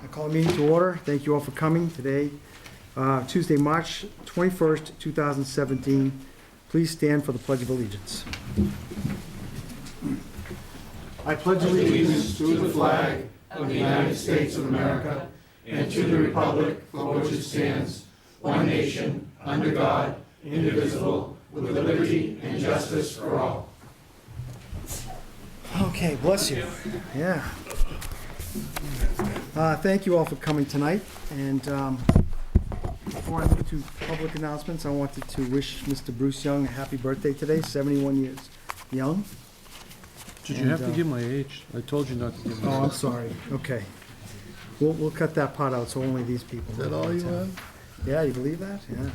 I call the meeting to order. Thank you all for coming today, Tuesday, March 21st, 2017. Please stand for the Pledge of Allegiance. I pledge allegiance to the flag of the United States of America and to the republic for which it stands, one nation, under God, indivisible, with liberty and justice for all. Okay, bless you. Yeah. Thank you all for coming tonight. And before I move to public announcements, I wanted to wish Mr. Bruce Young a happy birthday today, 71 years young. Did you have to give my age? I told you not to give my age. Oh, I'm sorry. Okay. We'll cut that part out so only these people. Is that all you have? Yeah, you believe that? Yeah.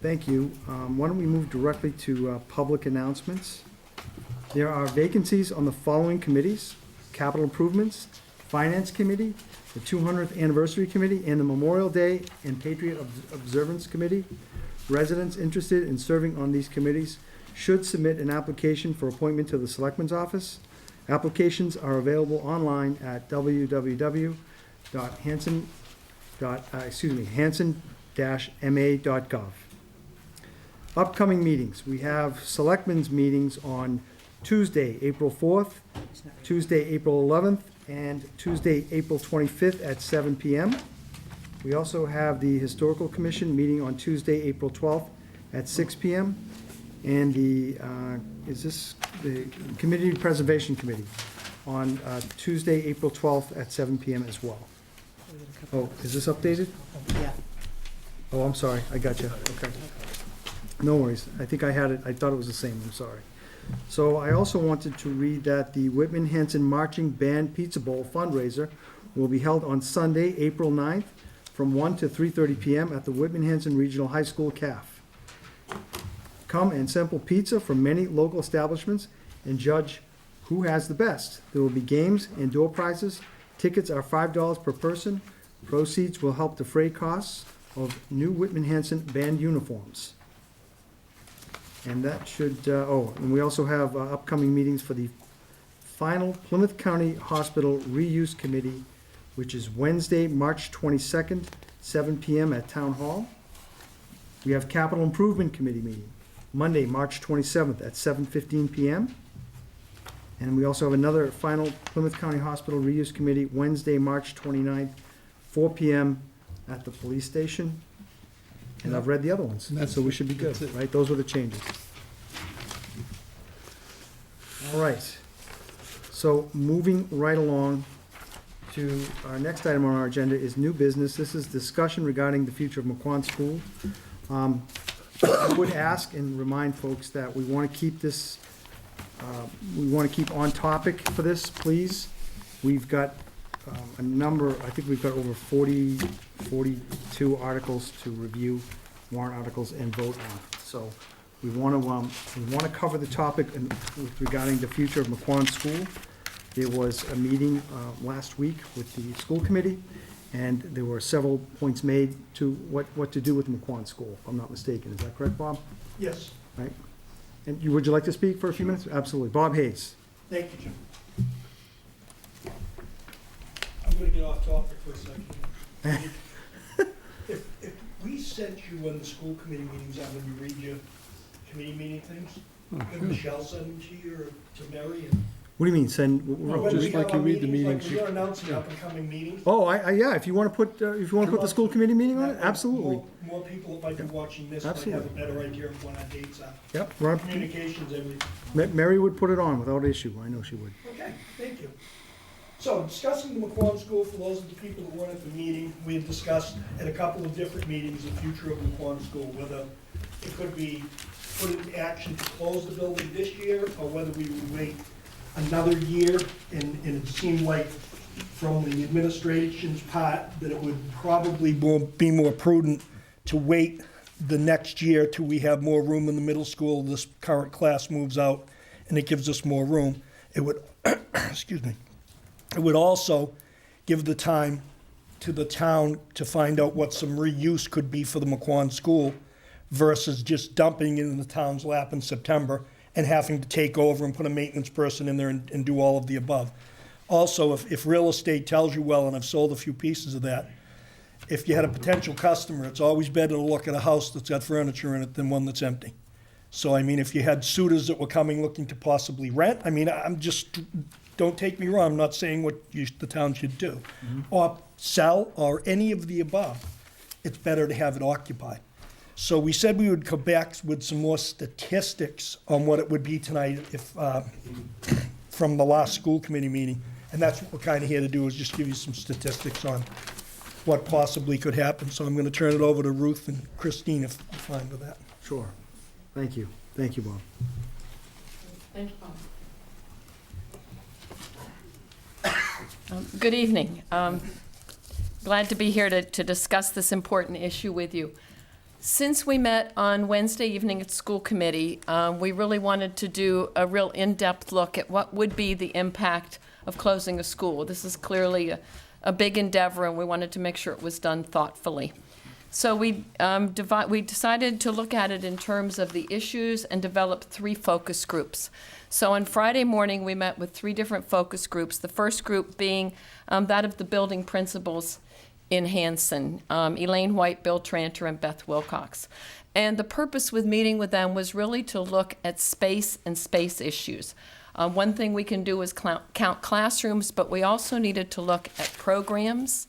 Thank you. Why don't we move directly to public announcements? There are vacancies on the following committees: Capital Improvements, Finance Committee, the 200th Anniversary Committee, and the Memorial Day and Patriot Observance Committee. Residents interested in serving on these committees should submit an application for appointment to the Selectmen's Office. Applications are available online at hanson-ma.gov. Upcoming meetings. We have Selectmen's meetings on Tuesday, April 4th, Tuesday, April 11th, and Tuesday, April 25th at 7 p.m. We also have the Historical Commission meeting on Tuesday, April 12th at 6 p.m. And the Community Preservation Committee on Tuesday, April 12th at 7 p.m. as well. Oh, is this updated? Yeah. Oh, I'm sorry, I got you, okay. No worries, I think I had it, I thought it was the same, I'm sorry. So I also wanted to read that the Whitman Hanson Marching Band Pizza Bowl fundraiser will be held on Sunday, April 9th from 1 to 3:30 p.m. at the Whitman Hanson Regional High School CAF. Come and sample pizza from many local establishments and judge who has the best. There will be games and door prizes. Tickets are $5 per person. Proceeds will help defray costs of new Whitman Hanson band uniforms. And that should, and we also have upcoming meetings for the final Plymouth County Hospital Reuse Committee, which is Wednesday, March 22nd, 7 p.m. at Town Hall. We have Capital Improvement Committee meeting, Monday, March 27th at 7:15 p.m. And we also have another final Plymouth County Hospital Reuse Committee, Wednesday, March 29th, 4 p.m. at the police station. And I've read the other ones, so we should be good, right? Those were the changes. All right. So moving right along to our next item on our agenda is new business. This is discussion regarding the future of McQuon School. I would ask and remind folks that we want to keep this, we want to keep on topic for this, please. We've got a number, I think we've got over 42 articles to review, warrant articles, and vote on. So we want to cover the topic regarding the future of McQuon School. There was a meeting last week with the school committee, and there were several points made to what to do with McQuon School, if I'm not mistaken. Is that correct, Bob? Yes. Right. And would you like to speak for a few minutes? Absolutely. Bob Hayes. Thank you, Jim. I'm going to get off topic for a second. If we sent you when the school committee meetings are, when you read your committee meeting things, could Michelle send them to you or to Mary? And What do you mean, send? Just like you read the meetings. Like when you're announcing up and coming meetings. Oh, yeah, if you want to put the school committee meeting on it, absolutely. More people that might be watching this might Absolutely. have a better idea of when our dates are. Yep, Rob, Communications, everything. Mary would put it on without issue, I know she would. Okay, thank you. So discussing the McQuon School, for those of the people that weren't at the meeting, we had discussed at a couple of different meetings the future of McQuon School, whether it could be put into action to close the building this year, or whether we would wait another year, and it seemed like from the administration's part that it would probably be more prudent to wait the next year till we have more room in the middle school, this current class moves out, and it gives us more room. It would, excuse me, it would also give the time to the town to find out what some reuse could be for the McQuon School versus just dumping it in the town's lap in September and having to take over and put a maintenance person in there and do all of the above. Also, if real estate tells you well, and I've sold a few pieces of that, if you had a potential customer, it's always better to look at a house that's got furniture in it than one that's empty. So, I mean, if you had suitors that were coming looking to possibly rent, I mean, I'm just, don't take me wrong, I'm not saying what the town should do. Or sell, or any of the above, it's better to have it occupied. So we said we would come back with some more statistics on what it would be tonight if, from the last school committee meeting. And that's what we're kind of here to do, is just give you some statistics on what possibly could happen. So I'm going to turn it over to Ruth and Christine if you're fine with that. Sure. Thank you. Thank you, Bob. Thank you, Bob. Good evening. Glad to be here to discuss this important issue with you. Since we met on Wednesday evening at school committee, we really wanted to do a real in-depth look at what would be the impact of closing a school. This is clearly a big endeavor, and we wanted to make sure it was done thoughtfully. So we decided to look at it in terms of the issues and develop 3 focus groups. So on Friday morning, we met with 3 different focus groups, the first group being that of the building principals in Hanson, Elaine White, Bill Tranter, and Beth Wilcox. And the purpose with meeting with them was really to look at space and space issues. One thing we can do is count classrooms, but we also needed to look at programs,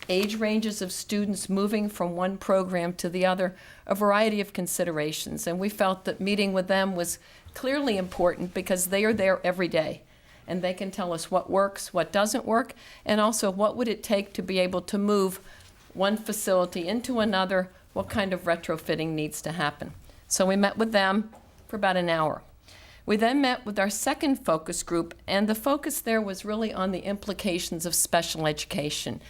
age ranges of students moving from one program to the other, a variety of considerations. And we felt that meeting with them was clearly important because they are there every day. And they can tell us what works, what doesn't work, and also what would it take to be able to move one facility into another, what kind of retrofitting needs to happen. So we met with them for about an hour. We then met with our second focus group, and the focus there was really on the implications of special education.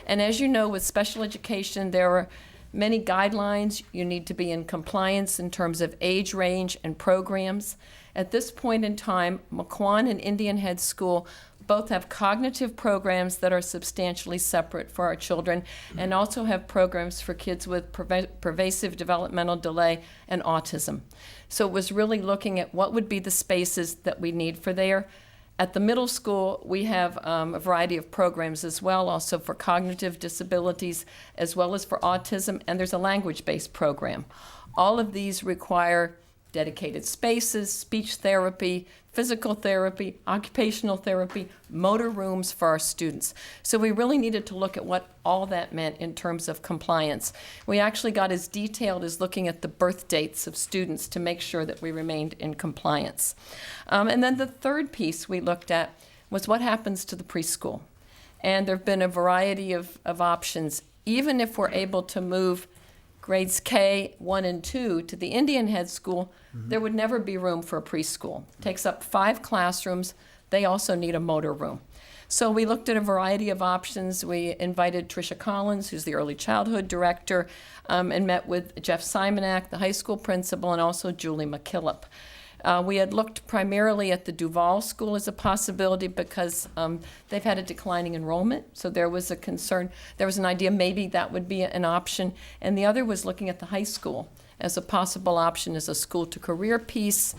And as you know, with special education, there are many guidelines. You need to be in compliance in terms of age range and programs. At this point in time, McQuon and Indian Head School both have cognitive programs that are substantially separate for our children, and also have programs for kids with pervasive developmental delay and autism. So it was really looking at what would be the spaces that we need for there. At the middle school, we have a variety of programs as well, also for cognitive disabilities, as well as for autism, and there's a language-based program. All of these require dedicated spaces, speech therapy, physical therapy, occupational therapy, motor rooms for our students. So we really needed to look at what all that meant in terms of compliance. We actually got as detailed as looking at the birth dates of students to make sure that we remained in compliance. And then the third piece we looked at was what happens to the preschool. And there have been a variety of options. Even if we're able to move grades K, 1, and 2 to the Indian Head School, there would never be room for a preschool. It takes up 5 classrooms. They also need a motor room. So we looked at a variety of options. We invited Tricia Collins, who's the early childhood director, and met with Jeff Simonak, the high school principal, and also Julie McKillop. We had looked primarily at the Duval School as a possibility because they've had a declining enrollment, so there was a concern. There was an idea maybe that would be an option, and the other was looking at the high school as a possible option as a school-to-career piece.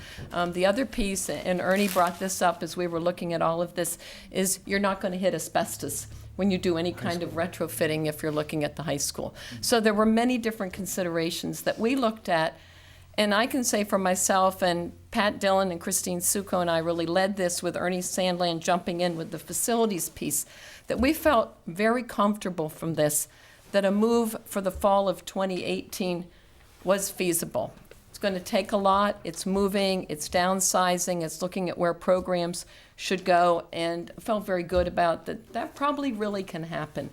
The other piece, and Ernie brought this up as we were looking at all of this, is you're not going to hit asbestos when you do any kind of retrofitting if you're looking at the high school. So there were many different considerations that we looked at. And I can say for myself, and Pat Dillon and Christine Succo and I really led this with Ernie Sandland jumping in with the facilities piece, that we felt very comfortable from this, that a move for the fall of 2018 was feasible. It's going to take a lot. It's moving, it's downsizing, it's looking at where programs should go, and felt very good about that. That probably really can happen.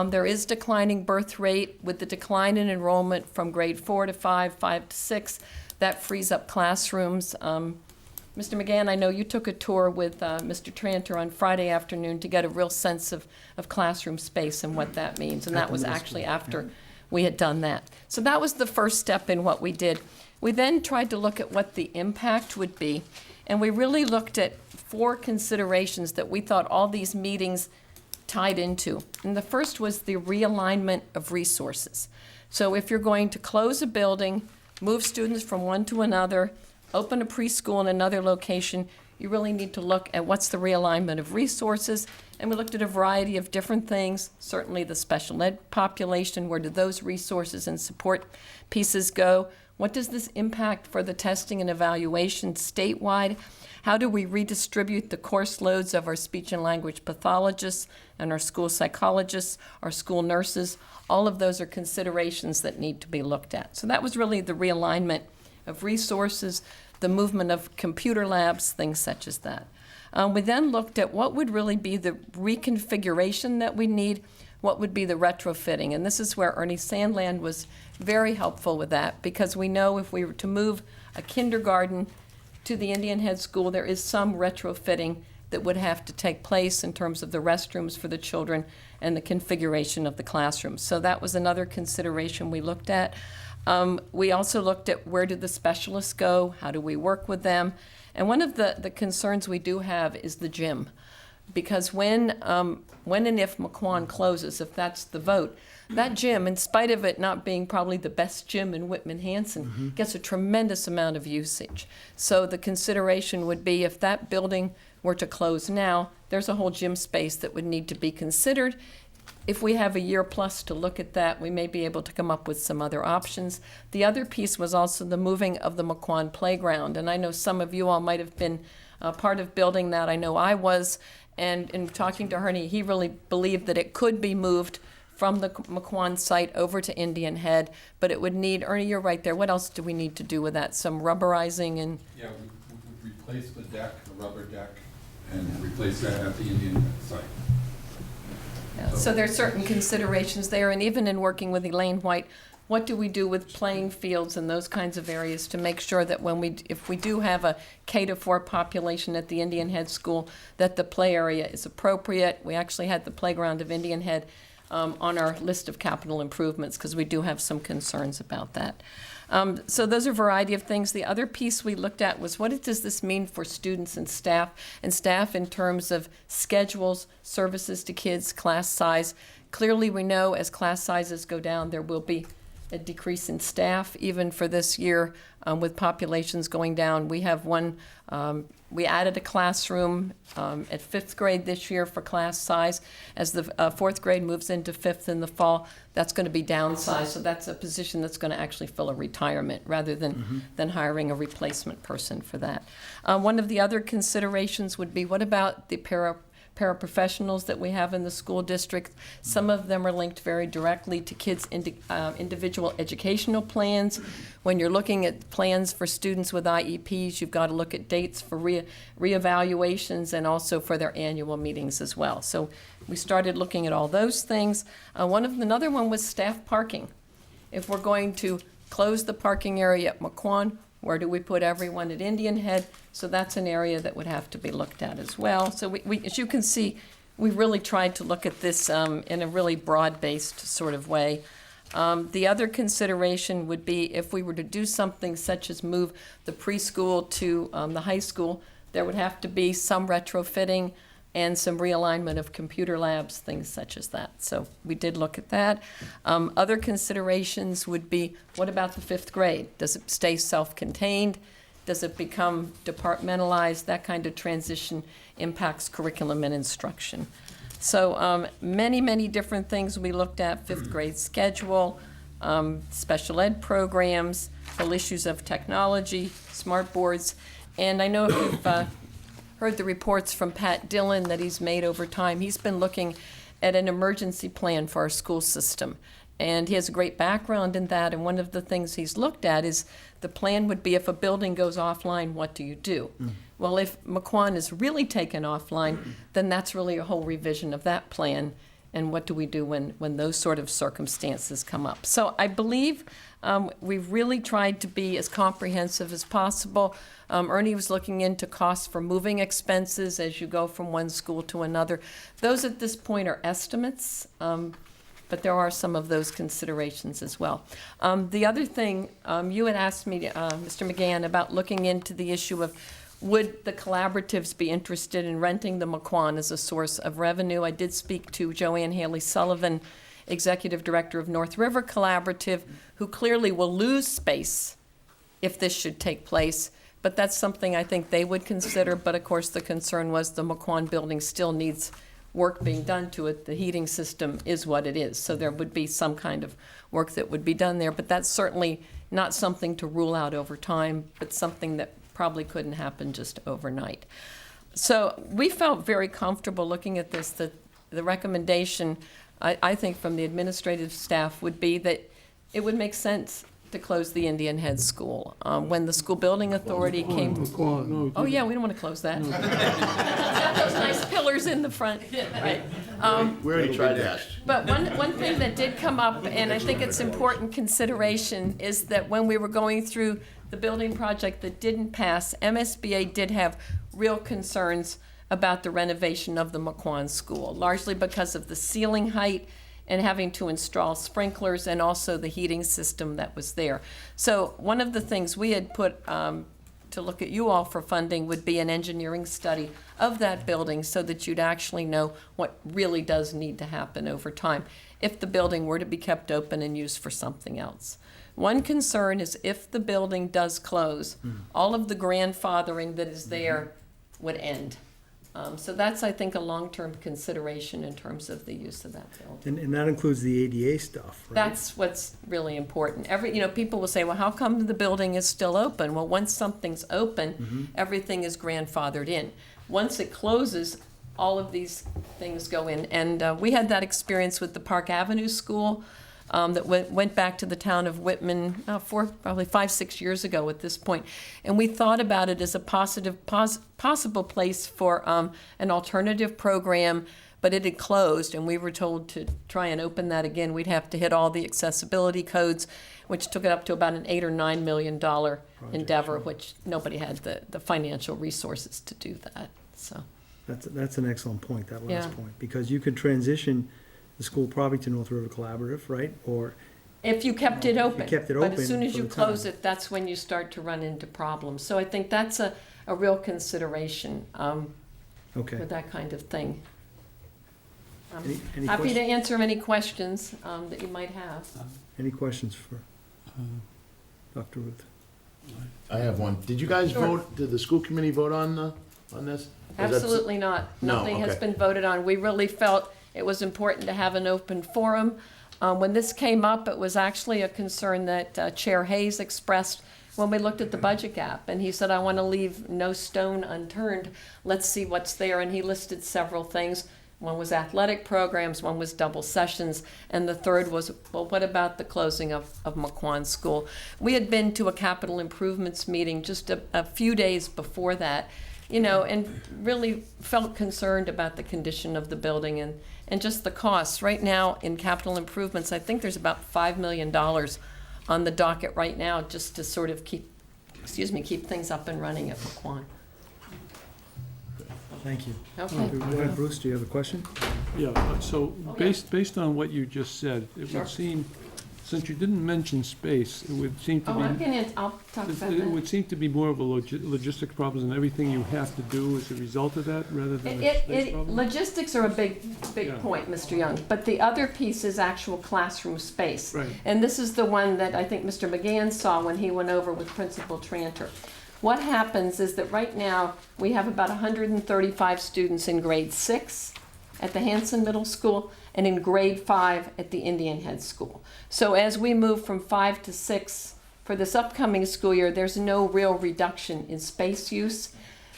There is declining birth rate. With the decline in enrollment from grade 4 to 5, 5 to 6, that frees up classrooms. Mr. McGann, I know you took a tour with Mr. Tranter on Friday afternoon to get a real sense of classroom space and what that means, and that was actually after we had done that. So that was the first step in what we did. We then tried to look at what the impact would be, and we really looked at 4 considerations that we thought all these meetings tied into. And the first was the realignment of resources. So if you're going to close a building, move students from one to another, open a preschool in another location, you really need to look at what's the realignment of resources. And we looked at a variety of different things, certainly the special ed population, where do those resources and support pieces go? What does this impact for the testing and evaluation statewide? How do we redistribute the course loads of our speech and language pathologists and our school psychologists, our school nurses? All of those are considerations that need to be looked at. So that was really the realignment of resources, the movement of computer labs, things such as that. We then looked at what would really be the reconfiguration that we need, what would be the retrofitting. And this is where Ernie Sandland was very helpful with that, because we know if we were to move a kindergarten to the Indian Head School, there is some retrofitting that would have to take place in terms of the restrooms for the children and the configuration of the classrooms. So that was another consideration we looked at. We also looked at where do the specialists go, how do we work with them, and one of the concerns we do have is the gym, because when and if McQuon closes, if that's the vote, that gym, in spite of it not being probably the best gym in Whitman-Hanson, gets a tremendous amount of usage. So the consideration would be if that building were to close now, there's a whole gym space that would need to be considered. If we have a year plus to look at that, we may be able to come up with some other options. The other piece was also the moving of the McQuon playground, and I know some of you all might have been part of building that. I know I was, and in talking to Ernie, he really believed that it could be moved from the McQuon site over to Indian Head, but it would need, Ernie, you're right there, what else do we need to do with that? Some rubberizing and? Yeah, we replace the deck, the rubber deck, and replace that at the Indian Head site. Yeah, so there are certain considerations there, and even in working with Elaine White, what do we do with playing fields and those kinds of areas to make sure that if we do have a K-4 population at the Indian Head School, that the play area is appropriate. We actually had the playground of Indian Head on our list of capital improvements because we do have some concerns about that. So those are a variety of things. The other piece we looked at was what does this mean for students and staff in terms of schedules, services to kids, class size. Clearly we know as class sizes go down, there will be a decrease in staff. Even for this year, with populations going down, we have one, we added a classroom at 5th grade this year for class size. As the 4th grade moves into 5th in the fall, that's going to be downsized. So that's a position that's going to actually fill a retirement rather than hiring a replacement person for that. One of the other considerations would be what about the paraprofessionals that we have in the school district. Some of them are linked very directly to kids' individual educational plans. When you're looking at plans for students with IEPs, you've got to look at dates for reevaluations and also for their annual meetings as well. So we started looking at all those things. Another one was staff parking. If we're going to close the parking area at McQuon, where do we put everyone at Indian Head? So that's an area that would have to be looked at as well. So we as you can see, we really tried to look at this in a really broad-based sort of way. The other consideration would be if we were to do something such as move the preschool to the high school, there would have to be some retrofitting and some realignment of computer labs, things such as that. So we did look at that. Other considerations would be, what about the 5th grade? Does it stay self-contained? Does it become departmentalized? That kind of transition impacts curriculum and instruction. So many, many different things we looked at: 5th grade schedule, special ed programs, whole issues of technology, smart boards. And I know if you've heard the reports from Pat Dillon that he's made over time, he's been looking at an emergency plan for our school system. And he has a great background in that, and one of the things he's looked at is the plan would be if a building goes offline, what do you do? Well, if McQuon is really taken offline, then that's really a whole revision of that plan, and what do we do when those sort of circumstances come up? So I believe we've really tried to be as comprehensive as possible. Ernie was looking into costs for moving expenses as you go from one school to another. Those at this point are estimates, but there are some of those considerations as well. The other thing, you had asked me, Mr. McGann, about looking into the issue of would the collaboratives be interested in renting the McQuon as a source of revenue. I did speak to Joanne Haley Sullivan, Executive Director of North River Collaborative, who clearly will lose space if this should take place, but that's something I think they would consider. But of course, the concern was the McQuon building still needs work being done to it. The heating system is what it is, so there would be some kind of work that would be done there. But that's certainly not something to rule out over time, but something that probably couldn't happen just overnight. So we felt very comfortable looking at this, that the recommendation, I think, from the administrative staff would be that it would make sense to close the Indian Head School. When the school building authority came. No, Oh, yeah, we don't want to close that. It's got those nice pillars in the front, right. We already tried that. But one thing that did come up, and I think it's important consideration, is that when we were going through the building project that didn't pass, MSBA did have real concerns about the renovation of the McQuon School, largely because of the ceiling height and having to install sprinklers and also the heating system that was there. So one of the things we had put to look at you all for funding would be an engineering study of that building so that you'd actually know what really does need to happen over time if the building were to be kept open and used for something else. One concern is if the building does close, all of the grandfathering that is there would end. So that's, I think, a long-term consideration in terms of the use of that building. And that includes the ADA stuff, right? That's what's really important. People will say, well, how come the building is still open? Well, once something's open, everything is grandfathered in. Once it closes, all of these things go in. And we had that experience with the Park Avenue School that went back to the town of Whitman probably 5-6 years ago at this point. And we thought about it as a possible place for an alternative program, but it had closed, and we were told to try and open that again. We'd have to hit all the accessibility codes, which took it up to about an $8 or $9 million endeavor, which nobody had the financial resources to do that. So That's an excellent point, that last Yeah. point, because you could transition the school probably to North River Collaborative, right? Or if you kept it open. kept it But open as soon as for you the close time. it, that's when you start to run into problems. So I think that's a real consideration Okay. with that kind of thing. I'm Any happy to questions? answer any questions that you might have. Any questions for Dr. Ruth? I have one. Did you guys Sure. vote, did the school committee vote on this? Or that's- Absolutely not. No, Nothing has okay. been voted on. We really felt it was important to have an open forum. When this came up, it was actually a concern that Chair Hayes expressed when we looked at the budget gap. And he said, I want to leave no stone unturned. Let's see what's there. And he listed several things. One was athletic programs, one was double sessions, and the third was, well, what about the closing of McQuon School? We had been to a capital improvements meeting just a few days before that, and really felt concerned about the condition of the building and just the costs. Right now, in capital improvements, I think there's about $5 million on the docket right now just to sort of keep things up and running at McQuon. Thank you. Okay. Go ahead, Bruce, do you have a question? Yeah, so yeah. based on what you just said, it Sure. would seem, since you didn't mention space, it would seem to Oh, be, I'll talk about it that. would seem to be more of a logistic problems and everything you have to do as a result of that, rather than a space problem? Logistics are a big Yeah. point, Mr. Young, but the other piece is actual classroom space. Right. And this is the one that I think Mr. McGann saw when he went over with Principal Tranter. What happens is that right now, we have about 135 students in grade 6 at the Hanson Middle School and in grade 5 at the Indian Head School. So as we move from 5 to 6 for this upcoming school year, there's no real reduction in space use.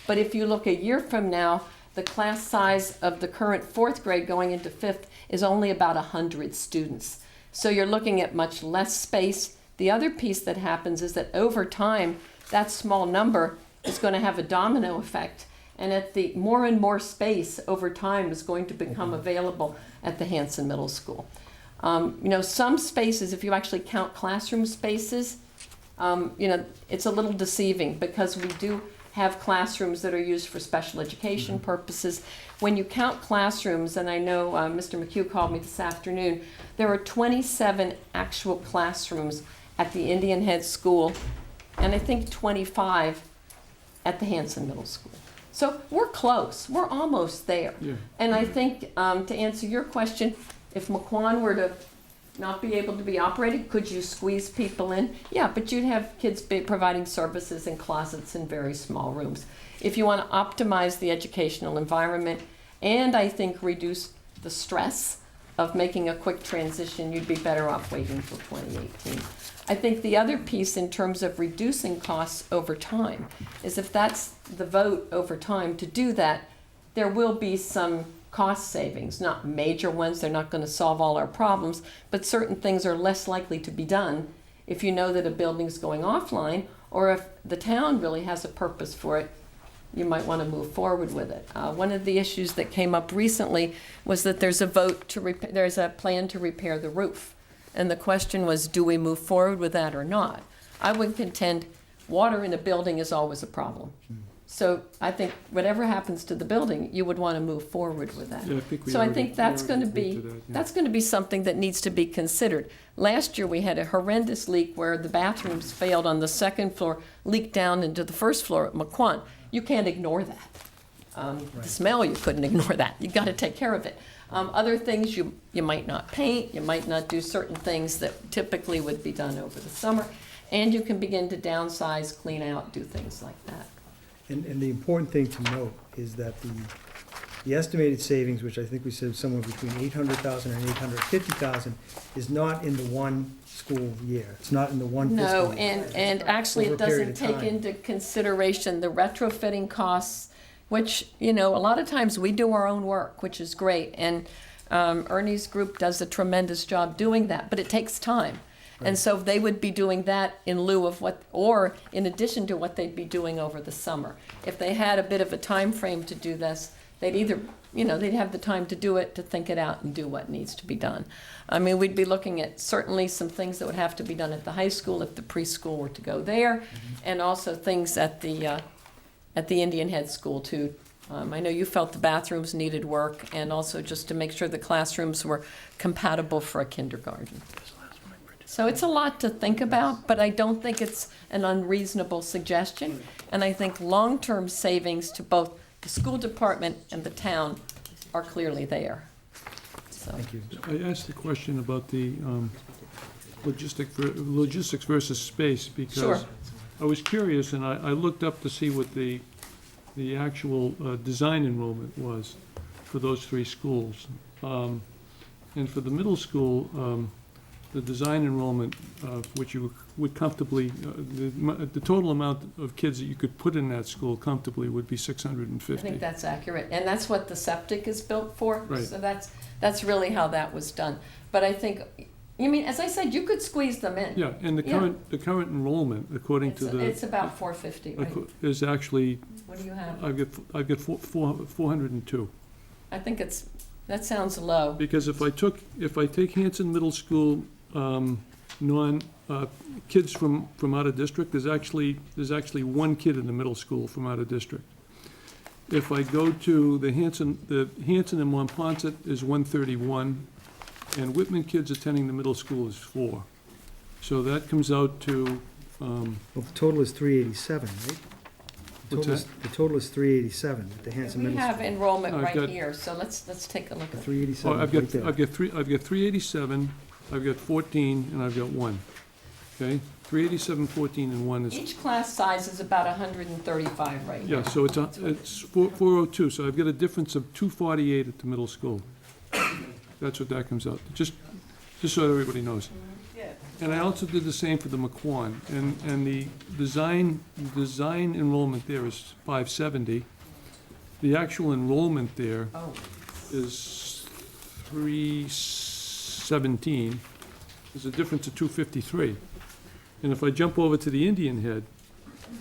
But if you look a year from now, the class size of the current 4th grade going into 5th is only about 100 students. So you're looking at much less space. The other piece that happens is that over time, that small number is going to have a domino effect. And at the more and more space over time is going to become available at the Hanson Middle School. Some spaces, if you actually count classroom spaces, it's a little deceiving because we do have classrooms that are used for special education purposes. When you count classrooms, and I know Mr. McHugh called me this afternoon, there are 27 actual classrooms at the Indian Head School, and I think 25 at the Hanson Middle School. So we're close. We're almost there. Yeah. And I think, to answer your question, if McQuon were to not be able to be operated? Could you squeeze people in? Yeah, but you'd have kids providing services in closets in very small rooms. If you want to optimize the educational environment and I think reduce the stress of making a quick transition, you'd be better off waiting till 2018. I think the other piece in terms of reducing costs over time is if that's the vote over time to do that, there will be some cost savings, not major ones. They're not going to solve all our problems, but certain things are less likely to be done if you know that a building's going offline, or if the town really has a purpose for it, you might want to move forward with it. One of the issues that came up recently was that there's a plan to repair the roof. And the question was, do we move forward with that or not? I would contend water in a building is always a problem. So I think whatever happens to the building, you would want to move forward with that. Yeah, I think we So I already- think that's we going to already be, agreed to that, yeah. that's going to be something that needs to be considered. Last year, we had a horrendous leak where the bathrooms failed on the second floor, leaked down into the first floor at McQuan. You can't ignore that. The smell, you couldn't ignore that. You got to take care of it. Other things, you might not paint, you might not do certain things that typically would be done over the summer, and you can begin to downsize, clean out, do things like that. And the important thing to note is that the estimated savings, which I think we said somewhere between 800,000 and 850,000, is not in the one school year. It's not in the one fiscal No, year. and actually Over it a period doesn't of take time. into consideration the retrofitting costs, which, a lot of times we do our own work, which is great. And Ernie's group does a tremendous job doing that, but it takes time. And so they would be doing that in lieu of or in addition to what they'd be doing over the summer. If they had a bit of a time frame to do this, they'd either, they'd have the time to do it, to think it out and do what needs to be done. I mean, we'd be looking at certainly some things that would have to be done at the high school if the preschool were to go there, and also things at the Indian Head School too. I know you felt the bathrooms needed work, and also just to make sure the classrooms were compatible for a kindergarten. So it's a lot to think about, but I don't think it's an unreasonable suggestion. And I think long-term savings to both the school department and the town are clearly there. So, Thank you. I asked the question about the logistics versus space because Sure. I was curious and I looked up to see what the actual design enrollment was for those three schools. And for the middle school, the design enrollment, which you would comfortably, the total amount of kids that you could put in that school comfortably would be 650. I think that's accurate, and that's what the septic is built for. Right. So that's really how that was done. But I think, as I said, you could squeeze them in. Yeah, and the current enrollment, according to the. It's about 450, right? Is actually, What do you have? I've got 402. I think that sounds low. Because if I take Hanson Middle School, kids from out of district, there's actually one kid in the middle school from out of district. If I go to the Hanson in Monpont is 131, and Whitman kids attending the middle school is 4. So that comes out to, Well, the total is 387, right? What's The total is 387 at the Hanson We Middle have School. enrollment I've right got- here, so let's take a look at it. 387, I've right there. got 387, I've got 14, and I've got 1. Okay? 387, 14, and 1 is, Each class size is about 135 right now. yeah, so it's 402, so I've got a difference of 248 at the middle school. That's what that comes out, just so everybody knows. And I also did the same for the McQuan, and the design enrollment there is 570. The actual enrollment there Oh, is 317. There's a difference of 253. And if I jump over to the Indian Head,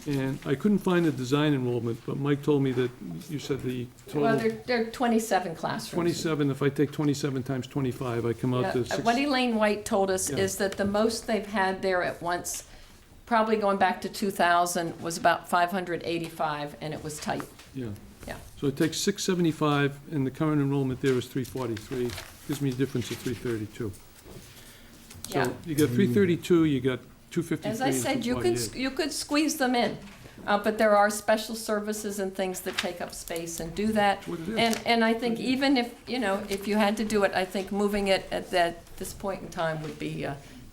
and I couldn't find the design enrollment, but Mike told me that you said the well, total, there are 27 classrooms. 27, if I take 27 times 25, I come out to Yeah, What Elaine White told us Yeah. is that the most they've had there at once, probably going back to 2000, was about 585, and it was tight. Yeah. Yeah. So it takes 675, and the current enrollment there is 343, gives me a difference of 332. Yeah. So you got 332, you got 253 As I and said, 248. you could squeeze them in. But there are special services and things that take up space and do that. What it is. And I think even if, if you had to do it, I think moving it at this point in time would be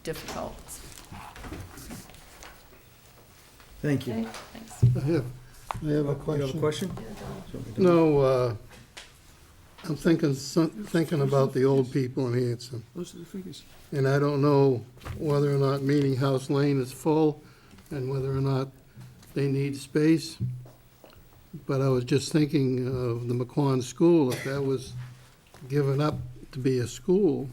difficult. Thank Okay, you. thanks. I have a You have a question. question? No, I'm thinking about the old people in Hanson, Those are the figures. and I don't know whether or not Meeting House Lane is full and whether or not they need space. But I was just thinking of the McQuon School, if that was given up to be a school,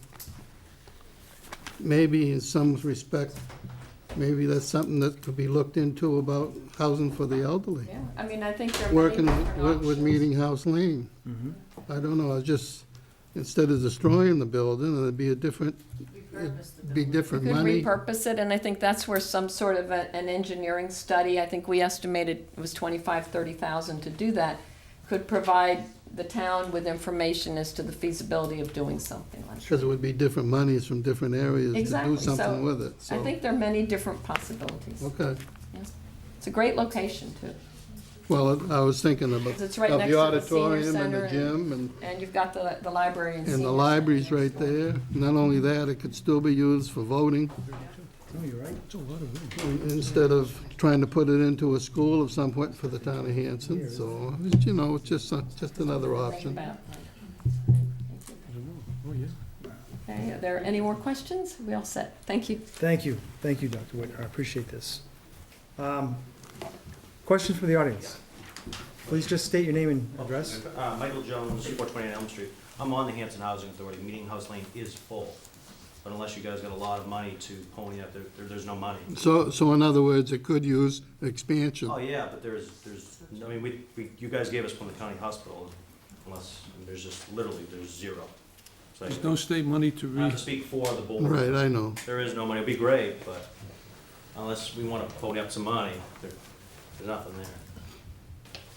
maybe in some respect, maybe that's something that could be looked into about housing for the elderly. Yeah, I mean, I think there are many Working different with options. Meeting House Lane. I don't know, I just, instead of destroying the building, it'd be a different, it'd be You different could money. repurpose it, and I think that's where some sort of an engineering study, I think we estimated it was 30,000 to do that, could provide the town with information as to the feasibility of doing something like that. Because it would be different monies from different areas to Exactly, do so something with it, I so, think there are many different possibilities. okay. Yes. It's a great location, too, Well, I was thinking about, 'cause it's of right next the to the senior auditorium and center, the gym and you've got the library and senior and the center libraries next right door. there. Not only that, it could still be used for voting, No, you're right. It's a lot of room. instead of trying to put it into a school of some point for the town of Hanson, so, it's just another Think option. about. I don't know. Oh, yeah. Okay, are there any more questions? We all set? Thank you. Thank you, Dr. Whitner, I appreciate this. Questions from the audience? Please just state your name and address. Michael Jones, 429 Elm Street. I'm on the Hanson Housing Authority. Meeting House Lane is full. But unless you guys got a lot of money to pony up, there's no money. So in other words, it could use expansion. Oh, yeah, but there's, I mean, you guys gave us Plymouth County Hospital, unless, there's just, literally, there's zero. So There's no state money to not to speak for the board. Right, I know. There is no money. It'd be great, but unless we want to pony up some money, there's nothing there.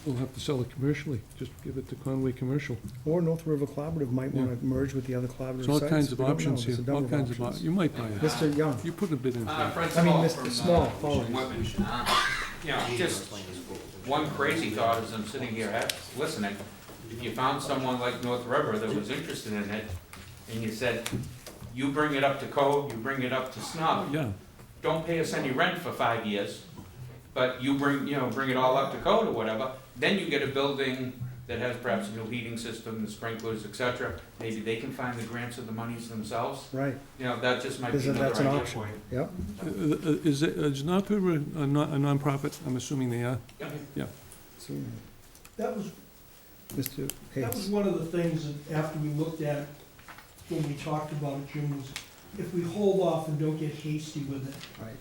We'll have to sell it commercially, just give it to Conway Commercial. Or North River Collaborative might want to merge with the other collaborative There's sites. all kinds of We don't know. options here, There's a all number kinds of, options. you might buy it. Mr. Young, You put a bid in for it. I mean, Mr. Small, apologies. You know, just one crazy thought as I'm sitting here listening, if you found someone like North River that was interested in it, and you said, you bring it up to code, you bring it up to snuff, Yeah, don't pay us any rent for 5 years, but you bring it all up to code or whatever, then you get a building that has perhaps a new heating system, the sprinklers, et cetera. Maybe they can find the grants or the monies themselves. Right, You know, that just might be that's another an idea option, for you. yep. is North River a nonprofit? I'm assuming they are. So, That was, Mr. that was Hayes, one of the things that after we looked at, when we talked about it, Jim, was if we hold off and don't get hasty with it, right,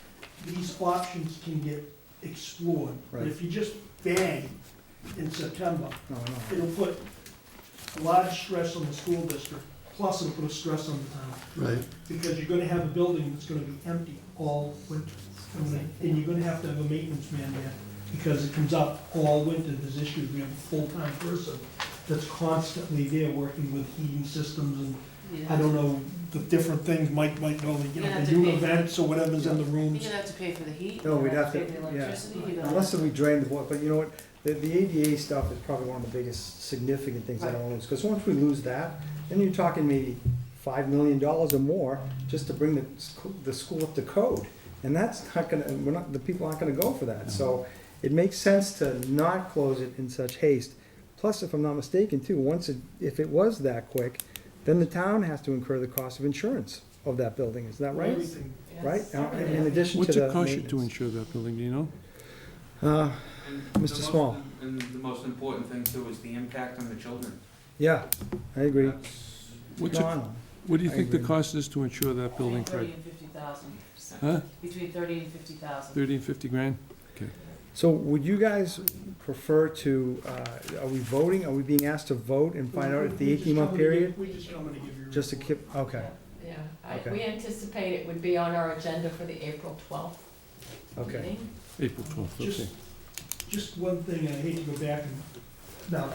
these options can get explored. But Right. if you just bang in September, no, no, it'll put a lot of stress on the school district, plus it'll put a stress on the town. Right. Because you're gonna have a building that's gonna be empty all winter. And you're gonna have to have a maintenance man there, because it comes up all winter, there's issues. We have a full-time person that's constantly there working with heating systems and, I don't know, the different things, Mike might know, you know, the new events or whatever's in the You're rooms. gonna have to pay for the heat. No, you're we'd gonna have to- pay for the yeah. electricity, you're gonna- unless we drain the water, but you know what? The ADA stuff is probably one of the biggest significant things I don't lose, because once we lose that, then you're talking maybe $5 million or more just to bring the school up to code. And that's not gonna, the people aren't gonna go for that. So it makes sense to not close it in such haste. Plus, if I'm not mistaken too, if it was that quick, then the town has to incur the cost of insurance of that building, is that right? Everything. Right? In addition to What's the it cost you to maintenance. insure that building, do you know? And Mr. the most- Small. And the most important thing too is the impact on the children. Yeah, I agree. That's- What's No, it, I know. what do you I think the agree. cost is to insure that building, Between Fred? 30 and 50,000. Huh? Between 30 and 50,000. 30 and 50 grand? So would you guys prefer to, are we voting, are we being asked to vote and find out if the We just 18-month come in and period? We just come in and give you a Just to report. keep, okay, Yeah, Okay. we anticipate it would be on our agenda for the April 12th okay. meeting. April 12th, okay. Just, just one thing, I hate to go back and, now,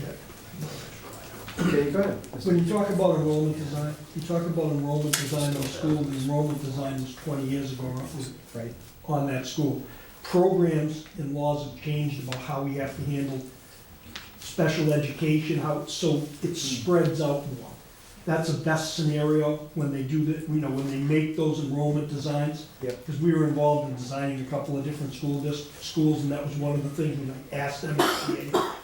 yeah. Okay, go ahead. When you talk about enrollment design, you talk about enrollment design on school, the enrollment design was 20 years ago roughly Right, on that school. programs and laws have changed about how we have to handle special education, so it spreads out more. That's the best scenario when they do the, when they make those enrollment designs. Yep. Because we were involved in designing a couple of different schools, and that was one of the things when I asked them,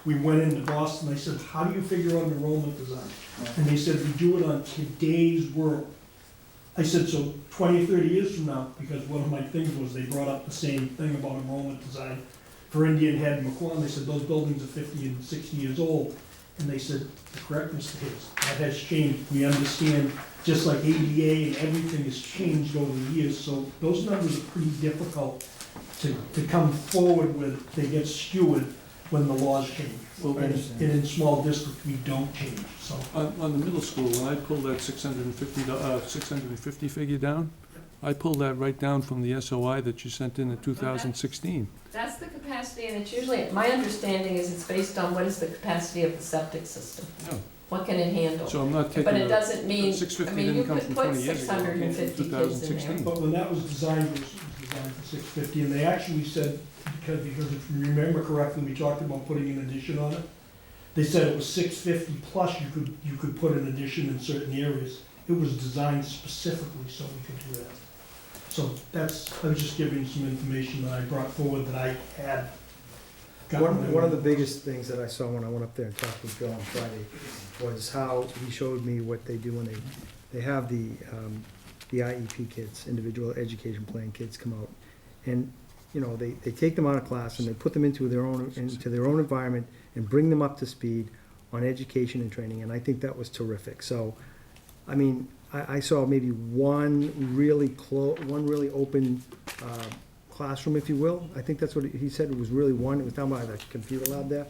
we went into Boston, I said, how do you figure out an enrollment design? And they said, we do it on today's world. I said, so 20 or 30 years from now, because one of my things was they brought up the same thing about enrollment design for Indian Head and McQuon. They said, those buildings are 50 and 60 years old. And they said, the correct Mr. Hayes, that has changed. We understand, just like ADA and everything has changed over the years. So those numbers are pretty difficult to come forward with. They get skewed when the laws change. Well, And in small districts, we don't change, so. On the middle school, when I pulled that 650 figure down, I pulled that right down from the SOI that you sent in 2016. That's the capacity, and it's usually, my understanding is it's based on what is the capacity of the septic system. Yeah. What can it handle? So I'm not taking But it a, doesn't mean, 650 I mean, you didn't come could from put 20 years ago, it came from 650 kids in there. 2016. But when that was designed, it was designed for 650, and they actually said, because if you remember correctly, we talked about putting an addition on it. They said it was 650 plus you could put an addition in certain areas. It was designed specifically so we could do that. So I was just giving you some information that I brought forward that I had gotten. One of the biggest things that I saw when I went up there and talked with Bill on Friday was how he showed me what they do when they have the IEP kids, individual education plan kids, come out. And, they take them out of class and they put them into their own environment and bring them up to speed on education and training, and I think that was terrific. So, I mean, I saw maybe one really open classroom, if you will. I think that's what he said. It was really one. It was down by the computer lab there,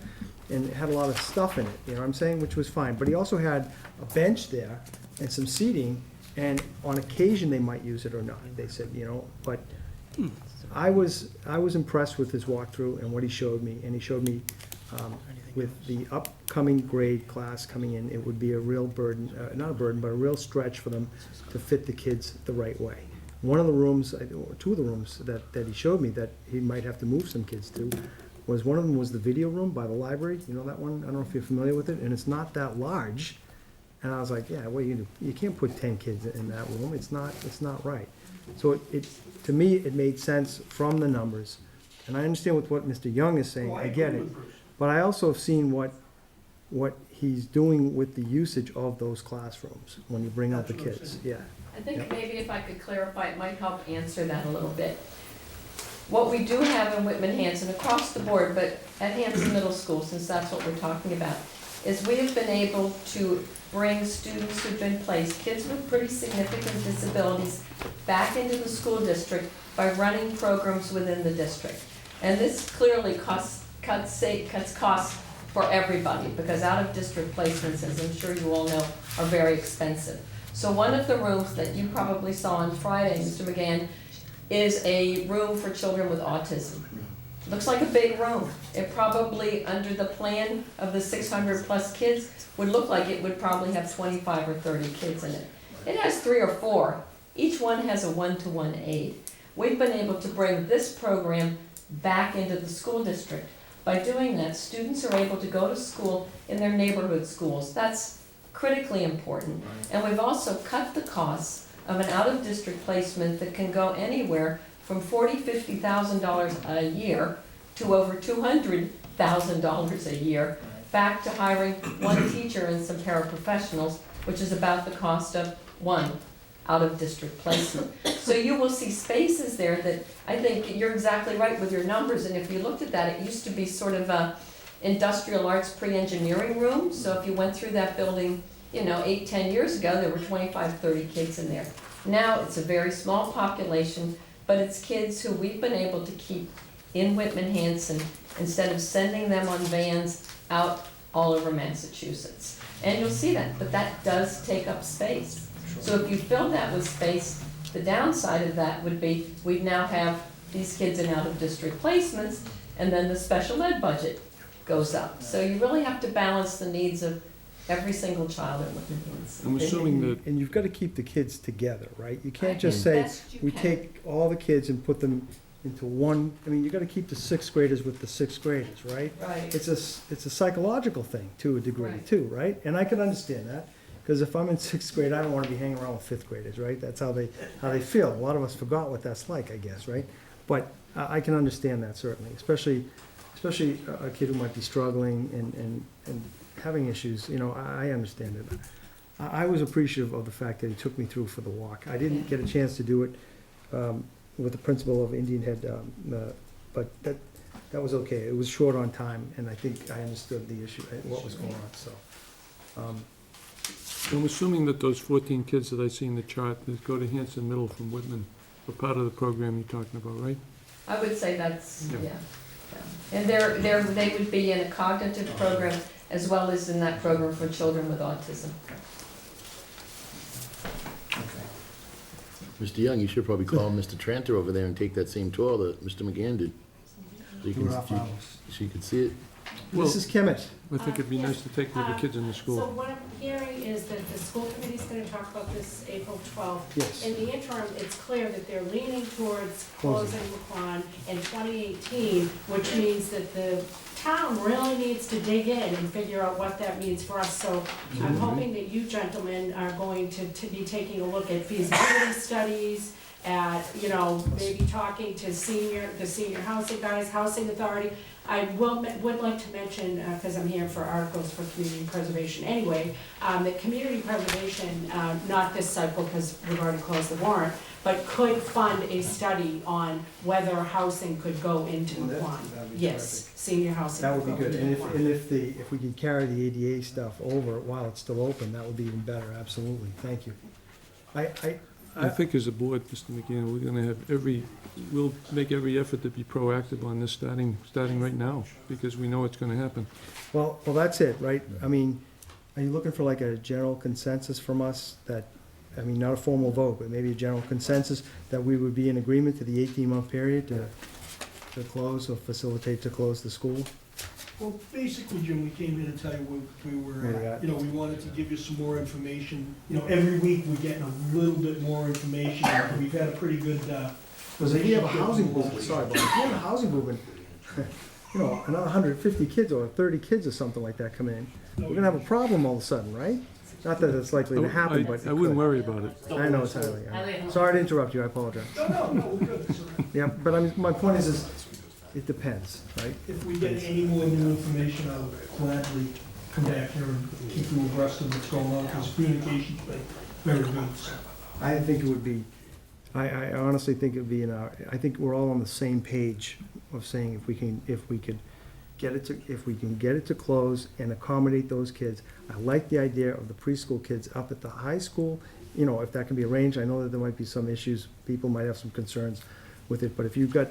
and it had a lot of stuff in it. You know what I'm saying? Which was fine. But he also had a bench there and some seating, and on occasion they might use it or not. They said, but I was impressed with his walkthrough and what he showed me, and he showed me. With the upcoming grade class coming in, it would be a real burden, not a burden, but a real stretch for them to fit the kids the right way. One of the rooms, two of the rooms that he showed me that he might have to move some kids to, was one of them was the video room by the library. You know that one? I don't know if you're familiar with it, and it's not that large. And I was like, yeah, what do you do? You can't put 10 kids in that room. It's not right. So to me, it made sense from the numbers. And I understand with what Mr. Young is saying. I get it. But I also have seen what he's doing with the usage of those classrooms when you bring out the kids, yeah. I think maybe if I could clarify, it might help answer that a little bit. What we do have in Whitman Hanson, across the board, but at Hanson Middle School, since that's what we're talking about, is we have been able to bring students who've been placed, kids with pretty significant disabilities, back into the school district by running programs within the district. And this clearly cuts costs for everybody, because out-of-district placements, as I'm sure you all know, are very expensive. So one of the rooms that you probably saw on Friday, Mr. McGann, is a room for children with autism. Looks like a big room. It probably, under the plan of the 600 plus kids, would look like it would probably have 25 or 30 kids in it. It has 3 or 4. Each one has a one-to-one aide. We've been able to bring this program back into the school district. By doing that, students are able to go to school in their neighborhood schools. That's critically important. And we've also cut the costs of an out-of-district placement that can go anywhere from $40,000, $50,000 a year to over $200,000 a year, back to hiring one teacher and some paraprofessionals, which is about the cost of one out-of-district placement. So you will see spaces there that, I think you're exactly right with your numbers, and if you looked at that, it used to be sort of a industrial arts pre-engineering room. So if you went through that building, 8, 10 years ago, there were 25, 30 kids in there. Now it's a very small population, but it's kids who we've been able to keep in Whitman Hanson instead of sending them on vans out all over Massachusetts. And you'll see that, but that does take up space. So if you fill that with space, the downside of that would be we'd now have these kids in out-of-district placements, and then the special ed budget goes up. So you really have to balance the needs of every single child in Whitman Hanson. I'm assuming that, And you've got to keep the kids together, right? You can't just say, we take all the kids and put them into one, I mean, you gotta keep the sixth graders with the sixth graders, right? Right. It's a psychological thing to a degree Right. too, right? And I can understand that, because if I'm in sixth grade, I don't wanna be hanging around with fifth graders, right? That's how they feel. A lot of us forgot what that's like, I guess, right? But I can understand that certainly, especially a kid who might be struggling and having issues, you know, I understand it. I was appreciative of the fact that he took me through for the walk. I didn't get a chance to do it with the principal of Indian Head, but that was okay. It was short on time, and I think I understood the issue, what was going on, so. I'm assuming that those 14 kids that I see in the chart that go to Hanson Middle from Whitman are part of the program you're talking about, right? I would say that's, Yeah. yeah. And they would be in a cognitive program as well as in that program for children with autism. Mr. Young, you should probably call Mr. Tranter over there and take that same tour that Mr. McGann did. So you We're off can, hours. so you can see it. Well, Mrs. Kemet, I think it'd be nice to take the kids in the So school. what I'm hearing is that the school committee's gonna talk about this April 12th. yes. In the interim, it's clear that they're leaning towards Closing. closing McQuon in 2018, which means that the town really needs to dig in and figure out what that means for us. So I'm hoping that you gentlemen are going to be taking a look at feasibility studies, at, you know, maybe talking to the senior housing guys, housing authority. I would like to mention, because I'm here for articles for community preservation anyway, that community preservation, not this cycle because we've already closed the warrant, but could fund a study on whether housing could go into McQuon. That'd be Yes, senior housing. That would be could good, go and into if McQuon. if we can carry the ADA stuff over while it's still open, that would be even better, absolutely, thank you. I think as a board, Mr. McGann, we're gonna have we'll make every effort to be proactive on this starting right now, because we know it's gonna happen. Well, that's it, right? I mean, are you looking for like a general consensus from us that, I mean, not a formal vote, but maybe a general consensus that we would be in agreement to the 18-month period to close or facilitate to close the school? Well, basically, Jim, we came here to tell you we were, Yeah. you know, we wanted to give you some more information. You know, every week we're getting a little bit more information. We've had a pretty good, Because if you have a housing movement, sorry, but if you have a housing movement, you know, another 150 kids or 30 kids or something like that come in, we're gonna have a problem all of a sudden, right? Not that it's likely to happen, but it I wouldn't could. worry about it. I know it's highly, sorry to interrupt you, I apologize. no, we're good. It's all right. Yeah, but I mean, my point is it depends, right? If we get any more new information, I'll gladly come back here and keep you abreast of what's going on, because communication's been very good. So. I think it would be, I honestly think it would be I think we're all on the same page of saying if we can get it to close and accommodate those kids. I like the idea of the preschool kids up at the high school, you know, if that can be arranged. I know that there might be some issues, people might have some concerns with it, but if you've got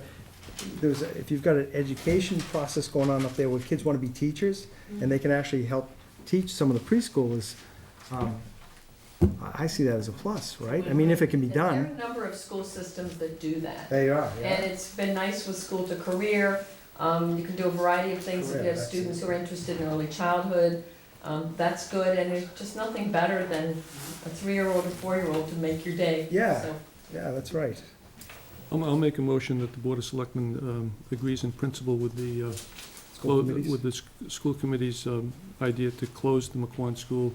an education process going on up there where kids want to be teachers, and they can actually help teach some of the preschoolers, I see that as a plus, right? I mean, if it can be And there are done, a number of school systems that do that. they are, And yeah. it's been nice with school to career. You can do a variety of things if you Career, have that's students it. who are interested in early childhood. That's good, and there's just nothing better than a 3-year-old or 4-year-old to make your day. Yeah. So, Yeah, that's right. I'll make a motion that the Board of Selectmen agrees in principle with the, School committees? with the school committee's idea to close the McQuon School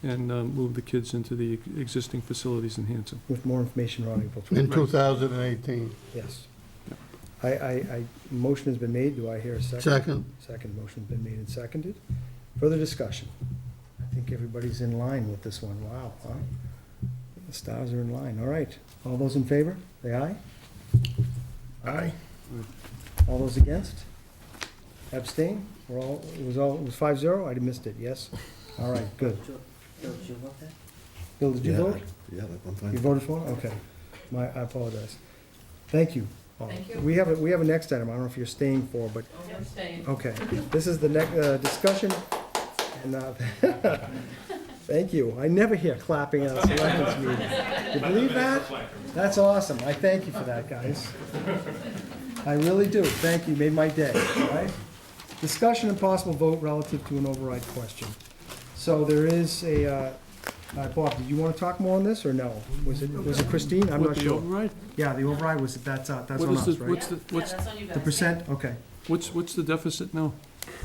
and move the kids into the existing facilities in Hanson. With more information on April In 12th. 2018. Yes. Motion has been made. Do I hear a second? Second. Second motion's been made and seconded. Further discussion? I think everybody's in line with this one. Wow, huh? The stars are in line. All right. All those in favor? Say aye. Aye. All those against? Abstain? It was 5-0? I missed it, yes? All right, good. Bill, did you vote? Yeah, I'm fine. You voted for it? Okay. I apologize. Thank you. all. Thank you. We have a next item. I don't know if you're staying for, but, I'm staying. okay. This is the next discussion, and thank you. I never hear clapping at a selectmen's meeting. You believe that? That's awesome. I thank you for that, guys. I really do. Thank you. Made my day, all right? Discussion and possible vote relative to an override question. So there is Bob, did you want to talk more on this, or no? Was it Christine? I'm What, not the sure. override? Yeah, the override was, that's on What is us, the, right? what's the, Yeah, what's, that's on you guys. The percent, okay. what's the deficit now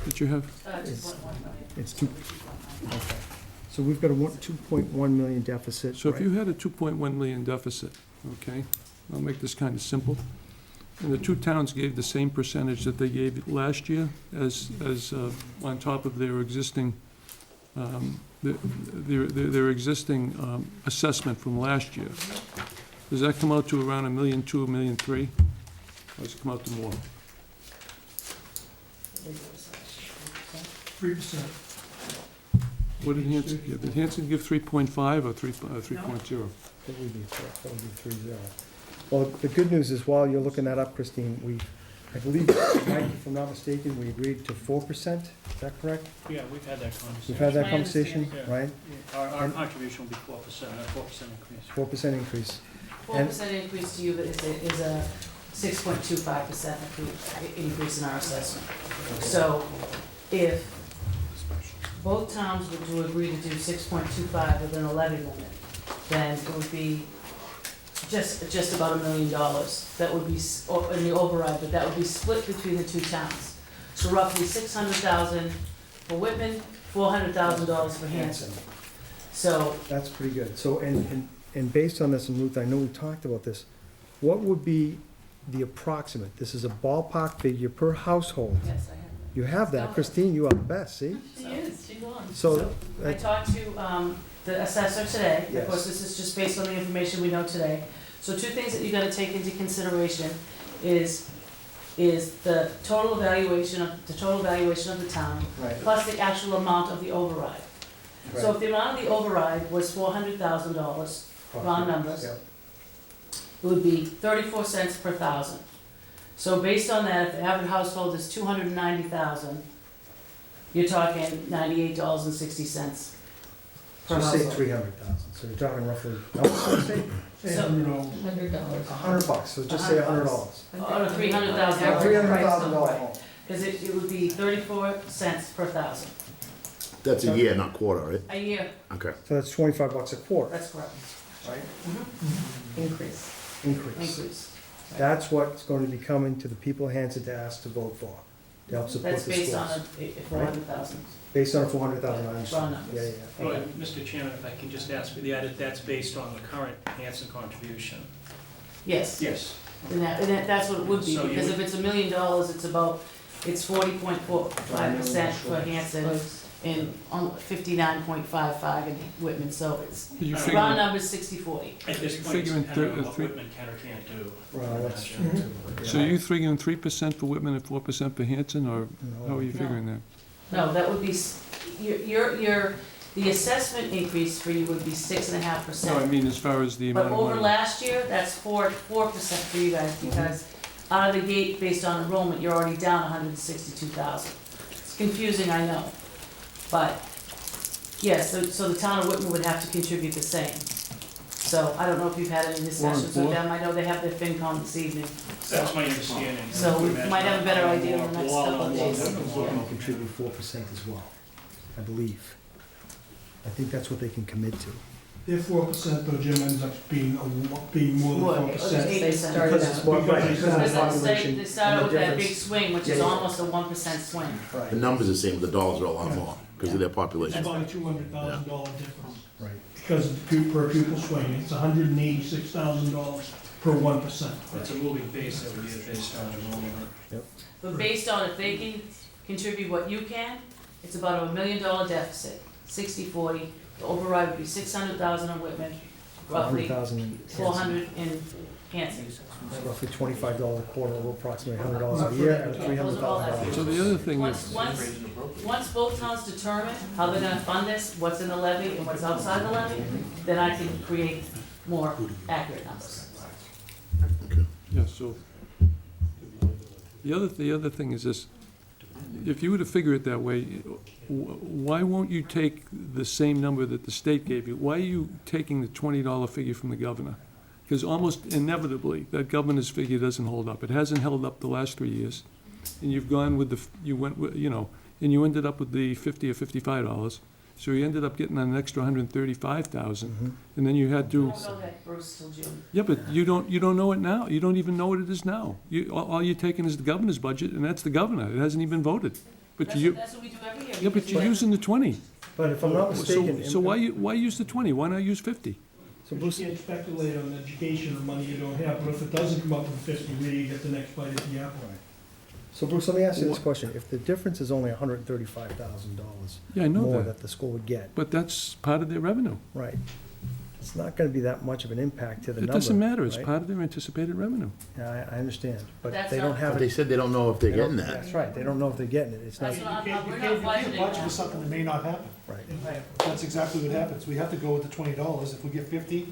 that you have? 2.1 million. It's two, okay. So we've got a 2.1 million deficit, So if right? you had a 2.1 million deficit, okay, I'll make this kind of simple, and the two towns gave the same percentage that they gave last year as on top of their existing, their existing assessment from last year, does that come out to around $1.2 million, $1.3 million? Or does it come out to more? 3%. What did Hanson give? Did Hanson give 3.5 or 3.0? That would be correct, that would be 3-0. Well, the good news is, while you're looking that up, Christine, I believe, Mike, if I'm not mistaken, we agreed to 4%, is that correct? Yeah, we've had that conversation. We've had that My conversation, understanding. right? Our contribution will be 4%, a 4% increase. 4% increase. 4% increase to you is a 6.25% increase in our assessment. So if both towns were to agree to do 6.25 within a levy limit, then it would be just about $1 million. That would be, in the override, but that would be split between the two towns. So roughly $600,000 for Whitman, $400,000 for Hanson. So That's pretty good. So, and based on this, and Ruth, I know we talked about this, what would be the approximate? This is a ballpark figure per household. yes, I have. You have that. Christine, you are the best, see? She is, she's on. So, I talked to the assessor today. Yes. Of course, this is just based on the information we know today. So two things that you gotta take into consideration is the total evaluation of the town, right, plus the actual amount of the override. So if the amount of the override was $400,000, round numbers, Yeah. it would be 34 cents per thousand. So based on that, if the average household is 290,000, you're talking $98.60 per So say household. 300,000, so you're talking roughly, no, so say So- $100, so just say $100. Oh, $300,000. $300,000 home. Because it would be 34 cents per thousand, That's a year, not quarter, right? a year, Okay. So that's $25 a quarter, that's correct. right? Increase. Increase. That's what's going to be coming to the people of Hanson to ask to vote for, to help support the That's schools. based on a 400,000. Based on a 400,000, I Round understand. numbers. Yeah, yeah, Well, okay. Mr. Chairman, if I can just ask for the edit, that's based on the current Hanson contribution. Yes, Yes. and that's what it would be, So you because would- if it's $1 million, it's 40.45% for Hanson and 59.55 in Whitman, so it's, Did you Round figure, round numbers 60/40. At this point, it's Figuring dependent on thir- what three- Whitman can or can't do. Well, that's so you figuring 3% for Whitman and 4% for Hanson, or how are you No. figuring that? No, that would be, the assessment increase for you would be 6.5%. No, I mean as far as the But amount of over money. last year, that's 4% for you guys, because out of the gate, based on enrollment, you're already down 162,000. It's confusing, I know, but, yes, so the town of Whitman would have to contribute the same. So, I don't know if you've had any discussions with them, I know they have their FinCom this evening. That's my understanding. So we might have a better idea in the next We'll all couple of know more. days. We're going to contribute 4% as well, I believe. I think that's what they can commit to. Their 4% though, Jim, ends up being more More, than 4%. 8%. Because it's more, right, because of the Because population. they started and with the that big difference. swing, which Yeah, is yeah. almost a 1% swing. Right, The number's the same, but the dollars are a lot more because of their It's population. about a $200,000 difference. right. Because of the per pupil swing, it's $186,000 per 1%. It's a moving base every year based on enrollment. But based on if they can contribute what you can, it's about $1 million deficit, 60/40. The override would be 600,000 on Whitman, roughly 100,000 in 400 in Hanson. roughly $25 a quarter, or approximately $100 a year, at $300,000. So the other thing Once, is, once both towns determine how they're gonna fund this, what's in the levy and what's outside the levy, then I can create more accurate numbers. yeah, so, the other thing is this, if you were to figure it that way, why won't you take the same number that the state gave you? Why are you taking the $20 figure from the governor? Because almost inevitably, that governor's figure doesn't hold up. It hasn't held up the last 3 years. And you've gone with and you ended up with the $50 or $55. So he ended up getting an extra $135,000, Mhm. and then you had to, Don't go ahead, Bruce, till June. yeah, but you don't know it now. You don't even know what it is now. All you're taking is the governor's budget, and that's the governor. It hasn't even voted. But That's you, what, that's what we do every year. yeah, but because you're we- using the 20. But if I'm not mistaken. So why use the 20? Why not use 50? So You Bruce, can't speculate on education or money you don't have, but if it doesn't come up with 50, where do you get the next bite at the apple? so Bruce, let me ask you this question. If the difference is only $135,000 Yeah, I know more that. that the school would get, But that's part of their revenue. right? It's not gonna be that much of an impact to the It number. doesn't matter. It's right? part of their anticipated revenue. Yeah, I understand, but That's they don't not- have But they it. said they don't know if they're they don't- getting that. That's right, they don't know if they're getting it. It's not, That's not, You we're can't not budgeting budget for that. something that may not happen. right. That's exactly what happens. We have to go with the $20. If we get 50,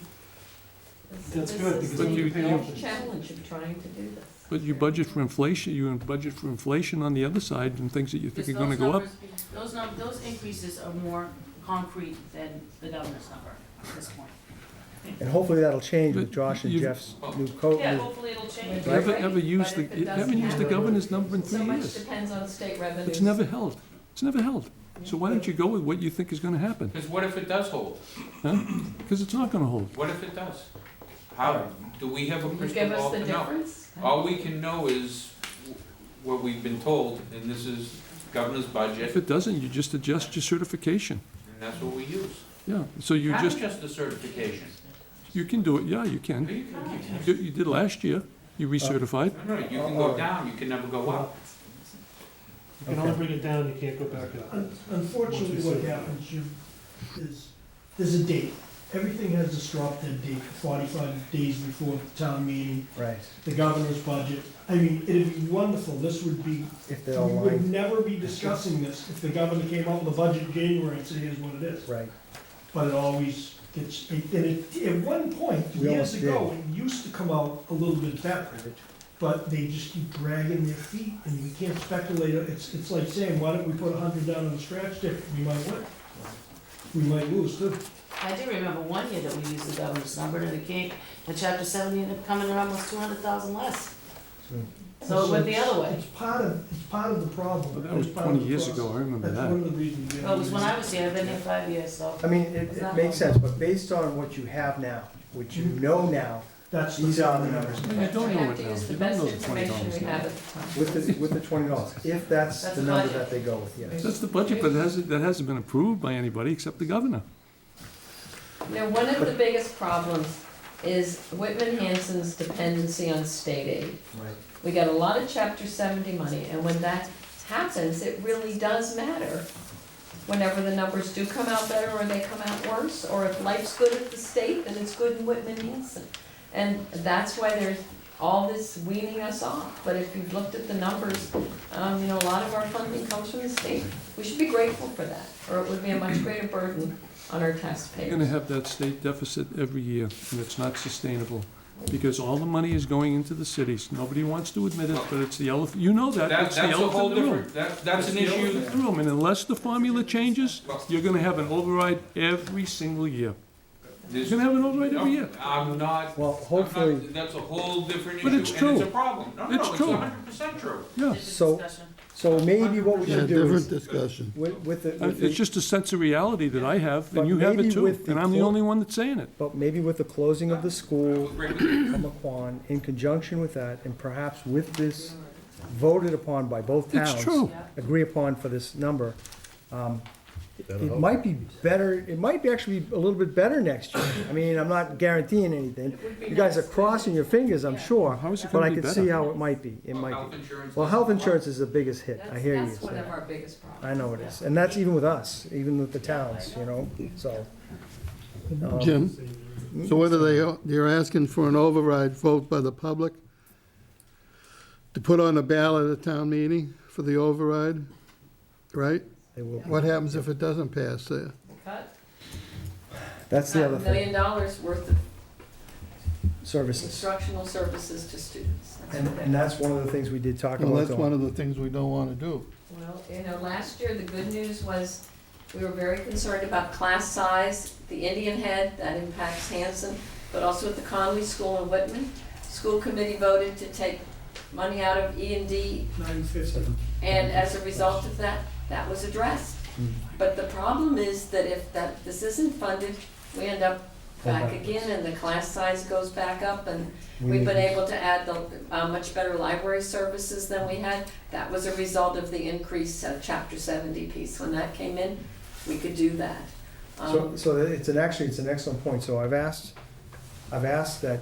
that's This good, is because But then you- you pay the off. challenge of trying to do this. But you budget for inflation, on the other side and things that you think are gonna go up. Those increases are more concrete than the governor's number at this point. And hopefully that'll change with But Josh and you- Jeff's new coat. Yeah, hopefully it'll change. Right. Ever used But if it haven't used the doesn't governor's number in So 3 much years. depends on state revenues. It's never held. It's never held. So why don't you go with what you think is gonna happen? Because what if it does hold? Because it's not gonna hold. What if it does? How, do we have a You crystal give us ball the to know? difference? All we can know is what we've been told, and this is governor's If budget, it doesn't, you just adjust your certification. and that's what we use. Yeah, so you Not just, just the certification. you can do it, yeah, you can. You did last year, you recertified. No, you can go down, you can never go up. You can only bring it down, you can't go back up. Unfortunately, what happens is, there's a date. Everything has this drop dead date, 45 days before the town meeting, Right, the governor's budget. I mean, it'd be wonderful, this would be, if we they're would aligned, never be discussing this if the governor came up with a budget in January and said, here's what it is. right. But it always gets, and at one point, We years almost ago, it used to come out a little bit better. But they just keep dragging their feet, and we can't speculate. It's like saying, why don't we put 100 down on the scratch ticket? We might win. We might lose too. I do remember one year that we used the governor's number, and it came, in chapter 70 ended up coming in almost 200,000 less. So it went the other way. It's part of the problem. But that was It's part of 20 the years process. ago, I remember That's that. one of the reasons. Well, it was when I was here, I've been here 5 years, so. I mean, it makes sense, but based on what you have now, what you know now, That's these are the numbers. You don't We know have it to now. use the You don't best know the information we $20 have now. at the time. With the $20, if that's That's the the number budget. that they go with, yes. That's the budget, but that hasn't been approved by anybody except the governor. Now, one of the biggest problems is Whitman Hanson's dependency on state aid. Right. We get a lot of chapter 70 money, and when that happens, it really does matter. Whenever the numbers do come out better or they come out worse, or if life's good at the state, then it's good in Whitman Hanson. And that's why there's all this weaning us off. But if you've looked at the numbers, a lot of our funding comes from the state. We should be grateful for that, or it would be a much greater burden on our taxpayers. You're gonna have that state deficit every year, and it's not sustainable. Because all the money is going into the cities. Nobody wants to admit it, but it's the elephant, you know that, it's the That's a whole elephant in the room. different, that's an issue. Room, and unless the formula changes, you're gonna have an override every single year. You're gonna have an override every year. I'm not, Well, hopefully, that's a whole different issue. But it's And true. it's a problem. No, It's it's true. 100% true. Yeah, Different So- discussion. so maybe what we Yeah, should do different is, discussion. with the, it's just a sense of reality that I have, But and you have maybe it too, with the and I'm the only one that's saying it. but maybe with the closing of the school, Agree with you. Comaquan, in conjunction with that, and perhaps with this voted upon by both It's towns, true. agree upon for this number, That'll it help. might be better, it might be actually be a little bit better next year. I mean, I'm not guaranteeing anything. You guys are crossing your fingers, I'm sure, How is it but gonna I be could see better? how it might be. It might Health be. insurance. Well, health insurance is the biggest hit, I hear you. That's one say. of our biggest problems. I know it is, and that's even with us, even with the towns, so. Jim, so whether they're asking for an override vote by the public to put on a ballot at a town meeting for the override, right? They will. What happens if it doesn't pass there? Cut That's the other $1 thing, million worth of services. instructional services to students. That's And, what they- and that's one of the things we did talk Well, about. that's one of the things we don't want to do. Well, last year, the good news was, we were very concerned about class size, the Indian Head, that impacts Hanson, but also at the Conley School in Whitman. School committee voted to take money out of E&D, 950. and as a result of that, that was addressed. But the problem is that if this isn't funded, we end up back again and the class size goes back up and we've been able to add the much better library services than we had. That was a result of the increase Chapter 70 piece. When that came in, we could do that. So it's an excellent point. So I've asked that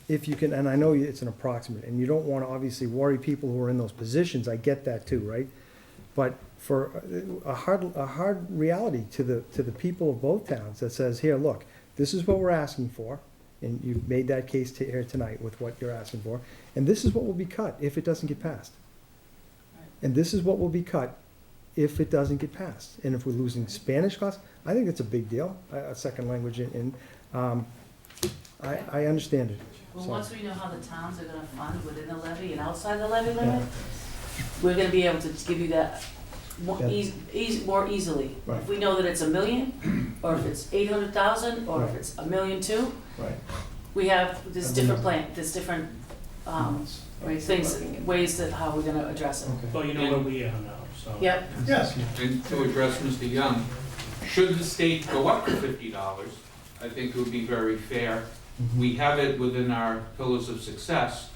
if you can, and I know it's an approximate, and you don't want to obviously worry people who are in those positions. I get that too, right? But for a hard reality to the people of both towns that says, here, look, this is what we're asking for, and you've made that case here tonight with what you're asking for, and this is what will be cut if it doesn't get passed. And this is what will be cut if it doesn't get passed. And if we're losing Spanish class, I think it's a big deal, a second language, and I understand it. Well, So- once we know how the towns are gonna fund within the levy and outside the levy limit, we're gonna be able to give you that more more easily. Right. If we know that it's $1 million, or if it's 800,000, or if it's $1.2 million, Right. there's different, ways that how we're gonna address it. Well, you know where we are now, so. Yep. Yes. And to address Mr. Young, should the state go up to $50, I think it would be very fair. We have it within our pillars of success,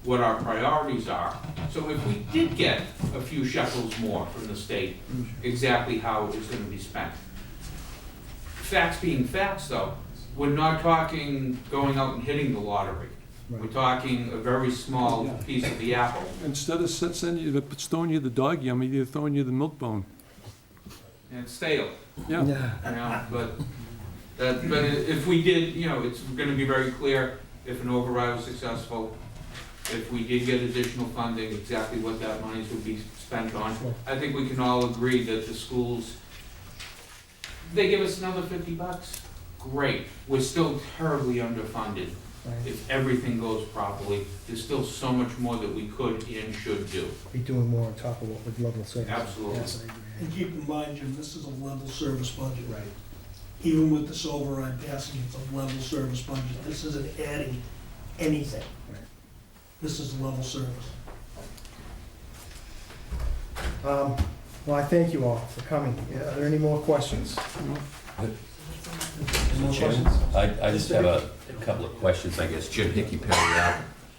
what our priorities are. So if we did get a few shekels more from the state, exactly how it was gonna be spent. Facts being facts though, we're not talking going out and hitting the lottery. We're talking a very small piece of the apple. Instead of throwing you the dog yummy, they're throwing you the milk bone. And it's stale. Yeah. You know, but if we did, you know, it's gonna be very clear if an override was successful, if we did get additional funding, exactly what that money would be spent on. I think we can all agree that the schools, they give us another $50, great. We're still terribly underfunded. If everything goes properly, there's still so much more that we could and should do. Be doing more on top of what with level service. Absolutely. Yes, I agree. And keep in mind, Jim, this is a level service budget. Right. Even with this override passing, it's a level service budget. This isn't adding anything. Right. This is level service. Well, I thank you all for coming. Are there any more questions? Any more questions? I just have a couple of questions, I guess. Jim Hickey, Perry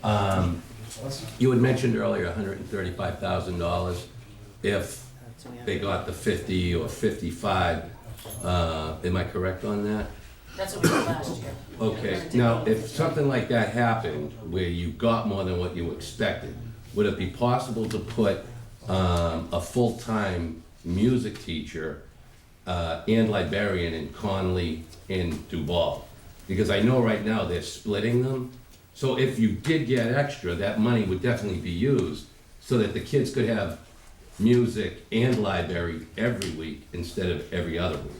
Ave. You had mentioned earlier $135,000 if they got the 50 or 55. Am I correct on that? That's what we did last year. Okay, now, if something like that happened, where you got more than what you expected, would it be possible to put a full-time music teacher and librarian in Conley and Duval? Because I know right now they're splitting them, so if you did get extra, that money would definitely be used so that the kids could have music and library every week instead of every other week.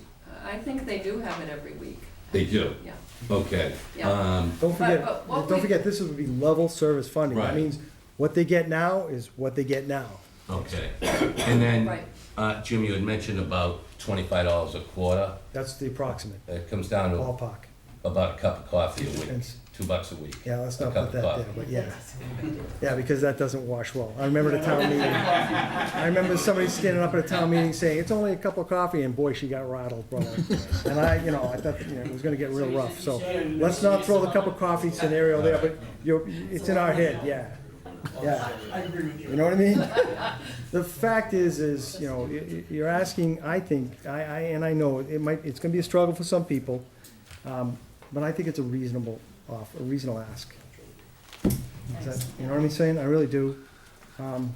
I think they do have it every week. They do? Yeah. Okay. Yeah. Don't forget, But what don't we- forget, this would be level service funding. That Right. means what they get now is what they get now. Okay. And then, Right. Jim, you had mentioned about $25 a quarter. That's the approximate It comes down to ballpark. about a cup of coffee a week, And $2 a week. Yeah, let's A not cup put of that there, coffee. but yeah. Yeah, because that doesn't wash well. I remember the town meeting. I remember somebody standing up at a town meeting saying, it's only a cup of coffee, and boy, she got rattled, brother. And I thought, it was gonna get real rough, so let's not throw the cup of coffee scenario there, but it's in our head, yeah. Yeah. I agree with you. You know what I mean? The fact is, you're asking, I think, and I know it's gonna be a struggle for some people, but I think it's a reasonable ask. Is that, you know what I'm saying? I really do. And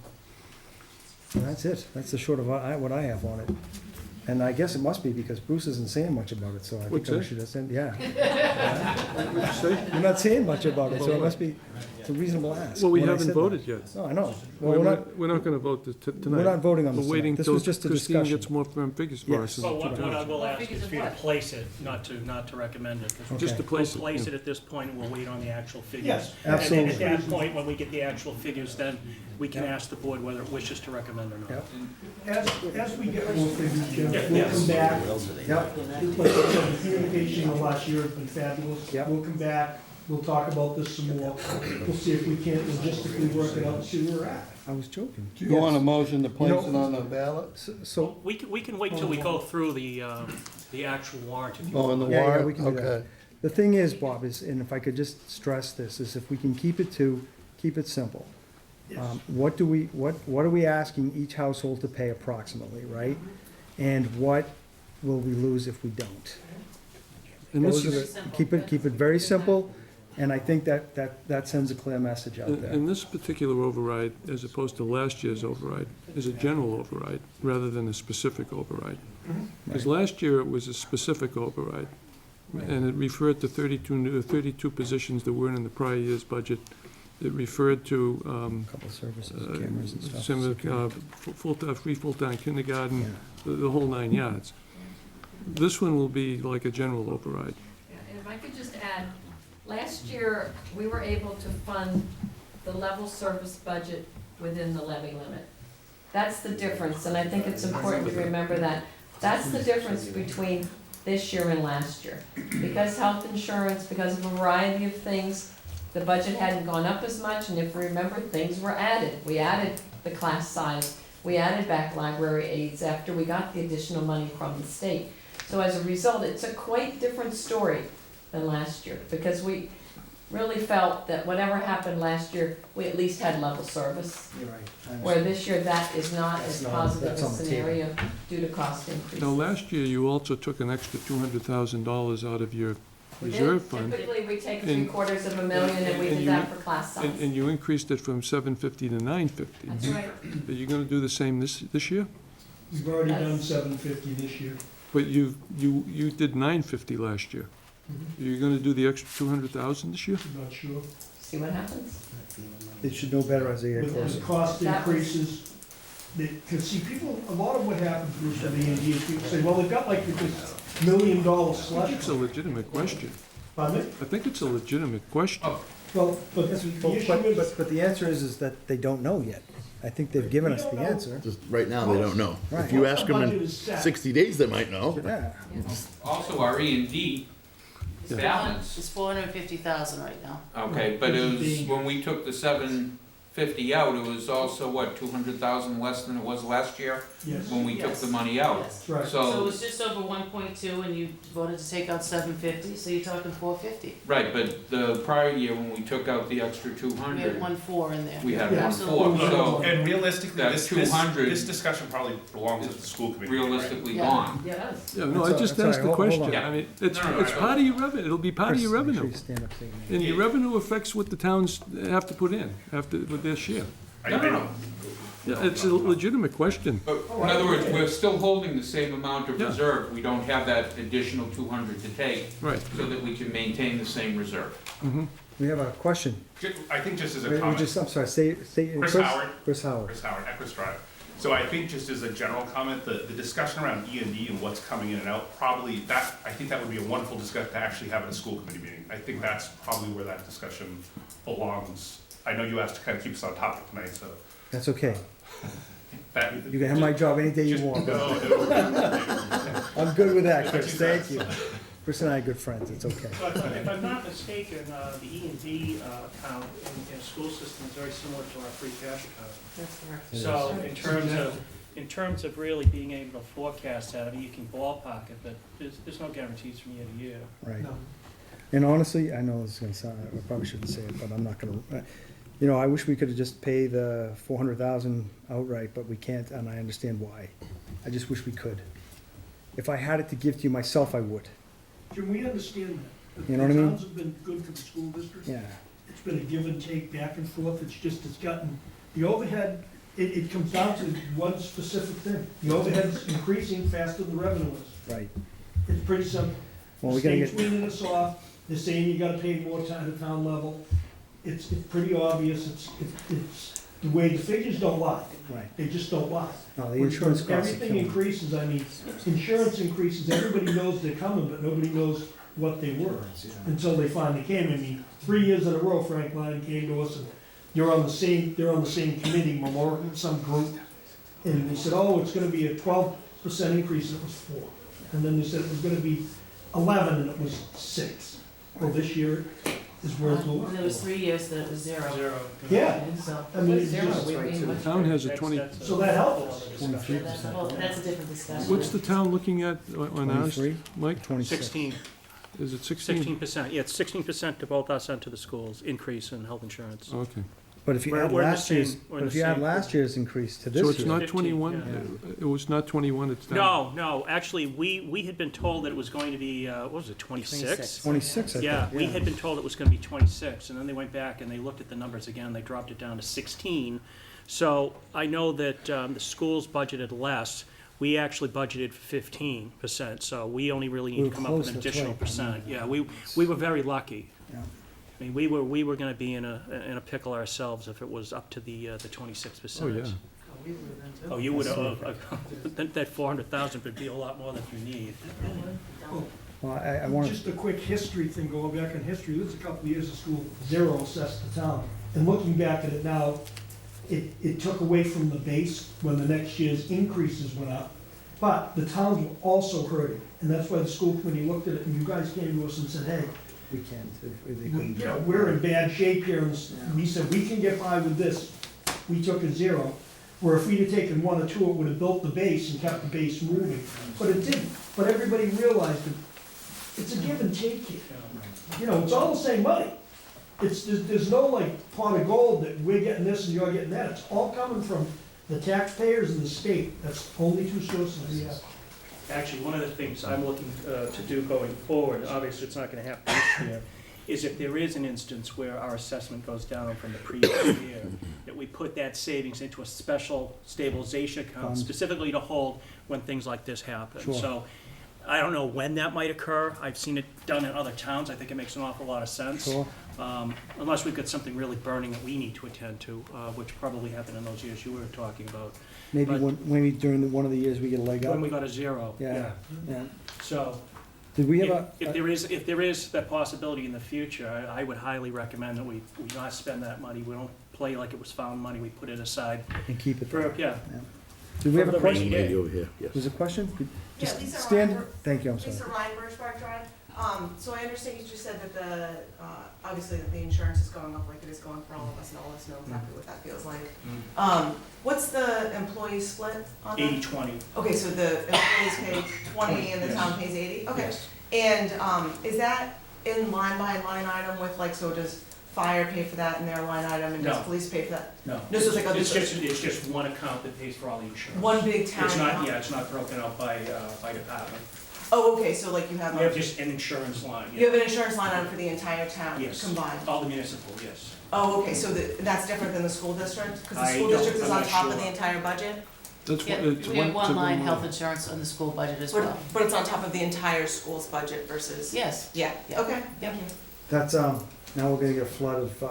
that's it. That's the short of what I have on it. And I guess it must be because Bruce isn't saying much about it, so I think What's I that? should have said, yeah. What'd you say? You're not saying much about it, so it must be, it's a reasonable ask. Well, we when I haven't said that. voted yet. No, I know. Well, We're not gonna vote tonight. We're not voting on this We're waiting tonight. This till was just a Christine discussion. gets more firm figures for us. Yes. and But what that's I will What ask figures is of for you to what? place it, not to recommend it. Just to place it. We'll place yeah. it at this point, and we'll wait on the actual figures. Yes, absolutely. And at that point, when we get the actual figures, then we can ask the board whether it wishes to recommend or not. Yep. As we get more figures, Jim, Yeah, we'll yes. come back. Yep. Like I said, the communication of last year has been fabulous. Yep. We'll come back, we'll talk about this some more. We'll see if we can't logistically work it out and see where we're at. I was joking. Do you want a motion to place know- it on the ballot? So, We can wait till we go through the actual warrant if you Oh, want. in the Yeah, yeah, warrant? we can do that. Okay. the thing is, Bob, is, and if I could just stress this, is if we can keep it simple. What are we asking each household to pay approximately, right? And what will we lose if we don't? And this Those are is, the- keep it very simple, and I think that sends a clear message out there. and this particular override, as opposed to last year's override, is a general override rather than a specific override. Because last year it was a specific override, and it referred to 32 positions that weren't in the prior year's budget. It referred to Couple of services, cameras and stuff. some free full-time kindergarten, Yeah. the whole 9 yards. This one will be like a general override. Yeah, and if I could just add, last year, we were able to fund the level service budget within the levy limit. That's the difference, and I think it's important to remember that. That's the difference between this year and last year. Because health insurance, because of a variety of things, the budget hadn't gone up as much, and if you remember, things were added. We added the class size, we added back library aides after we got the additional money from the state. So as a result, it's a quite different story than last year, because we really felt that whatever happened last year, we at least had level service. You're right. I Where understand. this year, that is not as That's not- positive that's a on the table. scenario due to cost increase. Now, last year, you also took an extra $200,000 out of your We did. reserve fund, Typically, we take And- $750,000, and we and did you- that for class size. and you increased it from 750 to 950. That's right. Are you gonna do the same this year? We've already done That's- 750 this year. But you did 950 last year. Are you gonna do the extra 200,000 this year? I'm not sure. See what happens? They should know better as they get With closer. the cost That was- increases, because see, people, a lot of what happens with the E&D is people say, well, they've got like this $1 million I slush. think it's a legitimate question. Pardon me? I think it's a legitimate question. Well, but the issue is, But the answer is that they don't know yet. I think they've given us the answer. Just right now, they don't know. Right. If you ask them budget in is set. 60 days, they might know. Yeah. Also, our E&D balance, It's 450,000 right now. okay, but it was, when we took the 750 out, it was also, what, 200,000 less than it was last year? yes, When we took Yes. the money out. Yes. that's right. So it So, was just over 1.2 and you voted to take out 750, so you're talking 450. right, but the prior year, when we took out the extra We had 200, 1.4 in there. we had Yeah. 1.4, so And realistically, that this 200 discussion probably belongs at the school committee. meeting, right? realistically Yeah. gone. Yes. Yeah, no, I That's just all right. asked the Hold on. question. I mean, it's No, it's part of your revenue, it'll be part of your Chris, make sure revenue. you stand up so you can- And your revenue affects what the towns have to put in, with their share. I know. Yeah, it's a legitimate question. But in other words, we're still holding the same amount of Yeah. reserve. We don't have that additional 200 to take, Right. so that we can maintain the same reserve. We have a question. I think just as a Wait, comment. I'm sorry, say. Chris Howard. Chris Howard. Chris Howard, Equus Drive. So I think just as a general comment, the discussion around E&D and what's coming in and out, probably that, I think that would be a wonderful discussion to actually have at a school committee meeting. I think that's probably where that discussion belongs. I know you asked to kind of keep us on topic tonight, so That's okay. that. You can have my job any day you just- want. no, I'm good with that, Chris, thank you. Chris and I are good friends, it's okay. So if I'm not mistaken, the E&D account in the school system is very similar to our free cash account. That's correct. So in terms of really being able to forecast that, I mean, you can ballpark it, but there's no guarantees from year to year. Right. No. And honestly, I know this is gonna sound, I probably shouldn't say it, but I'm not gonna, you know, I wish we could've just paid the 400,000 outright, but we can't, and I understand why. I just wish we could. If I had it to give to you myself, I would. Jim, we understand that. You know what I mean? The towns have been good for the school district. Yeah, It's been a give and take back and forth. It's just, it's gotten, the overhead, it comes down to one specific thing. The overhead's increasing faster than the revenue is. right. It's pretty simple. Well, The we gotta state's get, weaning us off. They're saying you gotta pay more at the town level. It's pretty obvious. It's, the way the figures don't lie. right. They just don't lie. No, the insurance costs are Everything killing me. increases, I mean, insurance increases, everybody knows they're coming, but nobody knows what they were until they finally came. I mean, 3 years in a row, Frank Lyon came to us and they're on the same committee, Memorial, some group. And they said, oh, it's gonna be a 12% increase, and it was 4. And then they said it was gonna be 11 and it was 6. Well, this year, is worth losing. There was 3 years that it was zero. Zero. Yeah. So, I mean, it's zero, just we're right being too. much The town has a That's- 20, that's a So that helps. whole other discussion. 23%. That's a different discussion. what's the town looking at on ours, 23? Mike? 26. 16, Is it 16? 16%, yeah, it's 16% to both us and to the schools, increase in health insurance. Okay. But if you We're- add we're in the last year's, same- we're but in if the you add same last group. year's increase to this So year. it's not 15, 21? It was not 21, it's down? No, actually, we had been told that it was going to be, what was it, 26? 26, I think. Yeah, we had been told it was gonna be 26, and then they went back and they looked at the numbers again, they dropped it down to 16. So I know that the schools budgeted less, we actually budgeted 15%, so we only really We need were to come up with close, an that's additional right. percent. Yeah, we were very lucky. Yeah. I mean, we were gonna be in a pickle ourselves if it was up to the 26%. Oh, yeah. Oh, you would, that 400,000 would be a lot more than you need. Well, I want to, Just a quick history thing, going back in history, this is a couple of years of school, zero assessed to town. And looking back at it now, it took away from the base when the next year's increases went up. But the towns were also hurting, and that's why the school committee looked at it, and you guys came to us and said, hey, we can't, if they we, couldn't. you know, we're in bad shape here, and we said, we can get by with this. We took a zero, where if we'd have taken 1 or 2, it would have built the base and kept the base moving. But it didn't, but everybody realized that it's a give and take here. You know, it's all the same money. There's no like pot of gold that we're getting this and you're getting that. It's all coming from the taxpayers and the state. That's only two sources we have. Actually, one of the things I'm looking to do going forward, obviously it's not gonna happen this year, is if there is an instance where our assessment goes down from the previous year, that we put that savings into a special stabilization account Fund. specifically to hold when things like this happen. Sure. So, I don't know when that might occur. I've seen it done in other towns. I think it makes an awful lot of sense. Sure. Unless we've got something really burning that we need to attend to, which probably happened in those years you were talking about. Maybe But- maybe during one of the years we get a leg up. When we got a zero, Yeah, yeah. yeah. So, Did we have if there is that possibility in the future, I would highly recommend that we not spend that money. We don't play like it was found money. We put it aside and keep it for, there? yeah. Did we have for a the rainy question? day. Lady over here, yes. Was a question? Yeah, Just Lisa stand, Ryan, thank you, I'm sorry. Lisa Ryan, Birchbark Drive. So I understand you just said that obviously that the insurance is going up like it is going for all of us, and all of us know exactly what that feels like. What's the employee split on that? 80-20. Okay, so the employees pay 20 and the town pays 80? Okay. Yes. And is that in line by line item with like, so does fire pay for that in their line item, and does No. police pay for that? No. No, so it's like a- It's just one account that pays for all the insurance. One big town It's not, account? yeah, it's not broken out by department. Oh, okay, so like you have We have just an insurance line, you yeah. have an insurance line item for the entire town Yes. combined? All the municipal, yes. Oh, okay, so that's different than the school district? Because the I school don't- district is I'm on not top of sure. the entire budget? That's Yeah, what, it's we have to one line one health insurance on the school budget as well. But it's on top of the entire school's budget versus? Yes. Yeah, okay, Yep. thank you. That's, now we're gonna get a flood of,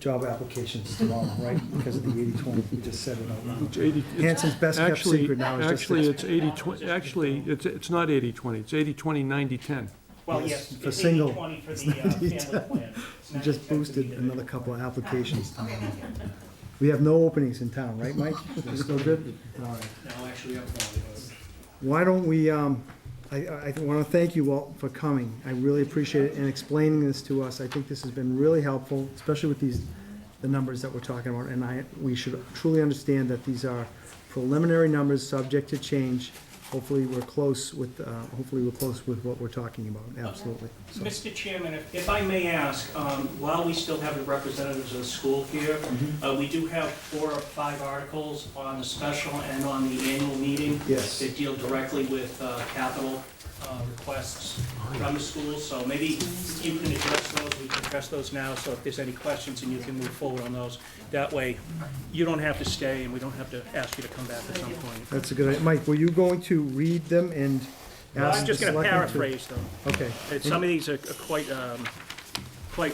job applications tomorrow, right? Because of the 80-20, we just said it out loud. It's 80, Hanson's best kept actually, secret now is just. actually, it's 80-20, actually, it's not 80-20, it's 80-20, 90-10. Well, Yes, yes, for it's single. 80-20 for It's the family 90-10. plan. It's We just 90-10 for the boosted individual. another couple of applications. Okay, thank you. We have no openings in town, right, Mike? We're still good? All right. No, actually, we have one. Why don't we, I want to thank you all for coming. I really appreciate it and explaining this to us. I think this has been really helpful, especially with the numbers that we're talking about. And we should truly understand that these are preliminary numbers, subject to change. Hopefully, we're close with what we're talking about, absolutely. So, Mr. Chairman, if I may ask, while we still have the representatives of the school here, we do have 4 or 5 articles on the special and on the annual meeting Yes. that deal directly with capital requests from the schools. So maybe you can address those, we can address those now, so if there's any questions, and you can move forward on those. That way, you don't have to stay, and we don't have to ask you to come back at some point. That's a good idea. Mike, were you going to read them and Well, ask I'm the just gonna selectmen to? paraphrase them. Okay. Some of these are quite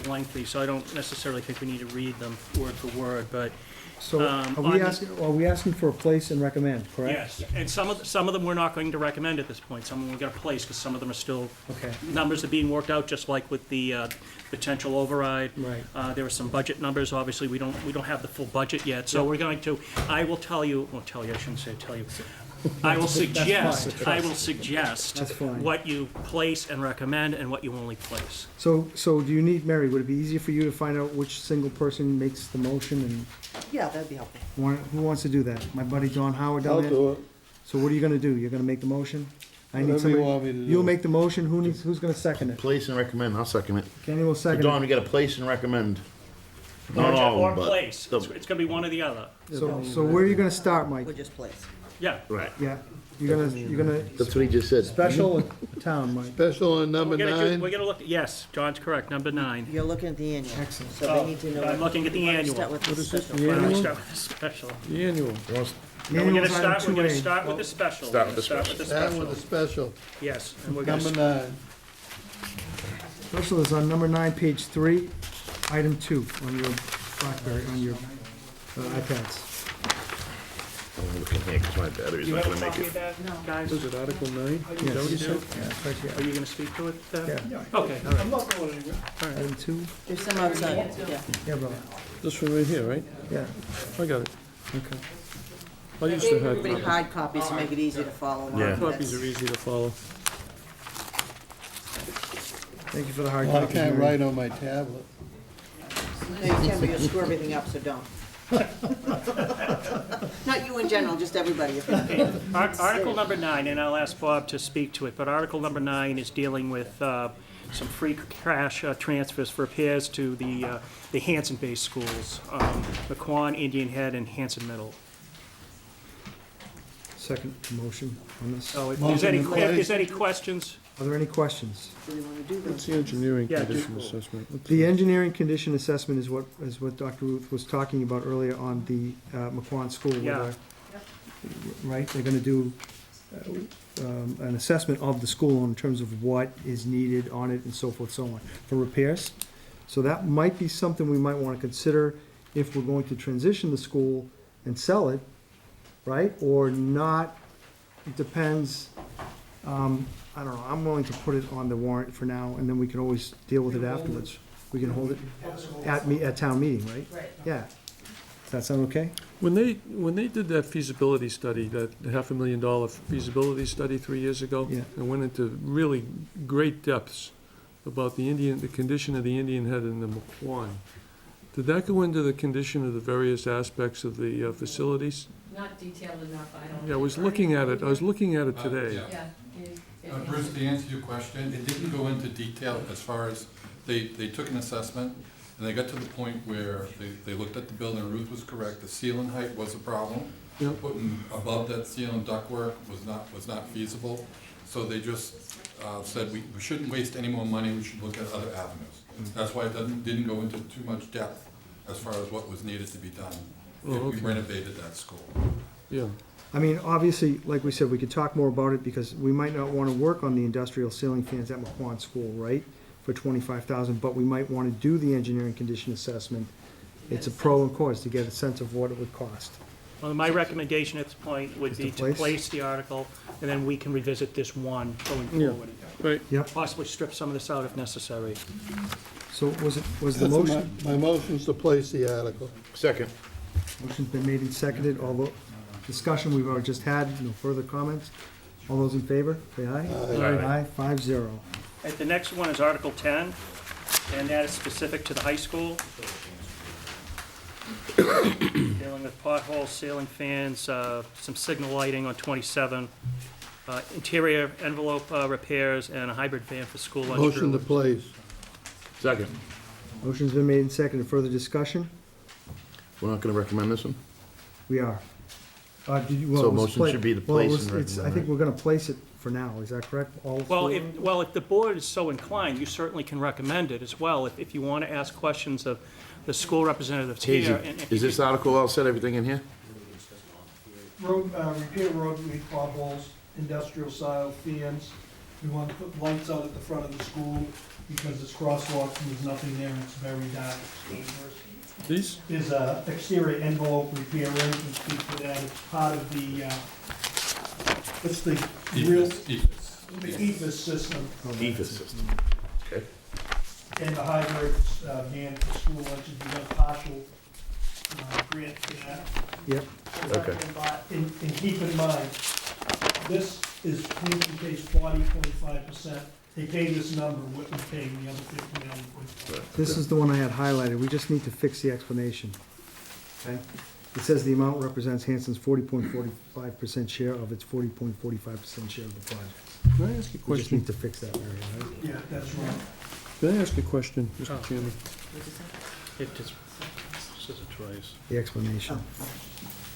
lengthy, so I don't necessarily think we need to read them word for word, but So are on the- we asking for a place and recommend, correct? yes. And some of them we're not going to recommend at this point. Some of them we're gonna place, because some of them are still, Okay, numbers are being worked out, just like with the potential override. right. There are some budget numbers, obviously, we don't have the full budget yet, so we're going to, I shouldn't say tell you. I will That's suggest, fine. I will suggest That's fine. what you place and recommend and what you only place. So do you need, Mary, would it be easier for you to find out which single person makes the motion and Yeah, that'd be helpful. who wants to do that? My buddy John Howard down I'll there? do it. So what are you gonna do? You're gonna make the motion? I need Whatever you somebody. want me to do. You'll make the motion. Who's gonna second it? Place and recommend, I'll second it. Kenny will So second Don, it. we gotta place and recommend. Or Not all, or but. place. It's gonna be one or the other. So where are you gonna start, Mike? just place. Yeah. Right. Yeah, you're gonna, That's what he just said. special or town, Mike? Special on number We're 9. gonna look, yes, John's correct, number 9. You're looking at the annual. Excellent. So they need to know. I'm looking at the annual. Start with What the is this, special. the Why don't we annual? start with the special? The annual. No, we're Annual's gonna item start, we're gonna 2A. start with the special. Start We're with gonna the start with the That special. with the special. Yes, and we're gonna, Number 9. Special is on number 9, page 3, item 2 on your BlackBerry, on your iPads. I'm looking here, cause my battery's you not have a gonna make copy it. of that, guys? Was it Article 9? Is that Yes. what you said? Yeah, it's right here. Are you gonna speak to it? Yeah. Okay, all right. I'm not going anywhere. Item 2, There's some outside, yeah. yeah, brother, This one right here, right? yeah, I got it. okay. I used to have Everybody copies. hard copies to make it easier to follow along. Yeah. Copies are easy to follow. Thank you for the hard Well, I copy. can't Mary. write on my tablet. No, you can, but you'll screw everything up, so don't. Not you in general, just everybody. Article number 9, and I'll ask Bob to speak to it, but Article number 9 is dealing with some free cash transfers for repairs to the Hanson-based schools, McQuon, Indian Head, and Hanson Middle. Second motion on this. So if Motion there's any, in if place. there's any questions, Are there any questions? Do you want to do What's this? the engineering Yeah, condition just- assessment? What's The that? engineering condition assessment is what Dr. Ruth was talking about earlier on the McQuon School. where Yeah. they're- Right, they're gonna do an assessment of the school in terms of what is needed on it and so forth, so on, for repairs. So that might be something we might wanna consider if we're going to transition the school and sell it, right, or not. It depends, I don't know, I'm willing to put it on the warrant for now, and then we can always deal with it afterwards. We can hold it at town meeting, right? Right. Yeah. Does that sound okay? When they did that feasibility study, that $500,000 feasibility study 3 years ago, Yeah. and went into really great depths about the condition of the Indian Head and the McQuon, did that go into the condition of the various aspects of the facilities? Not detailed enough, I don't. Yeah, I was looking at it today. Yeah. Yeah. Bruce, to answer your question, it didn't go into detail as far as, they took an assessment, and they got to the point where they looked at the building, Ruth was correct, the ceiling height was a problem. Yeah. Putting above that ceiling ductwork was not feasible, so they just said we shouldn't waste any more money, we should look at other avenues. That's why it didn't go into too much depth as far as what was needed to be done Oh, if we okay. renovated that school. Yeah. I mean, obviously, like we said, we could talk more about it because we might not want to work on the industrial ceiling fans at McQuon School, right? For $25,000, but we might want to do the engineering condition assessment. It's a pro and cons to get a sense of what it would cost. well, my recommendation at this point would Is be to to place? place the article, and then we can revisit this one going Yeah. forward. Right. Yep, Possibly strip some of this out if necessary. so was the That's motion, my motion's to place the article. Second. motion's been made and seconded, although discussion we've already just had, no further comments? All those in favor, say aye. Aye. 5-0. Right, the next one is Article 10, and that is specific to the high school. Dealing with potholes, ceiling fans, some signal lighting on 27, interior envelope repairs, and a hybrid van for school lunch. Motion to crew. place. Second. Motion's been made and seconded, further discussion? We're not gonna recommend this one? We are. Well, So it was motion pla- should be to well, it place was- and it's- I recommend, think we're gonna place it for now, is that correct? All Well, four? if the board is so inclined, you certainly can recommend it as well, if you want to ask questions of the school representatives Hazy, here. and if is you this article all set, everything in here? Road, repair roadway potholes, industrial style fans. We want to put lights out at the front of the school because there's crosswalks and there's nothing there and it's very dark, it's dangerous. These? There's a exterior envelope repair, we can speak to that, it's part of the, what's the real, the EFS system. EFS system. Okay. And the hybrid van for school lunches, we got a partial grant for that. Yep. So that Okay. can buy- And keep in mind, This is Hampton pays 40.5%. They pay this number, Whitman's paying the other 59.5. This is the one I had highlighted, we just need to fix the explanation. Okay? It says the amount represents Hanson's 40.45% share of its 40.45% share of the project. Can I ask a We just question? need to fix that, Mary, right? Yeah, that's right. Can I ask a question, Mr. Chairman? It just says it twice. The explanation.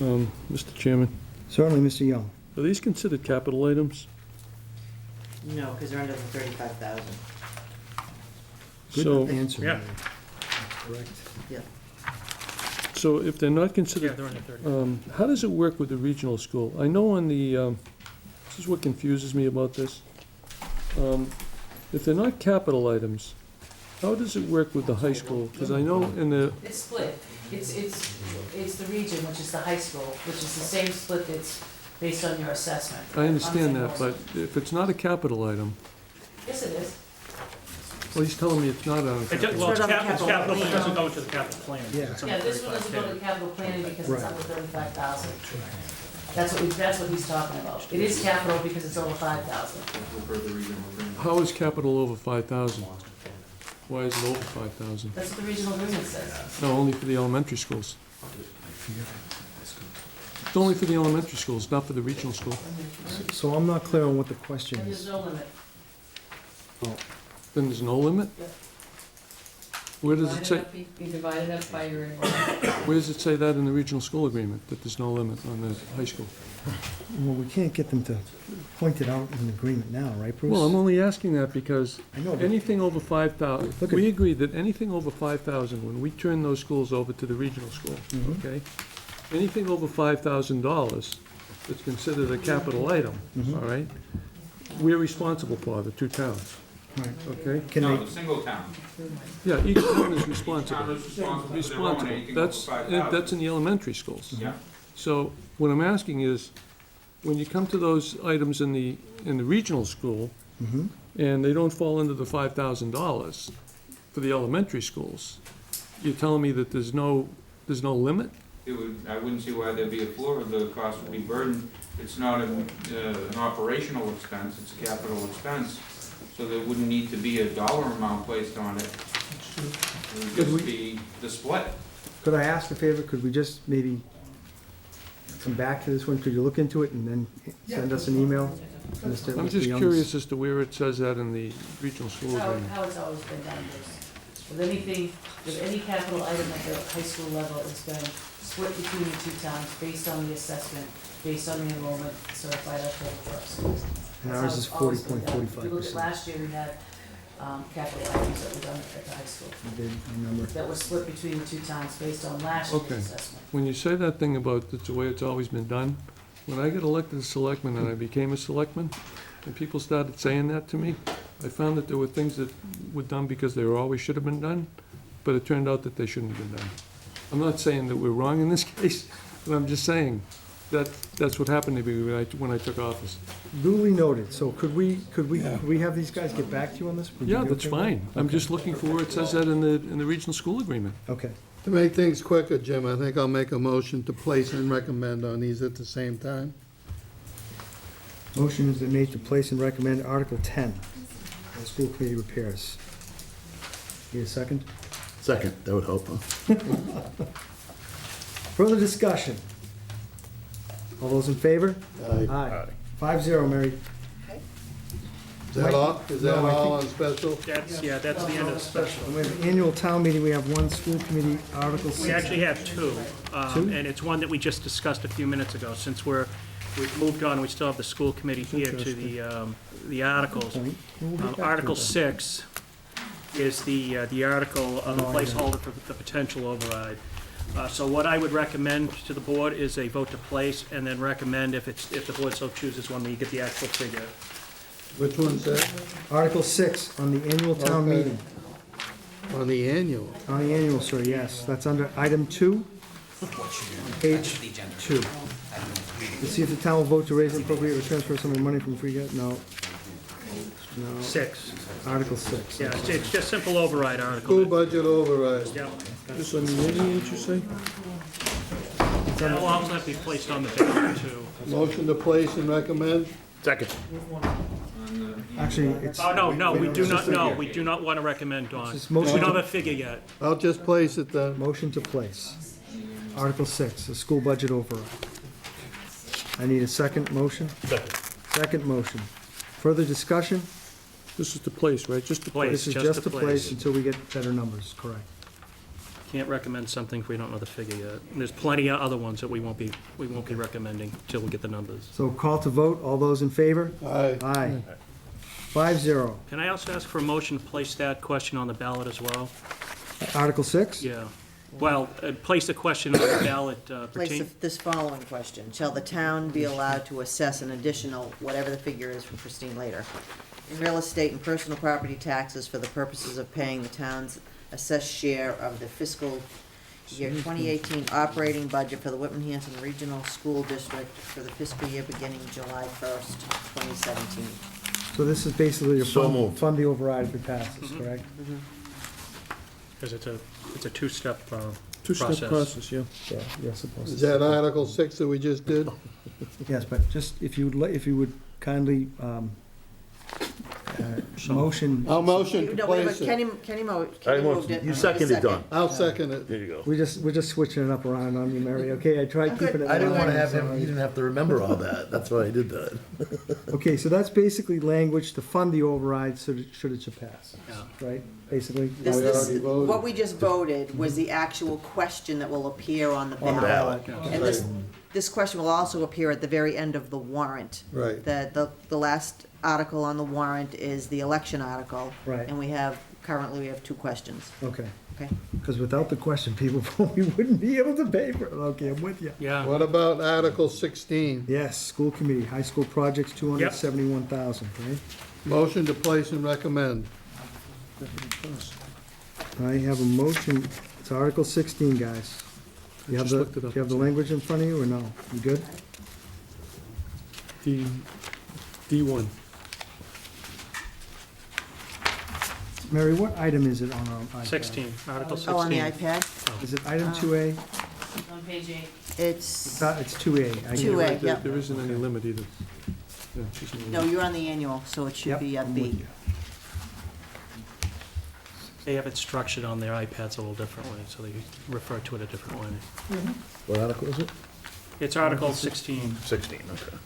Mr. Chairman, Certainly, Mr. Young. are these considered capital items? No, because they're under the 35,000. So, Good answer, yeah. Mary. Correct. so if they're not Yeah, considered, they're under 30. how does it work with the regional school? I know on the, this is what confuses me about this. If they're not capital items, how does it work with the high school? Because I know in the, It's split. It's the region, which is the high school, which is the same split that's based on your assessment. I understand On that, single- but if it's not a capital item, Yes, it is. well, he's telling me it's not on a Well, capital. it's not on the capital, capital but it plan. doesn't go into the capital plan. Yeah. It's under Yeah, this one doesn't go to 35K. the capital planning because it's Right. under 35,000. That's what he's talking about. It is capital because it's over 5,000. How is capital over 5,000? Why is it over 5,000? That's what the regional agreement says. No, only for the elementary schools. It's only for the elementary schools, not for the regional school. So I'm not clear on what the question And there's is. no limit. Then there's no limit? Yep. Where does it say, You divide it up by your enrollment. where does it say that in the regional school agreement, that there's no limit on the high school? Well, we can't get them to point it out in the agreement now, right, Bruce? Well, I'm only asking that because I know, but anything over 5,000, Look at- we agreed that anything over 5,000, when we turn those schools over to the regional school, Mhm. okay? Anything over $5,000 that's considered a capital item, Mhm. all right? We're responsible for, the two towns, Right. okay? Can No, they, the single town. Yeah, each town is Each responsible. town is responsible for their own, Responsible, anything over that's, 5,000. that's in the elementary schools. Yeah. So what I'm asking is, when you come to those items in the regional school, Mhm. and they don't fall into the $5,000 for the elementary schools, you're telling me that there's no limit? It would, I wouldn't see why there'd be a floor, the cost would be burdened. It's not an operational expense, it's a capital expense, so there wouldn't need to be a dollar amount placed on it. It would Could we- just be the split. could I ask a favor? Could we just maybe come back to this one? Could you look into it and then send us an email? Mr. I'm just Young's- curious as to where it says that in the regional school How agreement. it's always been done, Bruce. With any capital item at the high school level, it's been split between the two towns based on the assessment, based on the enrollment certified October 1st. And That's ours how is it's always been done. If you look at 40.45%. last year, we had capital items that were done at the high school I did remember. that were split between the two towns based on last year's Okay. assessment. When you say that thing about it's the way it's always been done, when I got elected as selectman and I became a selectman, and people started saying that to me, I found that there were things that were done because they were always should have been done, but it turned out that they shouldn't have been done. I'm not saying that we're wrong in this case, but I'm just saying that that's what happened to me when I took office. Duly noted. So could we have these guys get back to you on this? Would you Yeah, be that's okay with fine. that? I'm Okay. just looking for where it says that in the regional school agreement. Okay. To make things quicker, Jim, I think I'll make a motion to place and recommend on these at the same time. Motion has been made to place and recommend Article 10, on school committee repairs. Need a second? Second, that would help, huh? Further discussion? All those in favor? Aye. Aye. 5-0, Mary. Is that all? Is that No, I all think- on special? That's the end of the special. And we have an annual town meeting, we have one school committee, Article 6. We actually have two, Two? and it's one that we just discussed a few minutes ago. Since we've moved on, we still have the school committee here to the articles. Point. We'll get back to Article it then. 6 is the article of the Oh, I know. placeholder for the potential override. So what I would recommend to the board is a vote to place, and then recommend if the board so chooses when we get the actual figure. Which one's that? Article 6, on the annual town Okay. meeting. On the annual. On the annual, sir, yes. That's under item 2, page 2. To see if the town will vote to raise and appropriate or transfer some of the money from free cash, no. No, 6. Article 6. Yeah, it's just simple override School article. budget override. Yeah. This on the 88, you say? That'll also have to be placed on the ballot too. Motion to place and recommend? Second. Actually, it's, Oh, no, we do not, Just a no, figure. we do not want to recommend, Don. This is We motion don't to- have a figure yet. I'll just place it then. motion to place. Article 6, the school budget override. I need a second motion? Second. Second motion. Further discussion? This is the place, right? Just the Place. This is just just to a place place. until we get better numbers, correct? Can't recommend something if we don't know the figure yet. And there's plenty of other ones that we won't be recommending till we get the numbers. So call to vote, all those in favor? Aye. Aye. 5-0. Can I also ask for a motion to place that question on the ballot as well? Article 6? Yeah. Well, place the question on the ballot Place pertain, this following question. Shall the town be allowed to assess an additional, whatever the figure is for Christine later, in real estate and personal property taxes for the purposes of paying the town's assessed share of the fiscal year 2018 operating budget for the Whitman-Hanson Regional School District for the fiscal year beginning July 1st, 2017? So this is basically your So fund, moved. fund the override if it passes, correct? because it's a two-step two-step process. process, yeah. Yeah, you're supposed Is to. that Article 6 that we just did? Yes, but just if you would, if you would kindly, motion, I'll motion to No, wait a place minute, it. Kenny I moved it. You seconded, Don. I'll second it. There you go. we're just switching it up around on you, Mary, okay? I tried I'm good. keeping it. I didn't want to line, have him, sorry. he didn't have to remember all that. That's why I did that. Okay, so that's basically language to fund the override should it should pass, Yeah. right? Basically, This, We this, already voted. what we just voted was the actual question that will appear on the on the ballot. ballot. And this question will also appear at the very end of the warrant. Right. The last article on the warrant is the election article. Right. And currently we have two questions, Okay, okay? because without the question, people probably wouldn't be able to pay for it. Okay, I'm with you. Yeah, What about Article 16? Yes, school committee, high school projects, 271,000, right? Motion to place and recommend. I have a motion, it's Article 16, guys. You have Just the, looked it do up. you have the language in front of you, or no? You good? D1. Mary, what item is it on our iPad? 16, Article 16. Oh, on the iPad? Is it item 2A? On page 8. It's, It's 2A. I get it. 2A, yep. There isn't any limit either. Yeah, she's in the No, you're on the annual, so it should Yep, be I'm with B. you. They have it structured on their iPads a little differently, so they refer to it a different way. What article is it? It's Article 16. 16, okay.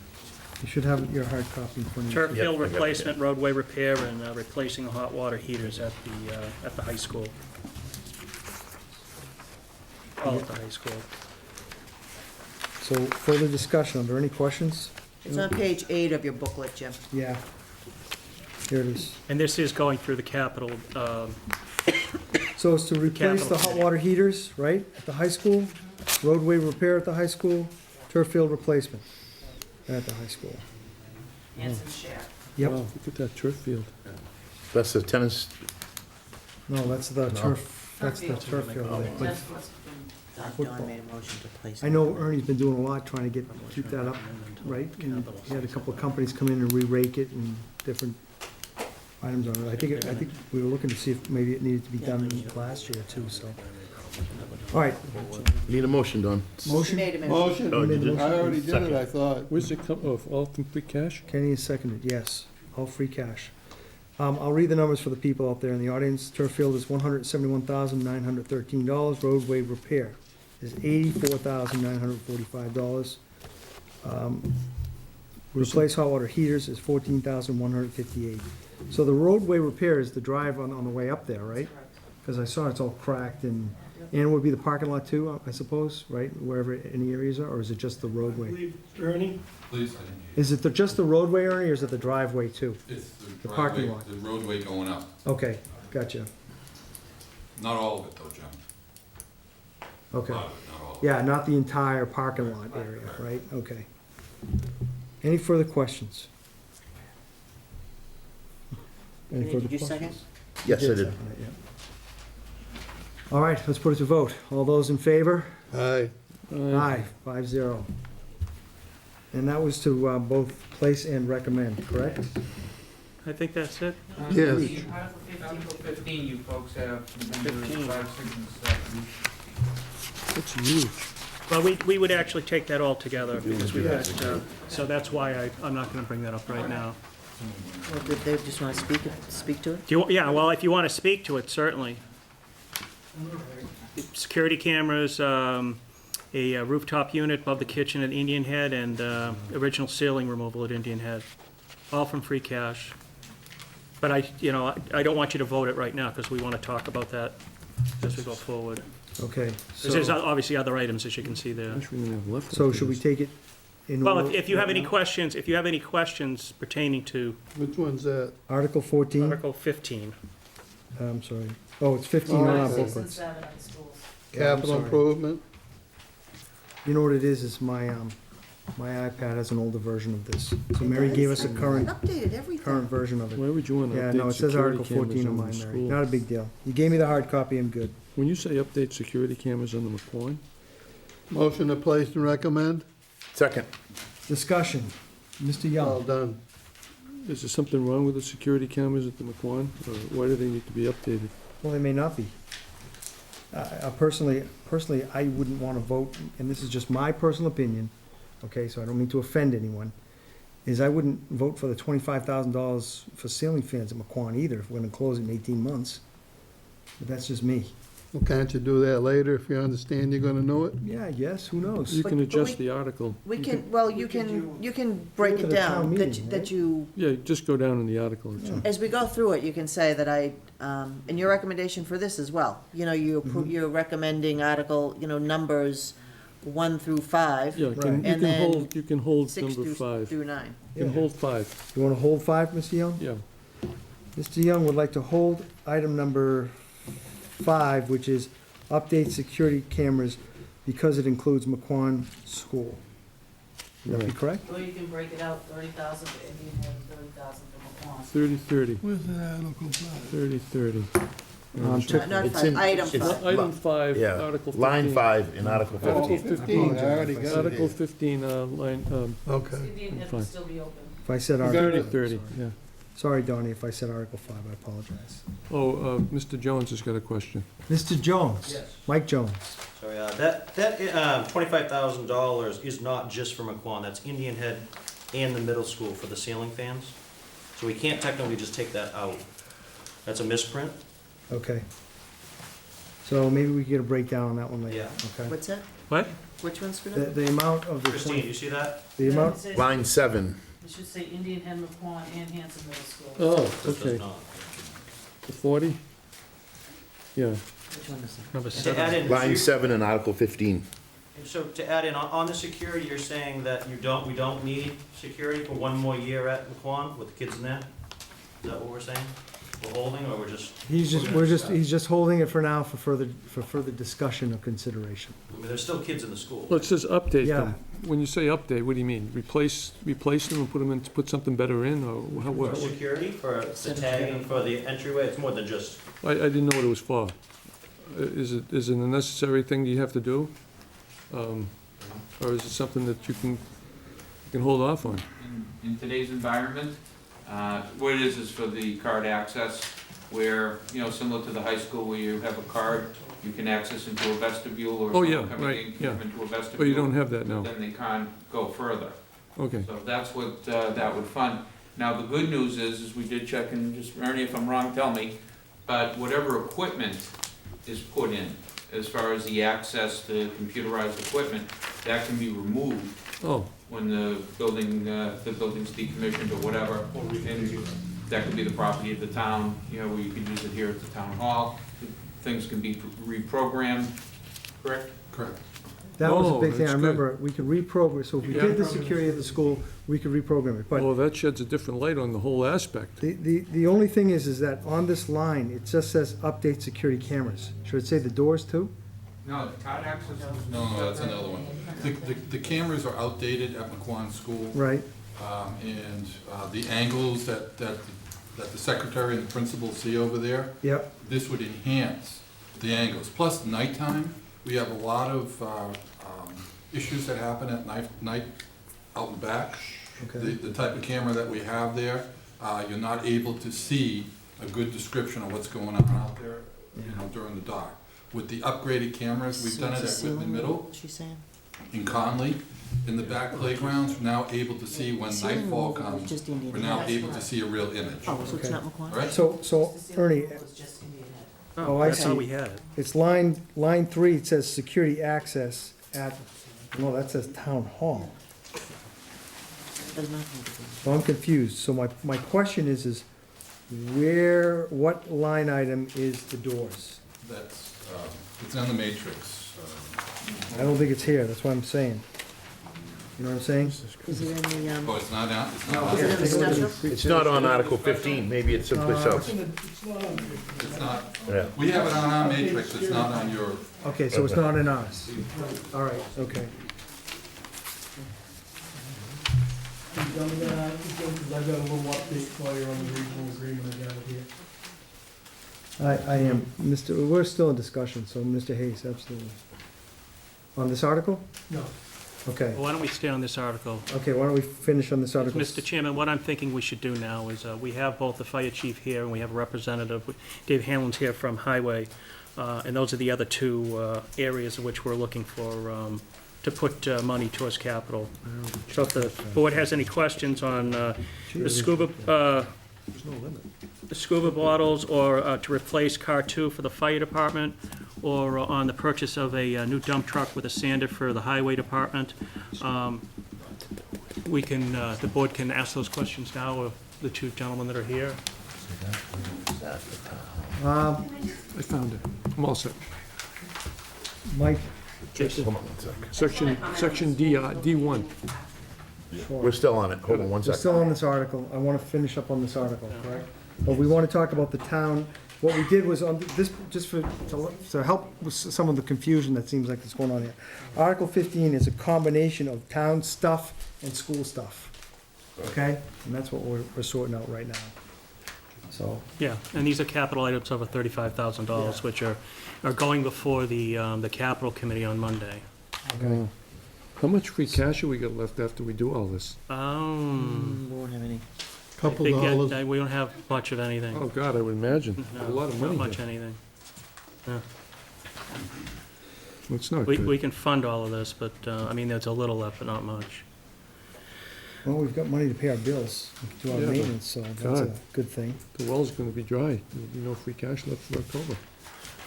You should have your hard copy in front of you. Turf Yep, field I got it, replacement, roadway repair, and replacing the hot water heaters at the high school. All at the high school. So further discussion, are there any questions? It's on page 8 of your booklet, Jim. Yeah. Here it is. And this is going through the capital, So it's to replace the hot water heaters, right, at the high school, roadway repair at the high school, turf field replacement at the high school. Hanson share. Yep. Wow, look at that turf field. That's the tennis, No, that's the turf, that's the field. turf field. But That's what's been done. Don made a motion to place. I know Ernie's been doing a lot trying to keep that up, right? And he had a couple of companies come in and re-rake it and different items on it. I think we were looking to see if maybe it needed to be done last year too, so. All right, need a motion, Don. She motion, made a Motion. Oh, you did? I already did it, I thought. Where's it come, oh, all from free cash? Kenny is seconded, yes, all free cash. I'll read the numbers for the people out there in the audience. Turf field is $171,913. Roadway repair is $84,945. Replace hot water heaters is $14,158. So the roadway repair is the drive on the way up there, right? Because I saw it's all cracked and it would be the parking lot too, I suppose, right? Wherever any areas are, or is it just the I roadway? believe, Ernie, Please, Is it just the roadway, Ernie, or is it the driveway too? it's The the parking driveway, lot. the roadway going up. Okay, gotcha, Not all of it though, Jim. okay. A lot of it, not all of it. Yeah, not the entire parking lot area, right? Okay. Any further questions? Any Did further you second? questions? Yes, I did. second it, yeah. All right, let's put it to vote. All those in favor? Aye. Aye, 5-0. And that was to both place and recommend, correct? I think that's it. Yes. Article 15, you folks have numbers 15. 5, 6, and 7. That's huge. Well, we would actually take that all together, because we've had, so that's why I'm not gonna bring that up right now. Well, did they just want to speak to it? Do you, yeah, well, if you want to speak to it, certainly. Security cameras, a rooftop unit above the kitchen at Indian Head, and original ceiling removal at Indian Head, all from free cash. But I don't want you to vote it right now, because we want to talk about that as we go forward. Okay, Because there's so, obviously other items, as you can see there. so should we take it in Well, order? if you have any questions, pertaining to Which one's that? Article 14, Article 15. I'm sorry. Oh, it's 15 Oh, on our okay. 6 and booklets. 7 on schools. Yeah, I'm Capital sorry. improvement? You know what it is my iPad has an older version of this. So Mary gave us a current Updated everything. version of it. Why would you want to Yeah, update no, it says security Article cameras 14 on on mine, the Mary. school? Not a big deal. You gave me the hard copy, I'm good. When you say update security cameras on the McQuon, Motion to place and recommend? Second. Discussion. Mr. All Young. done. is there something wrong with the security cameras at the McQuon? Or why do they need to be updated? Well, they may not be. Personally, I wouldn't want to vote, and this is just my personal opinion, okay, so I don't mean to offend anyone, is I wouldn't vote for the $25,000 for ceiling fans at McQuon either, if we're gonna close it in 18 months. But that's just me. Well, can't you do that later if you understand you're gonna know it? Yeah, I guess, who knows? You But- can but adjust we- the article. We You can, well, you can break Look it at a town down, meeting, right? that you, Yeah, just go down in the article. It's Yeah. as we go through it, you can say that and your recommendation for this as well. You're recommending article, numbers 1 through 5. Yeah, Right. you And can then hold, you can hold 6 number 5. through 9. You can Yeah. hold 5, You wanna hold 5, Mr. Young? yeah. Mr. Young would like to hold item number 5, which is update security cameras because it includes McQuon School. Would that be Right. correct? Or you can break it out, 30,000 for Indian Head and 30,000 for McQuon. 30-30, Where's that article? 30-30. Not It's 5, in- item it's- 5. Item 5, Yeah, Article 15. line 5 in Article Article 15. 15, I already got it Article here. 15, line, Okay. Indian Head will still be open. If I said You got Article, it. 30, yeah. sorry, Donnie, if I said Article 5, I apologize. Oh, Mr. Jones has got a question. Mr. Jones? Yes. Mike Jones? Sorry, that $25,000 is not just for McQuon, that's Indian Head and the middle school for the ceiling fans. So we can't technically just take that out. That's a misprint. Okay. So maybe we can get a breakdown on that one later, Yeah. okay? What's that? What? Which one's for The, that? the amount of the Christine, you see that? the amount, It says- Line 7. It should say Indian Head, McQuon, and Hanson Middle School. Oh, This does okay. not. The 40? Yeah. Which one is that? Number And to add 7. in, Line 7 in Article 15. so to add in, on the security, you're saying that we don't need security for one more year at McQuon with the kids in there? Is that what we're saying? We're holding, or we're just? he's just holding it for now for further discussion or consideration. I mean, there's still kids in the school. Well, it says update Yeah. them. When you say update, what do you mean? Replace them and put something better in, or how, For what? security, for the tagging, for the entryway, it's more than just, I didn't know what it was for. Is it a necessary thing you have to do? Or is it something that you can hold off on? In today's environment, what it is for the card access, where, similar to the high school where you have a card, you can access into a vestibule or Oh, yeah, someone coming right, in, yeah. come into a vestibule. But you don't have that now. Then they can't go further. Okay. So that's what that would fund. Now, the good news is we did check, and just, Ernie, if I'm wrong, tell me, but whatever equipment is put in, as far as the access to computerized equipment, that can be removed Oh, when the building's decommissioned or whatever. And that could be the property of the town, where you could use it here at the town hall. Things can be reprogrammed, correct? Correct. That was a Oh, big thing, I that's good. remember, we could reprogram, so if we did the security of the school, we could reprogram it, but well, that sheds a different light on the whole aspect. the only thing is that on this line, it just says update security cameras. Should it say the doors too? No, the card access is. No, that's another one. The cameras are outdated at McQuon School. Right, And the angles that the secretary and the principal see over there, yep, this would enhance the angles. Plus, nighttime, we have a lot of issues that happen at night out and back. okay. The type of camera that we have there, you're not able to see a good description of what's going on out there, during the dark. With the upgraded cameras, we've done it at Whitman Middle. What's she saying? in Conley, in the back playgrounds, we're now able to see when nightfall comes, we're now able to see a real image. Oh, so it's Okay. not McQuon? All right? So Ernie, oh, I That's how we see. had it. It's line 3, it says security access at, no, that says town hall. Does not need to be. So I'm confused. So my question is what line item is the doors? That's, it's on the matrix. I don't think it's here, that's what I'm saying. You know what I'm saying? Is it in the, Oh, it's not out, it's not out. is it in the special? It's not on Article 15, maybe it's simply so. It's not on there. It's not, Yeah. we have it on our matrix, it's not on your, Okay, so it's not in ours. All right, okay. You've done that, because I've got a little update for you on the regional agreement I got here. I am, we're still in discussion, so Mr. Hayes, absolutely. On this article? No. Okay, Well, why don't we stay on this article? okay, why don't we finish on this article? Mr. Chairman, what I'm thinking we should do now is, we have both the fire chief here, and we have a representative, Dave Hanlon's here from Highway, and those are the other two areas in which we're looking for, to put money towards capital. So if the board has any questions on the scuba, the scuba bottles, or to replace car 2 for the fire department, or on the purchase of a new dump truck with a sander for the highway department, we can, the board can ask those questions now of the two gentlemen that are here. I found it. I'm all set. Mike, Section D, D1. We're still on it, hold on one we're second. still on this article. I want to finish up on this article, correct? But we want to talk about the town. What we did was on this, just to help with some of the confusion that seems like is going on here. Article 15 is a combination of town stuff and school stuff, okay? And that's what we're sorting out right now. So, Yeah, and these are capital items over $35,000, which are going before the capital committee on Monday. okay. How much free cash have we got left after we do all this? We won't have any. Couple We dollars. don't have much of anything. Oh, God, I would imagine. No, A lot of not money much here. anything. It's not We good. can fund all of this, but, I mean, there's a little left, but not much. Well, we've got money to pay our bills, do our Yeah, but maintenance, so that's a God. good thing. The well's gonna be dry. There'll be no free cash left for October.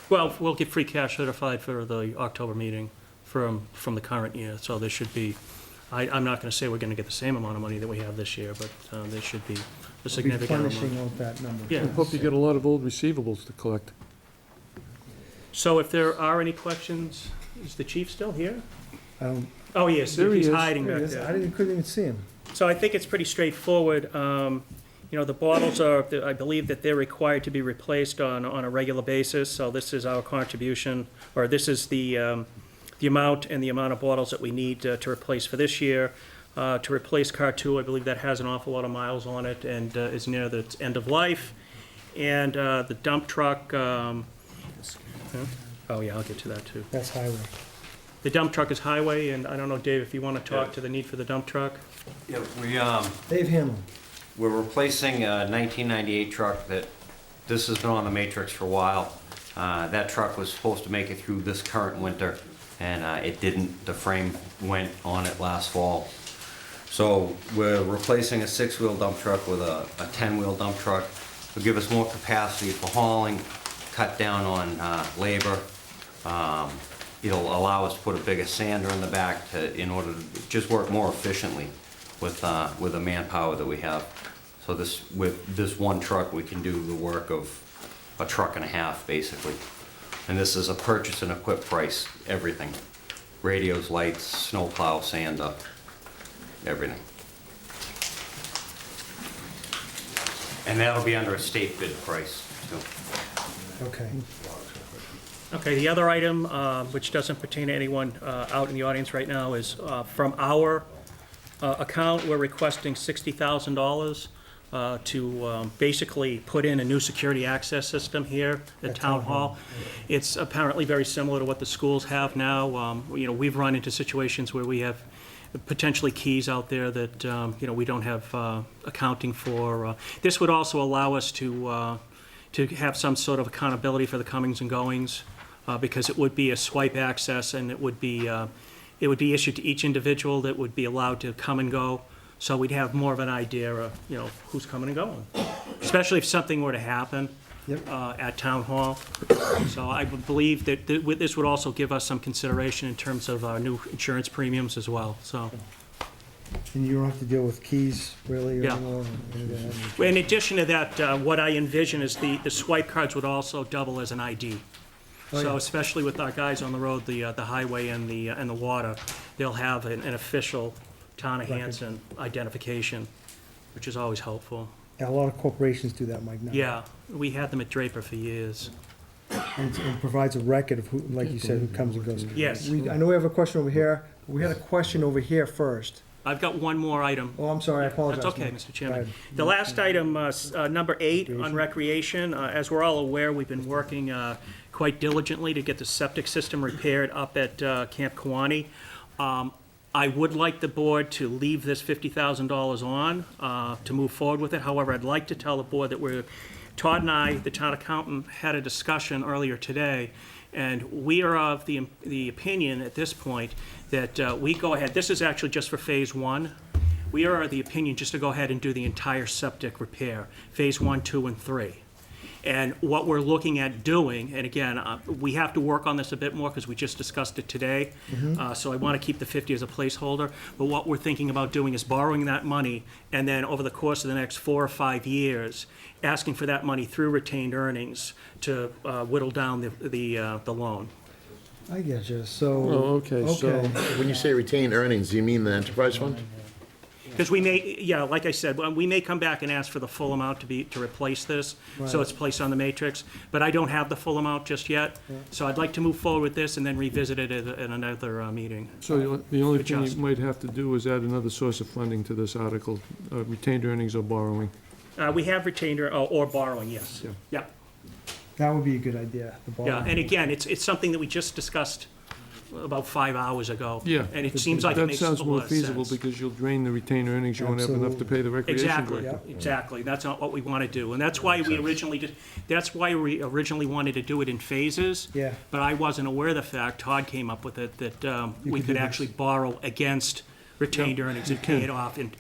Well, we'll get free cash certified for the October meeting from the current year, so there should be, I'm not gonna say we're gonna get the same amount of money that we have this year, but there should be a significant amount. Replenishing out that number. Yeah. I hope you get a lot of old receivables to collect. So if there are any questions, is the chief still here? I don't, Oh, yes, There he he's is. hiding there back he is. there. Couldn't even see him. So I think it's pretty straightforward. You know, the bottles are, I believe that they're required to be replaced on a regular basis, so this is our contribution, or this is the amount and the amount of bottles that we need to replace for this year. To replace car 2, I believe that has an awful lot of miles on it and is near its end of life. And the dump truck, oh yeah, I'll get to that too. That's highway. The dump truck is highway, and I don't know, Dave, if you want to talk to the need for the dump truck? Yeah, Dave Hanlon. we're replacing a 1998 truck that, this has been on the matrix for a while. That truck was supposed to make it through this current winter, and it didn't. The frame went on it last fall. So we're replacing a 6-wheel dump truck with a 10-wheel dump truck. It'll give us more capacity for hauling, cut down on labor. It'll allow us to put a bigger sander in the back in order to just work more efficiently with the manpower that we have. So with this one truck, we can do the work of a truck and a half, basically. And this is a purchase and equip price, everything. Radios, lights, snowplow, sander, everything. And that'll be under a state bid price, too. Okay. Okay, the other item, which doesn't pertain to anyone out in the audience right now, is from our account, we're requesting $60,000 to basically put in a new security access system here at Town Hall. It's apparently very similar to what the schools have now. You know, we've run into situations where we have potentially keys out there that, you know, we don't have accounting for. This would also allow us to have some sort of accountability for the comings and goings, because it would be a swipe access, and it would be It would be issued to each individual that would be allowed to come and go, so we'd have more of an idea of, who's coming and going, especially if something were to happen at Town Hall. So I would believe that this would also give us some consideration in terms of our new insurance premiums as well, so. And you don't have to deal with keys really Yeah. anymore? In addition to that, what I envision is the swipe cards would also double as an ID. Oh, So yeah. especially with our guys on the road, the highway and the water, they'll have an official Town of Hanson identification, which is always helpful. Yeah, a lot of corporations do that, Mike, now. Yeah, we had them at Draper for years. And it provides a record of who, like you said, who comes and goes. Yes. I know we have a question over here. We had a question over here first. I've got one more item. Oh, I'm sorry, I apologize. That's okay, Mike. Mr. Go Chairman. ahead. The last item, number 8, on recreation, as we're all aware, we've been working quite diligently to get the septic system repaired up at Camp Kawani. I would like the board to leave this $50,000 on to move forward with it. However, I'd like to tell the board that Todd and I, the town accountant, had a discussion earlier today, and we are of the opinion at this point that we go ahead, this is actually just for phase 1. We are of the opinion just to go ahead and do the entire septic repair, phase 1, 2, and 3. And what we're looking at doing, and again, we have to work on this a bit more because we just discussed it today, so I want to keep the 50 as a placeholder, but what we're thinking about doing is borrowing that money, and then over the course of the next 4 or 5 years, asking for that money through retained earnings to whittle down the loan. I get you, so. Oh, okay, so, When you say retained earnings, do you mean the enterprise fund? Because we may, like I said, we may come back and ask for the full amount to replace this, so it's placed on the matrix, but I don't have the full amount just yet, so I'd like to move forward with this and then revisit it at another meeting. so the only thing you Adjust. might have to do is add another source of funding to this article, retained earnings or borrowing. We have retained or borrowing, yes. Yeah. Yeah, That would be a good idea, the yeah, borrowing. and again, it's something that we just discussed about 5 hours ago. Yeah. And it seems like it makes a That sounds more lot of feasible sense. because you'll drain the retained earnings, you won't have enough to pay the recreation Exactly, director. exactly. That's not what we want to do. And that's why we originally wanted to do it in phases. Yeah. But I wasn't aware of the fact, Todd came up with it, that we could could do actually borrow against retained earnings and pay it off in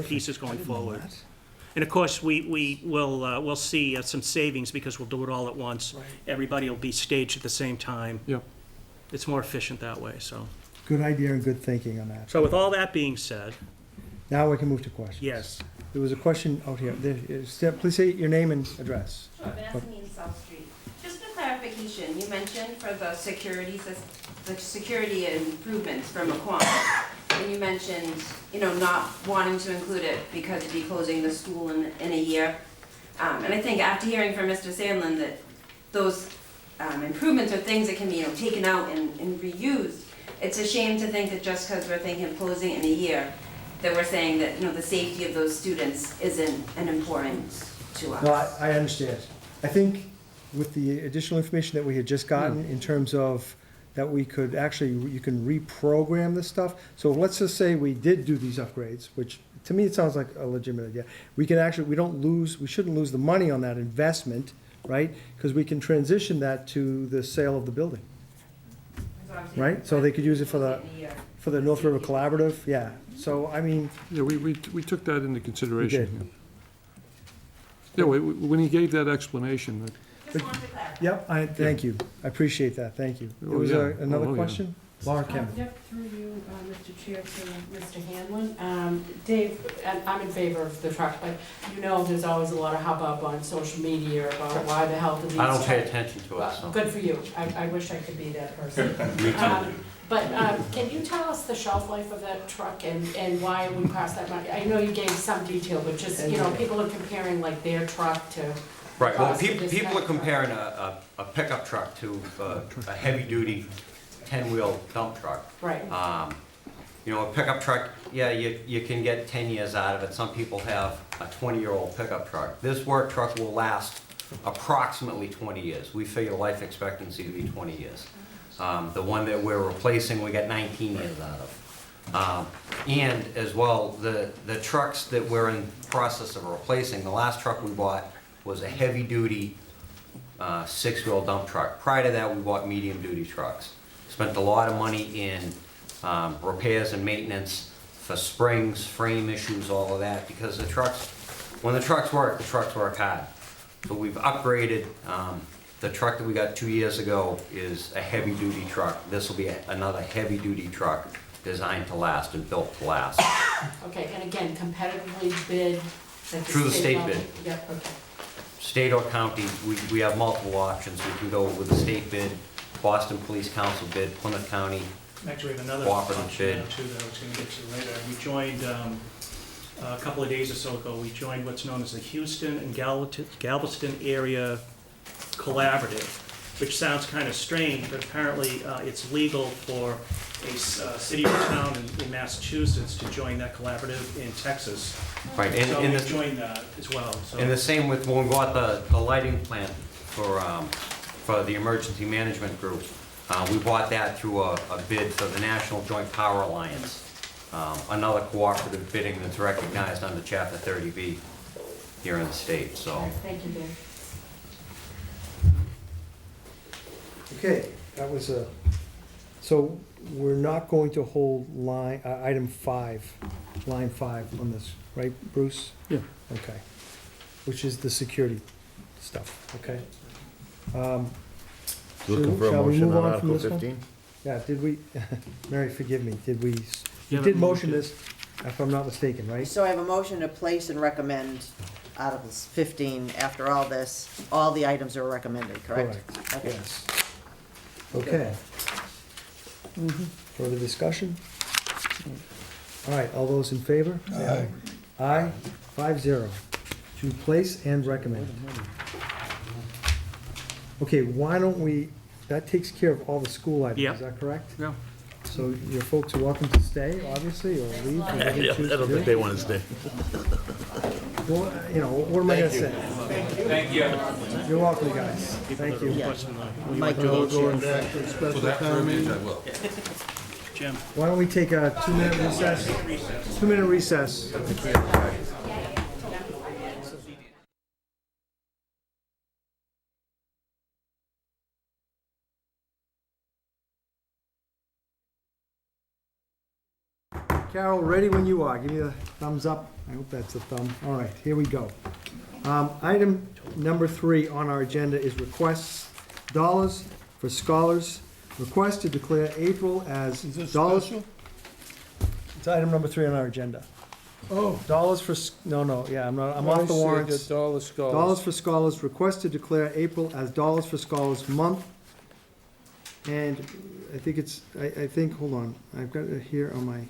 pieces going forward. And of course, we'll see some savings because we'll do it all at once. Everybody will be staged at the same time. Yeah. It's more efficient that way, so. Good idea and good thinking on that. So with all that being said, Now we can move to questions. yes. There was a question out here. Please say your name and address. Sure, Vanessa Means South Street. Just a clarification, you mentioned for the security improvements for McQuon, and you mentioned, not wanting to include it because you'd be closing the school in a year. And I think after hearing from Mr. Sandlin that those improvements are things that can be, taken out and reused, it's a shame to think that just because we're thinking of closing it in a year, that we're saying that, the safety of those students isn't an importance to us. No, I understand. I think with the additional information that we had just gotten in terms of that we could actually, you can reprogram this stuff. So let's just say we did do these upgrades, which to me it sounds like a legitimate idea. We shouldn't lose the money on that investment, right? Because we can transition that to the sale of the building, right? So they could use it for the North River Collaborative, yeah. So, I mean. Yeah, we took that into consideration. We did. Yeah, when he gave that explanation, Just wanted to clarify. Yep, thank you. I appreciate that, thank you. There Oh, was yeah. another Oh, yeah. question? Laura Kemp. Yep, through you, Mr. Chair, to Mr. Hanlon. Dave, I'm in favor of the truck, but there's always a lot of hubbub on social media about why the hell do these. I don't pay attention to it, so. Good for you. I wish I could be that person. Me too. But can you tell us the shelf life of that truck and why it would cost that much? I know you gave some detail, but just, people are comparing like their truck to. Right, well, cost of this people kind are of truck. comparing a pickup truck to a heavy-duty 10-wheel dump truck. Right. A pickup truck, yeah, you can get 10 years out of it. Some people have a 20-year-old pickup truck. This work truck will last approximately 20 years. We figure life expectancy to be 20 years. The one that we're replacing, we got 19 years out of. And as well, the trucks that we're in process of replacing, the last truck we bought was a heavy-duty 6-wheel dump truck. Prior to that, we bought medium-duty trucks. Spent a lot of money in repairs and maintenance for springs, frame issues, all of that, because the trucks, when the trucks work hard. So we've upgraded, the truck that we got 2 years ago is a heavy-duty truck. This will be another heavy-duty truck designed to last and built to last. Okay, and again, competitively bid at Through the state level? bid. Yep, okay. State or county, we have multiple options. We can go with the state bid, Boston Police Council bid, Plymouth County. Actually, we have another Cooperative option bid. now too that I was gonna get to later. We joined, a couple of days or so ago, we joined what's known as the Houston and Galveston Area Collaborative, which sounds kind of strange, but apparently it's legal for a city or town in Massachusetts to join that collaborative in Texas. Right, So and we the, joined that as well, so. and the same with when we bought the lighting plant for the emergency management group. We bought that through a bid for the National Joint Power Alliance, another cooperative bidding that's recognized under Chapter 30B here in the state, so. Thank you, Dan. Okay, that was so we're not going to hold item 5, line 5 on this, right, Bruce? Yeah. Okay. Which is the security stuff, okay? Looking for a Shall we motion move on on from Article this one? 15? Yeah, did we, Mary, forgive me, did we, You you haven't did moved motion it. this, if I'm not mistaken, right? So I have a motion to place and recommend Articles 15. After all this, all the items are recommended, correct? Okay. Yes. Okay. Further discussion? All right, all those in favor? Say aye. Aye, 5-0, to place and recommend. Okay, why don't we, that takes care of all the school items, Yeah. is that correct? Yeah. So your folks are welcome to stay, obviously, or leave, whatever you choose I to don't do. think they want to stay. Well, you know, what am I gonna say? Thank you. You're welcome, guys. Thank you. Mike, Going back to the For special that town verbiage, meeting. I will. Jim. Why don't we take a 2-minute recess? 2-minute recess. Carol, ready when you are. Give me a thumbs up. I hope that's a thumb. All right, here we go. Item number 3 on our agenda is requests, dollars for scholars. Request to declare April as Is this dollars. special? It's item number 3 on our agenda. Oh. Dollars for, no, yeah, I'm off the warrants. Dollars. Dollars for Scholars, request to declare April as Dollars for Scholars Month. And I think it's, I think, hold on, I've got it here on my.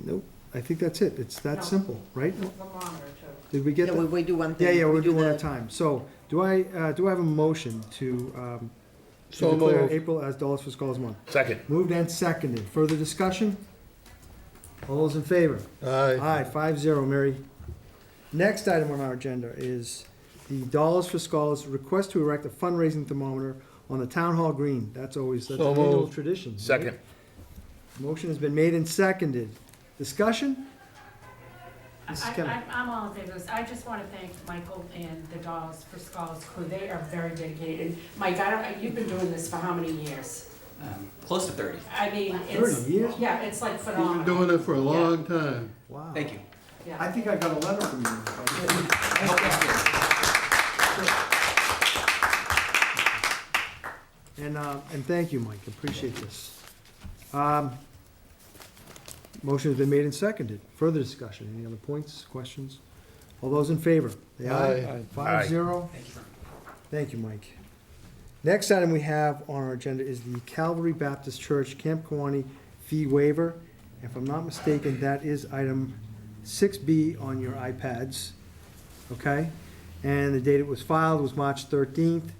Nope, I think that's it. It's that simple, right? Did we get Yeah, that? we do one thing. Yeah, we'll do do one at a the- time. So, do I have a motion to So declare moved. April as Dollars for Scholars Month? Second. Moved and seconded. Further discussion? All those in favor? Aye. Aye, 5-0, Mary. Next item on our agenda is the Dollars for Scholars, request to erect a fundraising thermometer on the Town Hall Green. That's an So annual moved. tradition. right? Second. Motion has been made and seconded. Discussion? Mrs. Kennedy. I'm all in favor of this. I just want to thank Michael and the Dollars for Scholars crew. They are very dedicated. Mike, you've been doing this for how many years? Close to 30. I mean, it's. 30 years? Yeah, it's like You've phenomenal. been doing it for a long time. Wow. Thank you. Yeah. I think I got a letter from you. I hope that's good. And thank you, Mike, appreciate this. Motion has been made and seconded. Further discussion, any other points, questions? All those in favor? Say Aye. 5-0. Thank you very much. Thank you, Mike. Next item we have on our agenda is the Calvary Baptist Church Camp Kewanee fee waiver. If I'm not mistaken, that is item 6B on your iPads, okay? And the date it was filed was March 13th.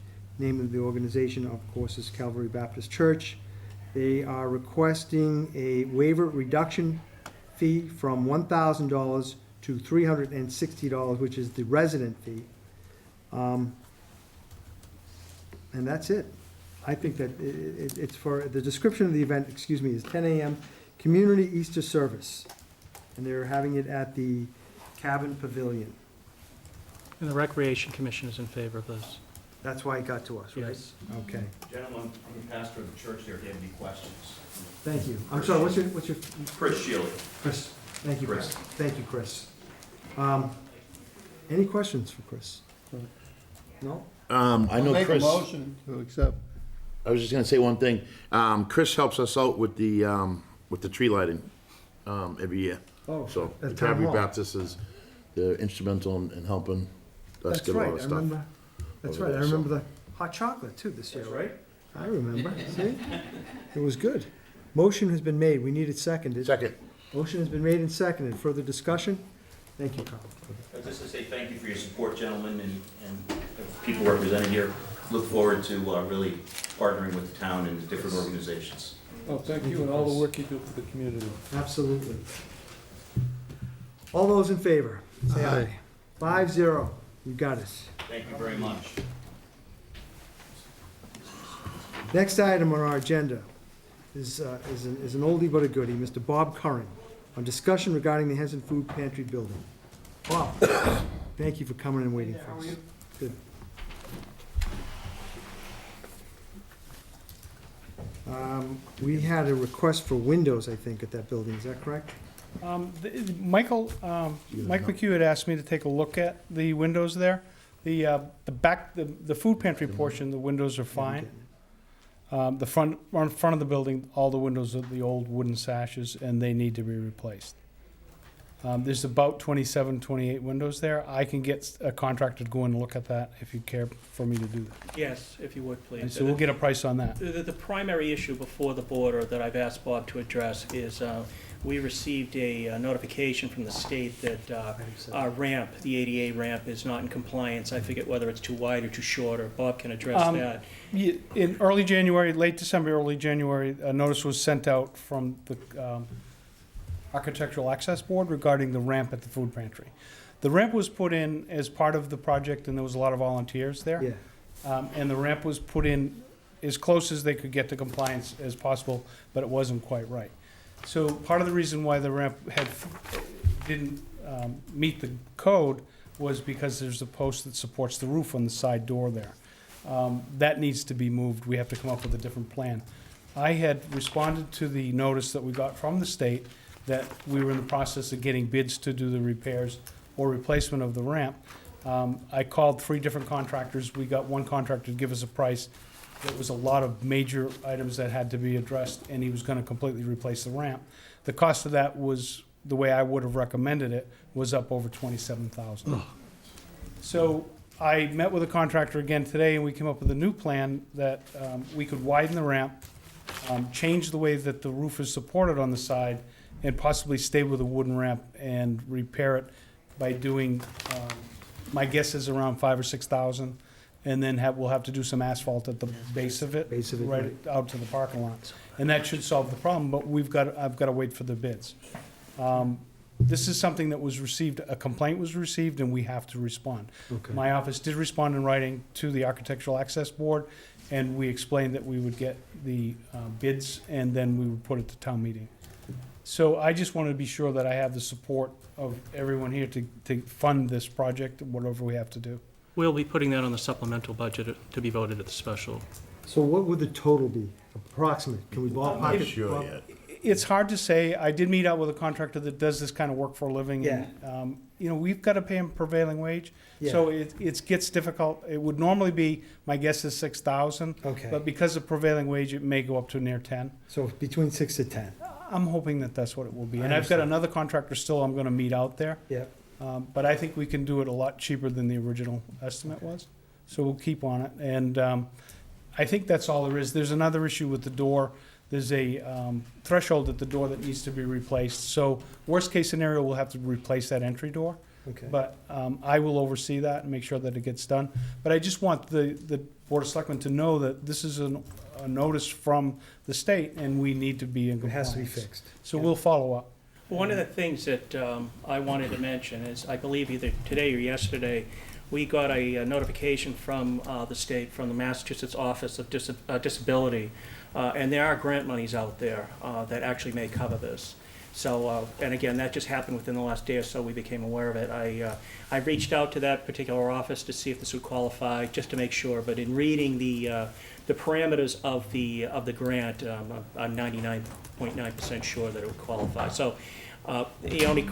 Name of the organization, of course, is Calvary Baptist Church. They are requesting a waiver reduction fee from $1,000 to $360, which is the resident fee. And that's it. I think that it's for, the description of the event, is 10 a.m. Community Easter Service. And they're having it at the Cabin Pavilion. And the Recreation Commission is in favor of this. That's why it got to us, right? Yes. Okay, Gentlemen, I'm the pastor of the church there, if you have any questions. thank you. I'm sorry, what's your, Chris Shealy. Chris, thank you, Chris. Thank you, Chris. Any questions for Chris? No? I know Chris. I'll make a motion to accept. I was just gonna say one thing. Chris helps us out with the tree lighting, every year. Oh, So at the town Calvary hall. Baptist is, they're instrumental in helping us That's get a lot right, of I stuff. remember, that's over right, I there, so. remember the hot chocolate too this year, right? I remember, see? It was good. Motion has been made, we need it seconded. Second. Motion has been made and seconded. Further discussion? Thank you, Carl. Just to say thank you for your support, gentlemen, and people represented here. Look forward to really partnering with the town and the different organizations. Oh, thank you and all the work you do for the community. Absolutely. All those in favor, say aye. 5-0, you got it. Thank you very much. Next item on our agenda is an oldie but a goodie, Mr. Bob Curran, on discussion regarding the Hanson Food Pantry building. Bob, thank you for coming and waiting for us. Good. We had a request for windows, I think, at that building, is that correct? Mike McHugh had asked me to take a look at the windows there. The food pantry portion, the windows are fine. On front of the building, all the windows are the old wooden sashes, and they need to be replaced. There's about 27, 28 windows there. I can get a contractor to go in and look at that if you care for me to do that. Yes, if you would, please. And so we'll get a price on that. The primary issue before the board, or that I've asked Bob to address, is we received a notification from the state that our ramp, the ADA ramp, is not in compliance. I forget whether it's too wide or too short, or Bob can address that. In early January, late December, early January, a notice was sent out from the Architectural Access Board regarding the ramp at the food pantry. The ramp was put in as part of the project, and there was a lot of volunteers there. Yeah. And the ramp was put in as close as they could get to compliance as possible, but it wasn't quite right. So part of the reason why the ramp didn't meet the code was because there's a post that supports the roof on the side door there. That needs to be moved. We have to come up with a different plan. I had responded to the notice that we got from the state that we were in the process of getting bids to do the repairs or replacement of the ramp. I called 3 different contractors. We got one contractor to give us a price. There was a lot of major items that had to be addressed, and he was gonna completely replace the ramp. The cost of that was, the way I would have recommended it, was up over $27,000. So I met with a contractor again today, and we came up with a new plan that we could widen the ramp, change the way that the roof is supported on the side, and possibly stay with a wooden ramp and repair it by doing, my guess is around $5,000 or $6,000. And then we'll have to do some asphalt at the base of it. Right out to the parking lot. And that should solve the problem, but I've got to wait for the bids. This is something that was received, a complaint was received, and we have to respond. Okay. My office did respond in writing to the Architectural Access Board, and we explained that we would get the bids, and then we would put it to town meeting. So I just wanted to be sure that I have the support of everyone here to fund this project, whatever we have to do. We'll be putting that on the supplemental budget to be voted at the special. So what would the total be, approximate? Can we ballpark it? Sure, yeah. It's hard to say. I did meet out with a contractor that does this kind of work for a living. Yeah. And, we've got to pay him prevailing wage. Yeah. So it gets difficult. It would normally be, my guess is 6,000. Okay. But because of prevailing wage, it may go up to near 10. So between 6 to 10? I'm hoping that that's what it will be. I And I've got understand. another contractor still I'm going to meet out there. Yeah. But I think we can do it a lot cheaper than the original estimate was. So we'll keep on it. And I think that's all there is. There's another issue with the door. There's a threshold at the door that needs to be replaced. So worst case scenario, we'll have to replace that entry door. Okay. But I will oversee that and make sure that it gets done. But I just want the Board of Selectmen to know that this is a notice from the state, and we need to be in It compliance. has to be fixed. So we'll follow up. One of the things that I wanted to mention is, I believe either today or yesterday, we got a notification from the state, from the Massachusetts Office of Disability, and there are grant monies out there that actually may cover this. So, and again, that just happened within the last day or so, we became aware of it. I reached out to that particular office to see if this would qualify, just to make sure, but in reading the parameters of the grant, I'm 99.9% sure that it would qualify. So, of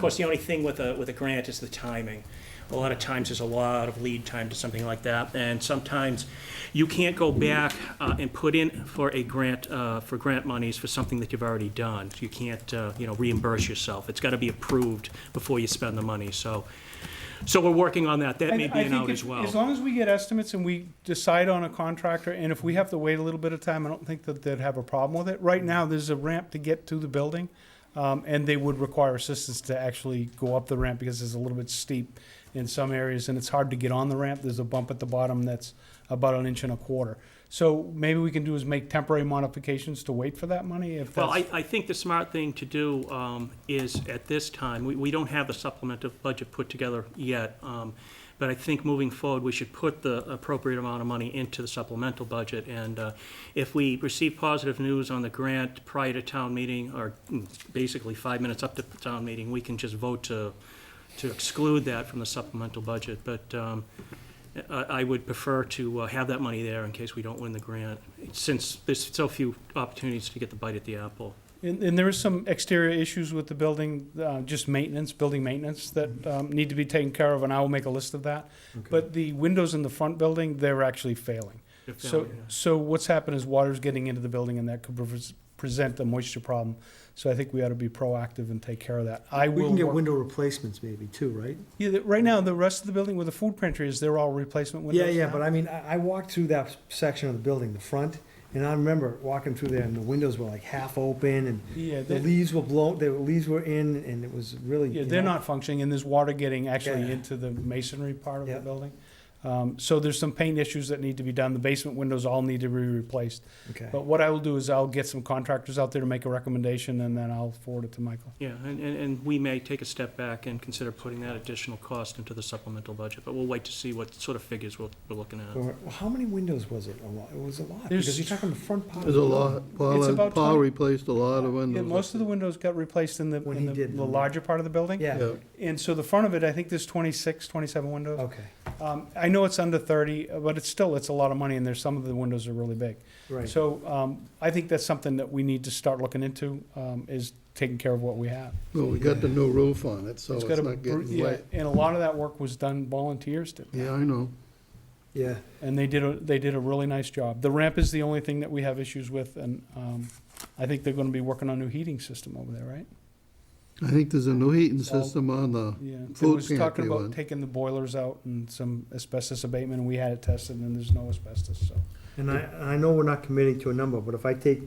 course, the only thing with a grant is the timing. A lot of times there's a lot of lead time to something like that, and sometimes you can't go back and put in for a grant, for grant monies for something that you've already done. You can't, reimburse yourself. It's got to be approved before you spend the money, so we're working on that. That may be an out as well. As long as we get estimates and we decide on a contractor, and if we have to wait a little bit of time, I don't think that they'd have a problem with it. Right now, there's a ramp to get to the building, and they would require assistance to actually go up the ramp because it's a little bit steep in some areas, and it's hard to get on the ramp. There's a bump at the bottom that's about 1.25 inches. So maybe we can do is make temporary modifications to wait for that money, if Well, that's... I think the smart thing to do is, at this time, we don't have the supplemental budget put together yet, but I think moving forward, we should put the appropriate amount of money into the supplemental budget, and if we receive positive news on the grant prior to town meeting, or basically 5 minutes up to the town meeting, we can just vote to exclude that from the supplemental budget, but I would prefer to have that money there in case we don't win the grant, since there's so few opportunities to get the bite at the apple. And there is some exterior issues with the building, just maintenance, building maintenance, that need to be taken care of, and I will make a list of that. Okay. But the windows in the front building, they're actually failing. They're failing, yeah. So what's happened is water's getting into the building, and that could present a moisture problem. So I think we ought to be proactive and take care of that. We can get window replacements maybe too, right? Yeah, right now, the rest of the building where the food pantry is, they're all replacement windows Yeah, now. but I mean, I walked through that section of the building, the front, and I remember walking through there, and the windows were like half open, and Yeah, the leaves were blown, the leaves were in, and it was really... Yeah, you they're know, not functioning, and there's water getting actually Yeah. into the masonry part of Yeah. the building. So there's some paint issues that need to be done. The basement windows all need to be replaced. Okay. But what I will do is I'll get some contractors out there to make a recommendation, and then I'll forward it to Michael. Yeah, and we may take a step back and consider putting that additional cost into the supplemental budget, but we'll wait to see what sort of figures we're looking at. Well, how many windows was it? A lot. It was a lot, There's- because you're talking the front part. There's of a the lot, building. It's about Paul 20 replaced a lot of windows. Yeah, most of the windows got replaced in the, When in he the did the them. larger part of the building. Yeah, And so the front of it, I think there's 26, 27 windows. okay, I know it's under 30, but it's a lot of money, and there's some of the windows are really big. right. So I think that's something that we need to start looking into, is taking care of what we have. Well, we got the new roof on it, so it's got a not getting yeah, wet. and a lot of that work was done, volunteers did. Yeah, I know. Yeah, And they did a really nice job. The ramp is the only thing that we have issues with, and I think they're gonna be working on a new heating system over there, right? I think there's a new heating So- system on the Yeah. It food was talking pantry about one. taking the boilers out and some asbestos abatement, and we had it tested, and there's no asbestos, so. and I know we're not committing to a number, but if I take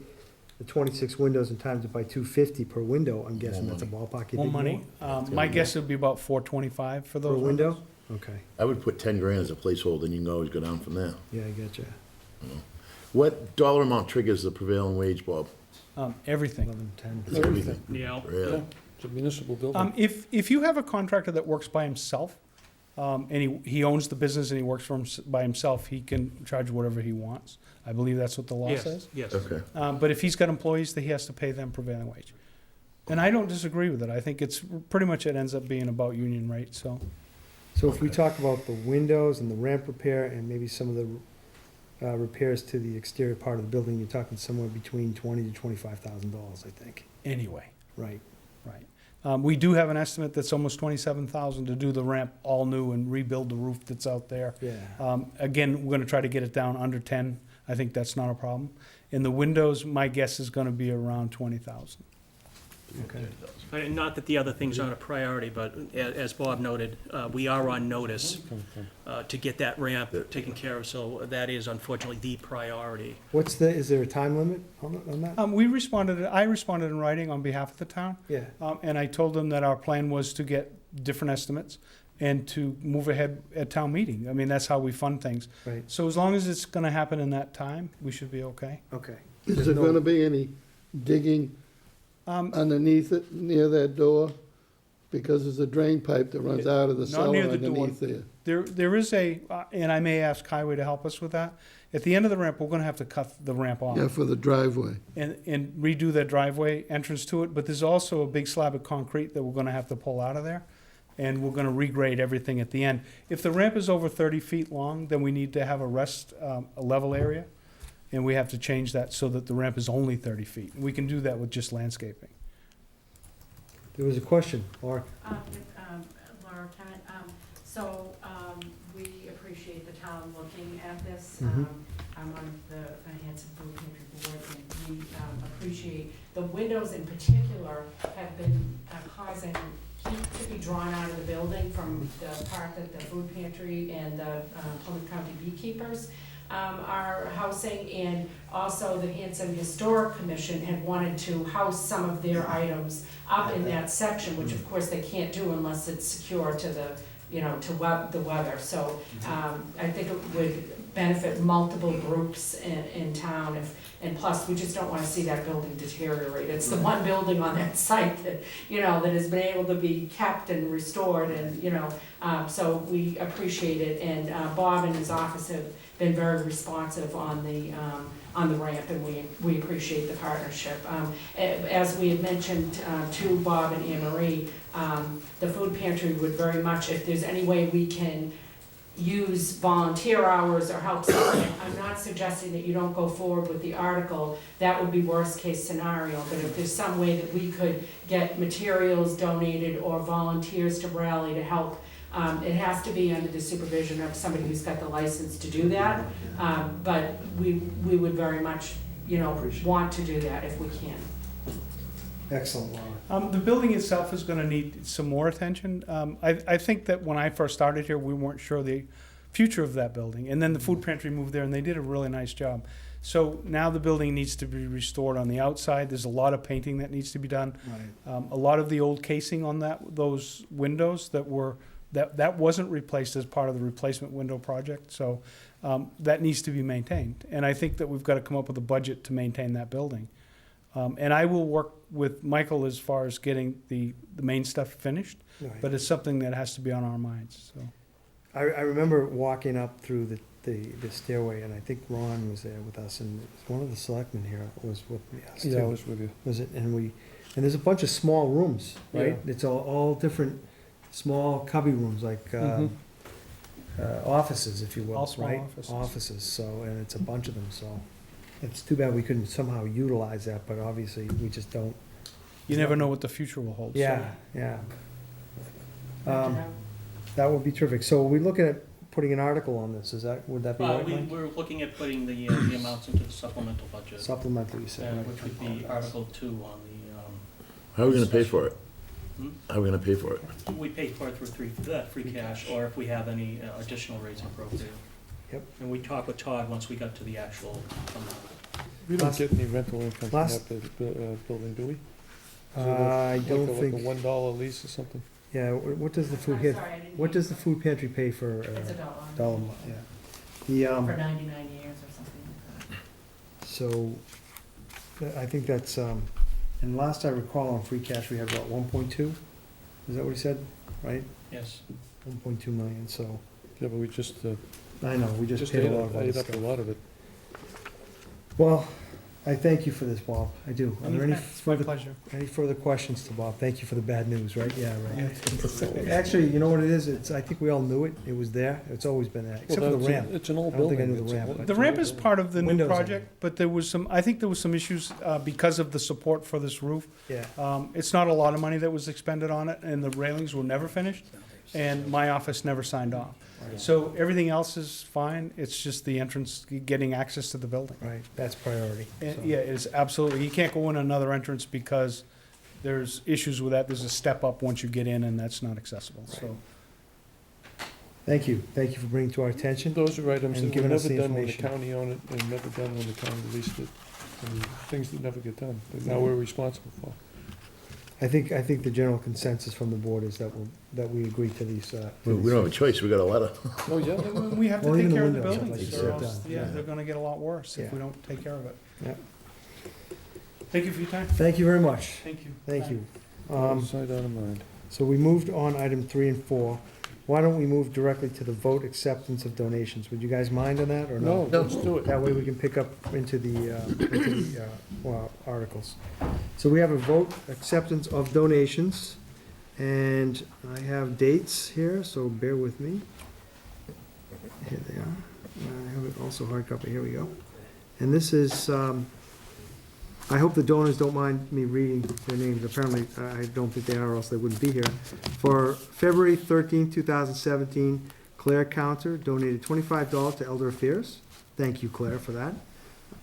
the 26 windows and times it by 250 per window, I'm guessing that's a ballpark. You More think money. My guess would be about $425 for Per those window? windows. Okay, I would put 10 grand as a placeholder, and you can always go down from there. yeah, I get you. What dollar amount triggers the prevailing wage, Bob? Everything. 11, 10. It's everything. Yeah. Really? It's a municipal building. If you have a contractor that works by himself, and he owns the business and he works by himself, he can charge whatever he wants. I believe that's what the law Yes, says. yes. Okay. But if he's got employees, then he has to pay them prevailing wage. And I don't disagree with it. I think it's pretty much, it ends up being about union rate, so. So if we talk about the windows and the ramp repair and maybe some of the repairs to the exterior part of the building, you're talking somewhere between $20,000 to $25,000, I think. Anyway. Right. Right. We do have an estimate that's almost $27,000 to do the ramp all new and rebuild the roof that's out there. Yeah. Again, we're gonna try to get it down under 10. I think that's not a problem. In the windows, my guess is gonna be around 20,000. Okay. Not that the other things aren't a priority, but as Bob noted, we are on notice to get that ramp taken care of, so that is unfortunately the priority. Is there a time limit on that? I responded in writing on behalf of the town. Yeah. And I told them that our plan was to get different estimates and to move ahead at town meeting. I mean, that's how we fund things. Right. So as long as it's gonna happen in that time, we should be okay. Okay. Is there gonna be any digging underneath it, near that door? because there's a drain pipe that runs out of the Not cellar near the door. underneath there. There is and I may ask Highway to help us with that. At the end of the ramp, we're gonna have to cut the ramp off. Yeah, for the driveway. And redo that driveway entrance to it, but there's also a big slab of concrete that we're gonna have to pull out of there. And we're gonna regrade everything at the end. If the ramp is over 30 feet long, then we need to have a level area. And we have to change that so that the ramp is only 30 feet. We can do that with just landscaping. There was a question, Laura. Laura Kennett, we appreciate the town looking at this. Mhm. I'm on the Hanson Food Pantry board, and we appreciate, the windows in particular have been causing heat to be drawn out of the building from the part that the food pantry and the Plymouth County beekeepers are housing, and also the Hanson Historic Commission had wanted to house some of their items up in that section, which of course they can't do unless it's secure to the, the weather. So I think it would benefit multiple groups in town and plus, we just don't wanna see that building deteriorate. It's the one building on that site that, that has been able to be kept and restored and, so we appreciate it. And Bob and his office have been very responsive on the ramp, and we appreciate the partnership. As we had mentioned to Bob and Anne Marie, the food pantry would very much, if there's any way we can use volunteer hours or help someone. I'm not suggesting that you don't go forward with the article, that would be worst case scenario, but if there's some way that we could get materials donated or volunteers to rally to help, it has to be under the supervision of somebody who's got the license to do that, but we would very much, want to do that if we can. Excellent, Laura. The building itself is gonna need some more attention. I think that when I first started here, we weren't sure the future of that building. And then the food pantry moved there and they did a really nice job. So now the building needs to be restored on the outside. There's a lot of painting that needs to be done. Right. A lot of the old casing on those windows that wasn't replaced as part of the replacement window project. So that needs to be maintained. And I think that we've got to come up with a budget to maintain that building. And I will work with Michael as far as getting the main stuff finished, Right. but it's something that has to be on our minds, so. I remember walking up through the stairway, and I think Ron was there with us, and one of the selectmen here was with us too. Yeah, I was with you. Was it, and there's a bunch of small rooms, right? Yeah. It's all different, small cubby rooms, like, offices, if you will, All small right? offices. Offices, so, and it's a bunch of them, so. It's too bad we couldn't somehow utilize that, but obviously, we just don't. You never know what the future will hold, so. Yeah. That would be terrific. So are we looking at putting an article on this? Would that be right, Mike? We're looking at putting the amounts into the supplemental budget, Supplemental, you said, right? which would be Article 2 on How are we gonna pay for it? Hmm? How are we gonna pay for it? we pay for it through free cash, or if we have any additional rates appropriate. Yep. And we talked with Todd once we got to the actual amount. We don't get any rental income from that building, do we? I don't think, $1 lease or something? yeah, what does the food, I'm here? sorry, I didn't What hear does the food pantry pay for? It's $1. Dollar, yeah. The, For 99 years or something like that. so, I think that's, and last I recall on free cash, we had about 1.2? Is that what he said, right? Yes. 1.2 million, so, Yeah, but we just, I know, we just paid a lot of other ate up stuff. a lot of it. Well, I thank you for this, Bob, I do. Are there any It's my further, pleasure. any further questions to Bob? Thank you for the bad news, right? Yeah, right. Actually, you know what it is? I think we all knew it, it was there, it's always been there, except for the ramp. It's an old I don't think I building. knew the ramp. but- The ramp is part of the new Windows on project, but I think there was some issues because of the support for this roof. Yeah, It's not a lot of money that was expended on it, and the railings were never finished, and my office never signed off. So everything else is fine, it's just the entrance, getting access to the building. right, that's priority. And, so. yeah, it's absolutely, you can't go in another entrance because there's issues with that, there's a step up once you get in, and that's not accessible, so. Thank you for bringing it to our attention. Those are items And that were giving us never the done when the information. county owned it and never done when the county leased it. And things that never get done, that now we're responsible for. I think the general consensus from the board is that we agree to these. We don't have a choice, we got a letter. Oh, yeah? We have to Well, take even the care of the windows, buildings, like you or said, else, yeah. they're gonna get a lot worse if Yeah. we don't take care of it. Yeah. Thank you for your time. Thank you very much. Thank you. Thank you. Side out of mind. So we moved on item 3 and 4. Why don't we move directly to the vote acceptance of donations? Would you guys mind on that, or no? No, let's do it. That way we can pick up into the articles. So we have a vote acceptance of donations, and I have dates here, so bear with me. Here they are. I have it also hard copy, here we go. And this is, I hope the donors don't mind me reading their names. Apparently, I don't think they are, or else they wouldn't be here. For February 13, 2017, Claire Counter donated $25 to Elder Affairs. Thank you, Claire, for that.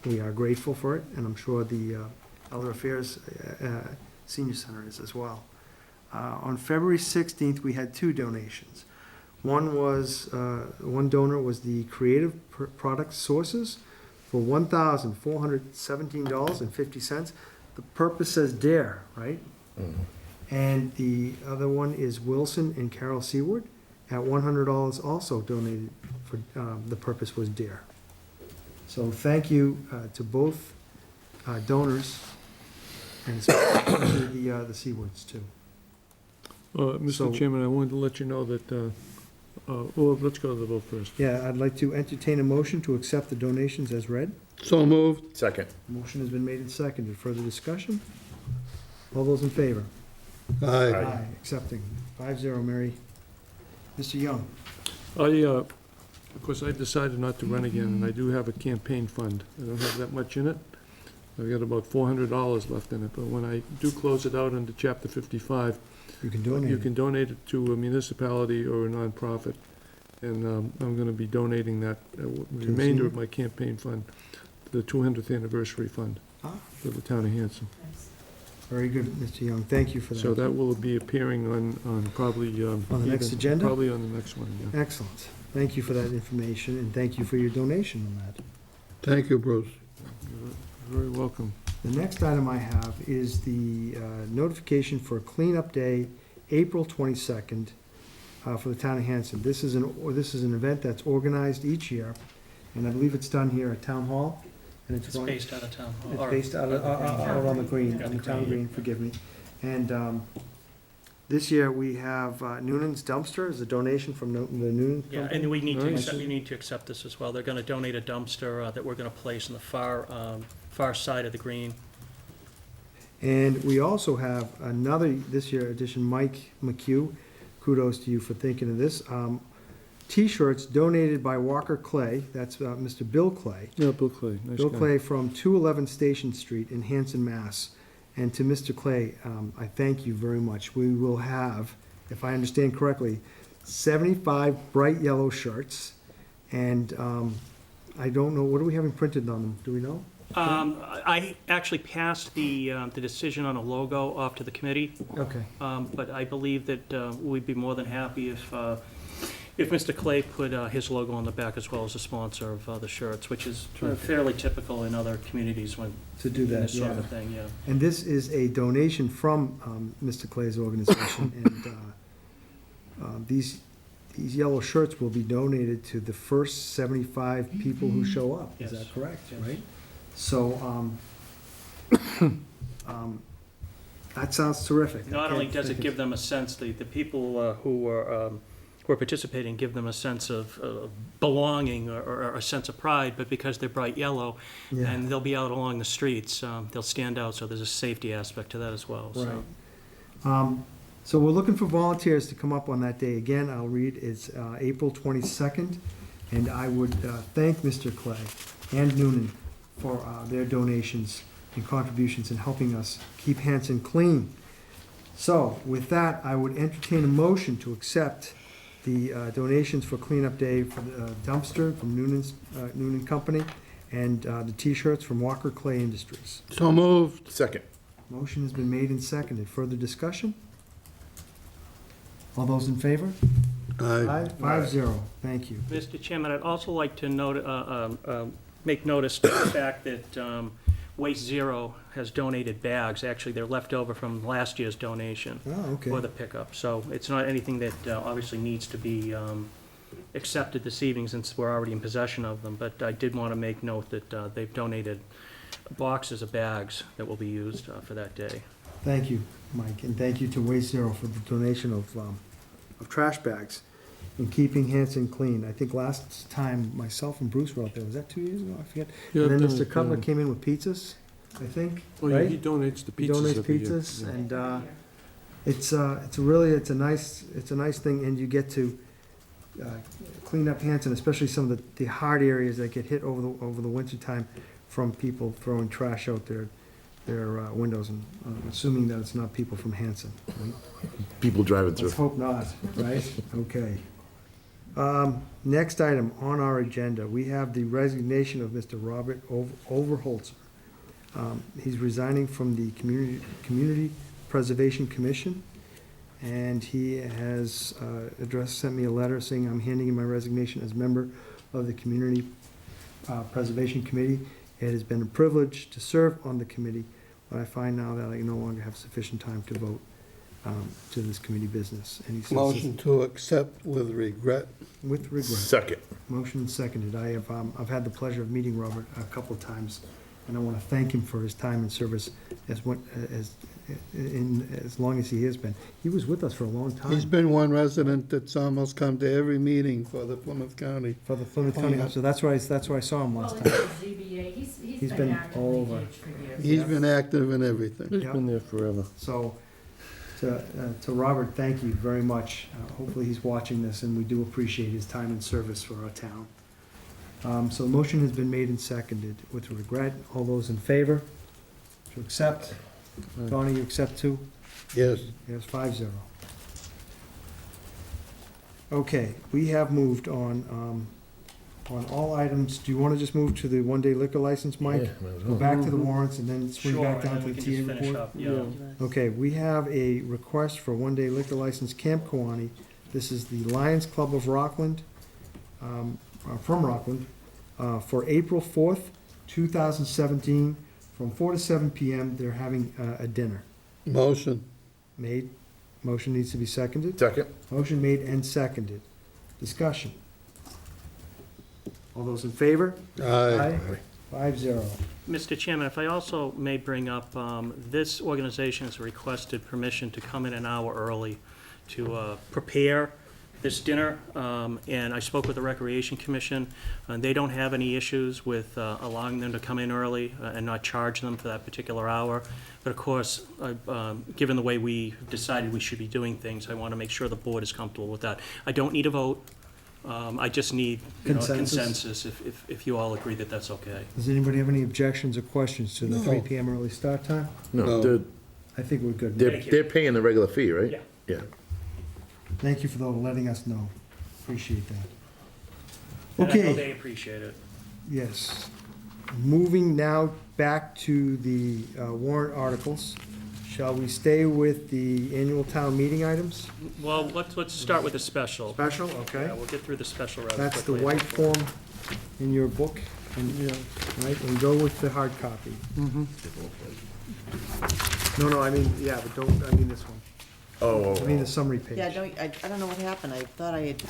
We are grateful for it, and I'm sure the Elder Affairs Senior Center is as well. On February 16th, we had 2 donations. One donor was the Creative Product Sources for $1,417.50. The purpose says DARE, right? Mhm. And the other one is Wilson and Carol Seward at $100, also donated for, the purpose was DARE. So thank you to both donors, and especially the Seawards too. So- Mr. Chairman, I wanted to let you know that, well, let's go to the vote first. Yeah, I'd like to entertain a motion to accept the donations as read. So moved. Second. Motion has been made and seconded. Further discussion? All those in favor? Aye. Accepting. 5-0, Mary. Mr. Young? Of course, I decided not to run again, and I do have a campaign fund. I don't have that much in it. I've got about $400 left in it, but when I do close it out under Chapter 55, You can donate. you can donate it to a municipality or a nonprofit. And I'm going to be donating that, the remainder of my campaign fund, to the 200th anniversary fund for the town of Hanson. Very good, Mr. Young. Thank you for that. So that will be appearing on probably... On the next agenda? Probably on the next one, yeah. Excellent. Thank you for that information, and thank you for your donation on that. Thank you, Bruce. You're very welcome. The next item I have is the notification for Cleanup Day, April 22nd, for the town of Hanson. This is an event that's organized each year, and I believe it's done here at Town Hall. And It's based out of town hall. It's or- based out on the green, on the town green, forgive me. And this year, we have Noonan's Dumpster as a donation from the Noonan Yeah, Company. and we need to, Nice. accept- you need to accept this as well. They're gonna donate a dumpster that we're gonna place on the far side of the green. And we also have another, this year edition, Mike McHugh. Kudos to you for thinking of this. T-shirts donated by Walker Clay, that's Mr. Bill Clay. Yeah, Bill Clay, nice Bill guy. Clay from 211 Station Street in Hanson, Mass. And to Mr. Clay, I thank you very much. We will have, if I understand correctly, 75 bright yellow shirts. And I don't know, what are we having printed on them? Do we know? I actually passed the decision on a logo off to the committee, Okay. but I believe that we'd be more than happy if Mr. Clay put his logo on the back as well as the sponsor of the shirts, which is fairly typical in other communities when To do that, this sort of a yeah. thing, yeah. And this is a donation from Mr. Clay's organization, and these yellow shirts will be donated to the first 75 people who show up. Is Yes. that correct, Yes. right? So, that sounds terrific. Not only does it give them a sense, the people who are participating, give them a sense of belonging or a sense of pride, but because they're bright yellow, Yeah. and they'll be out along the streets, they'll stand out, so there's a safety aspect to that as well, so. Right. So we're looking for volunteers to come up on that day. Again, I'll read, it's April 22nd, and I would thank Mr. Clay and Noonan for their donations and contributions in helping us keep Hanson clean. So with that, I would entertain a motion to accept the donations for Cleanup Day for the dumpster from Noonan Company and the T-shirts from Walker Clay Industries. So moved. Second. Motion has been made and seconded. Further discussion? All those in favor? Aye. 5-0. Thank you. Mr. Chairman, I'd also like to make notice of the fact that Waste Zero has donated bags. Actually, they're left over from last year's donation Oh, okay. for the pickup. So it's not anything that obviously needs to be accepted this evening since we're already in possession of them. But I did want to make note that they've donated boxes of bags that will be used for that day. Thank you, Mike, and thank you to Waste Zero for the donation of trash bags and keeping Hanson clean. I think last time myself and Bruce were out there, was that 2 years ago? I forget. Yeah, And then I've done Mr. it, Cutler yeah. came in with pizzas, I think, Oh, yeah, right? he donates the He pizzas donates every year. pizzas, Yeah. and it's a nice thing, and you get to clean up Hanson, especially some of the hard areas that get hit over the winter time from people throwing trash out their windows, and assuming that it's not people from Hanson. Right? People driving through. Let's hope not, right? Okay. Next item on our agenda, we have the resignation of Mr. Robert Overholzer. He's resigning from the Community Preservation Commission, and he has sent me a letter saying I'm handing in my resignation as member of the Community Preservation Committee. It has been a privilege to serve on the committee, but I find now that I no longer have sufficient time to vote to this committee business. And he says Motion to accept with regret. with regret. Second. Motion seconded. I've had the pleasure of meeting Robert a couple of times, and I want to thank him for his time and service as long as he has been. He was with us for a long time. He's been one resident that's almost come to every meeting for the Plymouth County. For the Plymouth County, so that's where I saw him last Well, time. it's the ZBA, he's been been all actively over. engaged for years. He's been active in everything. He's Yep. been there forever. So, to Robert, thank you very much. Hopefully he's watching this, and we do appreciate his time and service for our town. So the motion has been made and seconded with regret. All those in favor to accept? Donnie, you accept too? Yes. Yes, 5-0. Okay, we have moved on all items. Do you want to just move to the one-day liquor license, Mike? Yeah, might as Go well. back to the warrants and then swing Sure, back and down then to we the can just TA finish report? up, yeah. Okay, we have a request for a one-day liquor license, Camp Kawani. This is the Lions Club of Rockland, from Rockland, for April 4th, 2017, from 4 to 7 p.m. They're having a dinner. Motion. Made. Motion needs to be seconded. Second. Motion made and seconded. Discussion. All those in favor? Aye. 5-0. Mr. Chairman, if I also may bring up, this organization has requested permission to come in an hour early to prepare this dinner, and I spoke with the Recreation Commission, and they don't have any issues with allowing them to come in early and not charge them for that particular hour. But of course, given the way we decided we should be doing things, I want to make sure the board is comfortable with that. I don't need a vote. I just need, a consensus if you all agree that that's okay. Does anybody have any objections or questions to the No. 3 p.m. early start time? No, No. I think we're good. they're paying the regular fee, right? Yeah. Yeah. Thank you for letting us know. Appreciate that. And I know Okay, they appreciate it. yes. Moving now back to the warrant articles. Shall we stay with the annual town meeting items? Well, let's start with the special. Special, okay. Yeah, we'll get through the special rather That's the quickly. white form in your book, and, right, and go with the hard copy. No, I mean, yeah, but I mean this one. Oh, I mean the summary page. Yeah, I don't know what happened. I thought I had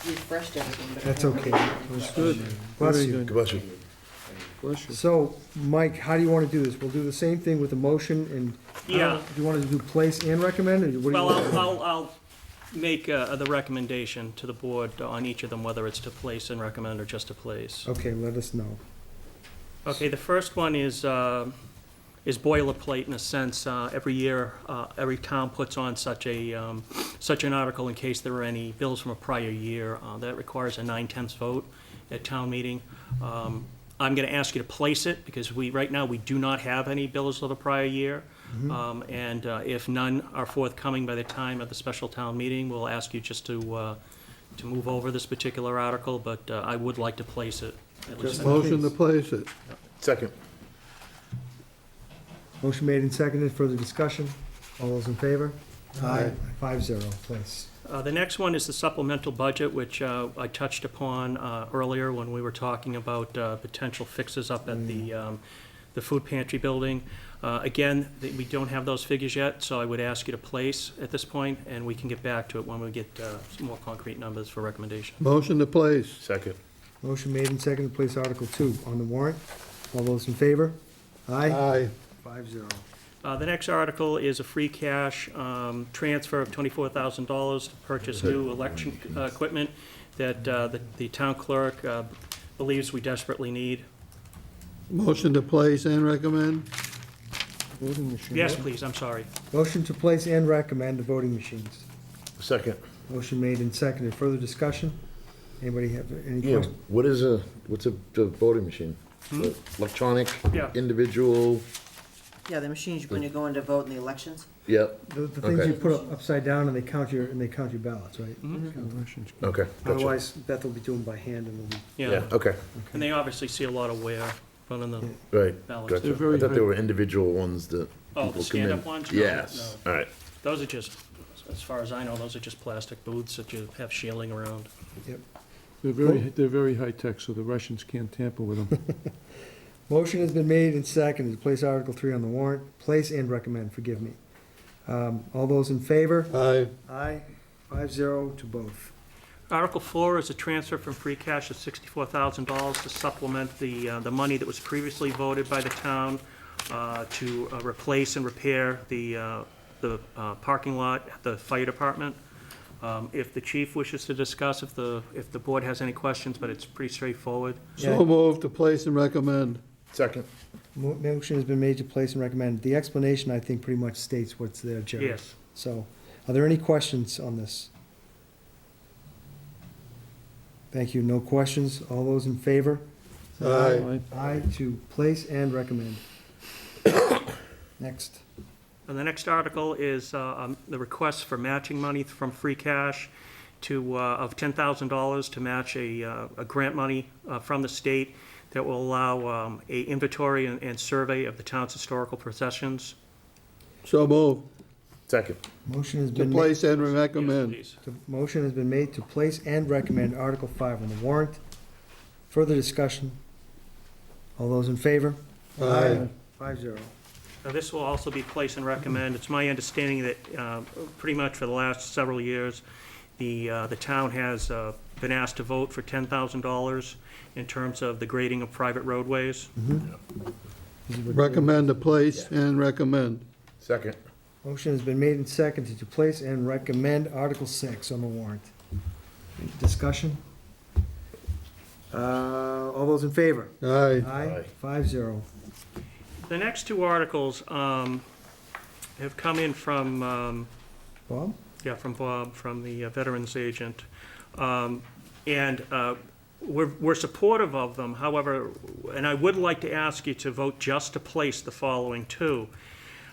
refreshed everything, but. That's okay. It was good. Bless Very you. good. Bless you. Bless you. So, Mike, how do you want to do this? We'll do the same thing with the motion, and Yeah. do you want to do place and recommend, or what do you Well, want? I'll make the recommendation to the board on each of them, whether it's to place and recommend or just to place. Okay, let us know. Okay, the first one is boilerplate in a sense. Every year, every town puts on such an article in case there are any bills from a prior year. That requires a 9/10 vote at town meeting. I'm going to ask you to place it because right now we do not have any bills of the prior year. And if none are forthcoming by the time of the special town meeting, we'll ask you just to move over this particular article, but I would like to place it. at least. Motion to place it. Second. Motion made and seconded. Further discussion? All those in favor? Aye. 5-0, place. The next one is the supplemental budget, which I touched upon earlier when we were talking about potential fixes up at the food pantry building. Again, we don't have those figures yet, so I would ask you to place at this point, and we can get back to it when we get some more concrete numbers for recommendation. Motion to place. Second. Motion made and seconded to place Article 2 on the warrant. All those in favor? Aye. Aye. 5-0. The next article is a free cash transfer of $24,000 to purchase new election equipment that the town clerk believes we desperately need. Motion to place and recommend? Voting machine. Yes, please, I'm sorry. Motion to place and recommend the voting machines. Second. Motion made and seconded. Further discussion? Anybody have any Yeah, questions? what's a voting machine? Electronic, Yeah. individual, Yeah, the machines when you go in to vote in the elections. yep, The things Okay. you put upside down and they count your ballots, right? okay, gotcha. Otherwise, Beth will be doing by hand and we'll be. Yeah, okay, And they obviously see a lot of wear running the right, ballots. gotcha. They're very I thought there high- were individual ones that Oh, people the come in. stand-up ones? No, Yes, all right. Those are just, as far as I know, those are just plastic booths that you have shielding around. They're very high-tech, so the Russians can't tamper with them. Motion has been made and seconded to place Article 3 on the warrant. Place and recommend, forgive me. All those in favor? Aye. Aye. 5-0 to both. Article 4 is a transfer from free cash of $64,000 to supplement the money that was previously voted by the town to replace and repair the parking lot at the fire department. If the chief wishes to discuss, if the board has any questions, but it's pretty straightforward. So moved to place and recommend. Second. Motion has been made to place and recommend. The explanation, I think, pretty much states what's there, Jerry. Yes. So, are there any questions on this? Thank you. No questions. All those in favor? Aye. Aye to place and recommend. Next. And the next article is the request for matching money from free cash of $10,000 to match a grant money from the state that will allow a inventory and survey of the town's historical possessions. So moved. Second. Motion has To been made. place and recommend. Please. The motion has been made to place and recommend Article 5 on the warrant. Further discussion? All those in favor? Aye. 5-0. Now, this will also be place and recommend. It's my understanding that pretty much for the last several years, the town has been asked to vote for $10,000 in terms of the grading of private roadways. Recommend to place and recommend. Second. Motion has been made and seconded to place and recommend Article 6 on the warrant. Any discussion? All those in favor? Aye. Aye. 5-0. The next two articles have come in from, Bob? yeah, from Bob, from the Veterans Agent. And we're supportive of them, however, and I would like to ask you to vote just to place the following two.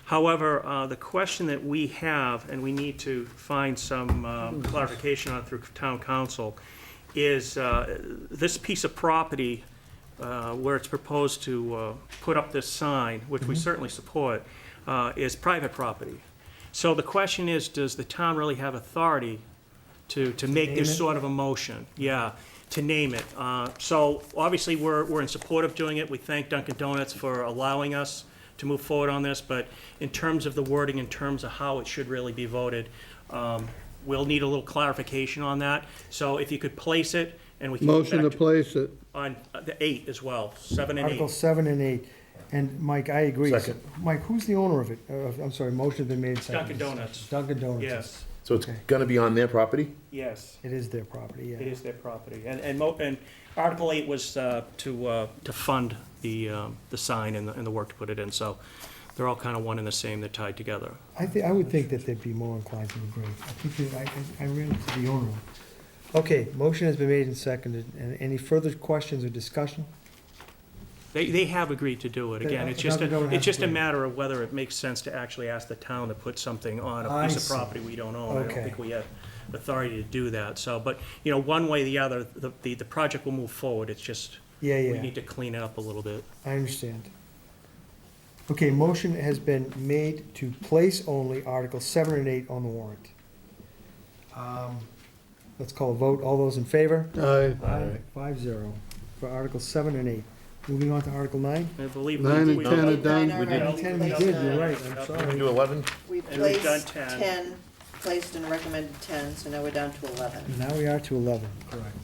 However, the question that we have, and we need to find some clarification on through town council, is this piece of property where it's proposed to put up this sign, which we certainly support, is private property. So the question is, does the town really have authority to make this sort of a motion? Yeah, to name it. So obviously, we're in support of doing it. We thank Dunkin' Donuts for allowing us to move forward on this, but in terms of the wording, in terms of how it should really be voted, we'll need a little clarification on that. So if you could place it, and we can go Motion to back place it. on the 8 as well, 7 and 8. Article 7 and 8. And Mike, I agree. Second. Mike, who's the owner of it? I'm sorry, motion has been made and seconded. Dunkin' Donuts. Dunkin' Donuts. Yes, So it's Okay. gonna be on their property? yes, It is their property, it yeah. is their property. And Article 8 was to fund the sign and the work to put it in, so they're all kind of one and the same, they're tied together. I would think that they'd be more inclined to agree. I think that, I ran into the owner. Okay, motion has been made and seconded. And any further questions or discussion? They have agreed to do it. Again, it's just Dunkin' Donuts it's just a agreed. matter of whether it makes sense to actually ask the town to put something on a I piece of see. property we don't own. I don't Okay. think we have authority to do that, so, but, you know, one way or the other, the project will move forward. It's just, Yeah, we yeah, need to clean it up a little bit. I understand. Okay, motion has been made to place only Articles 7 and 8 on the warrant. Let's call a vote. All those in favor? Aye. Aye. 5-0 for Articles 7 and 8. Moving on to Article 9. I believe 9 and we 10 are did. done. Nine We already Nine and 10 we placed did, on- you're right, I'm Can we sorry. do 11? We And we've done placed 10. 10, placed and recommended 10, so now we're down to 11. Now we are to 11, correct.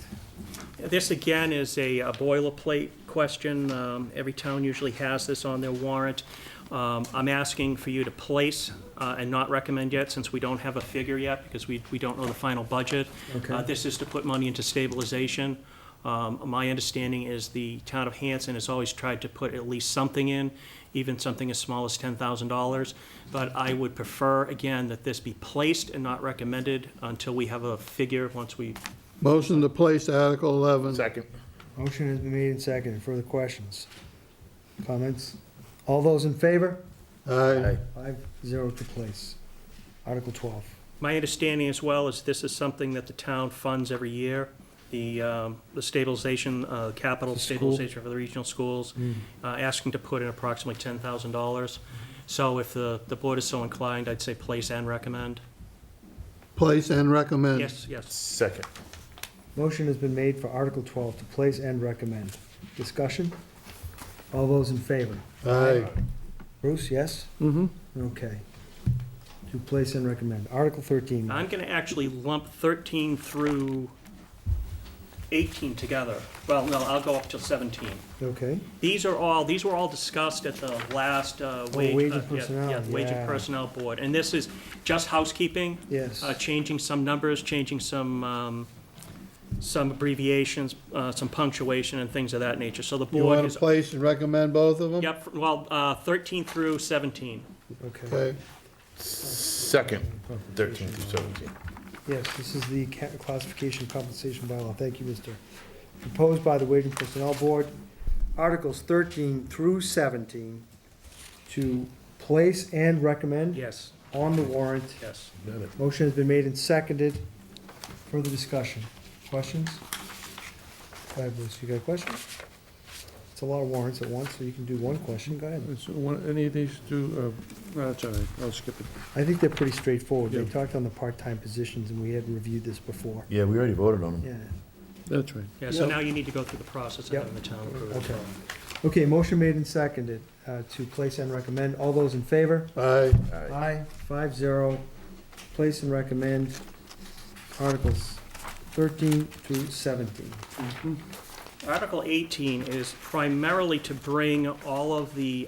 This, again, is a boilerplate question. Every town usually has this on their warrant. I'm asking for you to place and not recommend yet, since we don't have a figure yet, because we don't know the final budget. Okay. This is to put money into stabilization. My understanding is the town of Hanson has always tried to put at least something in, even something as small as $10,000. But I would prefer, again, that this be placed and not recommended until we have a figure, once we. Motion to place Article 11. Second. Motion has been made and seconded. Further questions? Comments? All those in favor? Aye. 5-0 to place. Article 12. My understanding as well is this is something that the town funds every year, the stabilization, capital The school? stabilization for the regional schools, asking to put in approximately $10,000. So if the board is so inclined, I'd say place and recommend. Place and recommend. Yes, yes. Second. Motion has been made for Article 12 to place and recommend. Discussion? All those in favor? Aye. Bruce, yes? Mm-hmm. Okay. To place and recommend. Article 13. I'm going to actually lump 13 through 18 together. Well, no, I'll go up till 17. Okay. These were all discussed at the last Wage and Personnel, Wage and yeah. Personnel Board. And this is just housekeeping. Yes. Changing some numbers, changing some abbreviations, some punctuation and things of that nature. So the You board want is, to place and recommend both of them? yep, well, 13 through 17. Okay. Okay. Second. 13 through 17. Yes, this is the classification compensation bylaw. Thank you, Mr. Proposed by the Wage and Personnel Board. Articles 13 through 17 to place and recommend Yes, on the warrant. yes. Motion has been made and seconded. Further discussion? Questions? Go ahead, Bruce. You got a question? It's a lot of warrants at once, so you can do one question. Go ahead. So any of these two, that's all right, I'll skip it. I think they're pretty straightforward. They Yeah. talked on the part-time positions, and we had reviewed this before. Yeah, we already voted on them. Yeah. That's right. Yeah, so now you need to go through the process of Yep. having the town approve it. Okay. Okay, motion made and seconded to place and recommend. All those in favor? Aye. Aye. 5-0. Place and recommend Articles 13 through 17. Article 18 is primarily to bring all the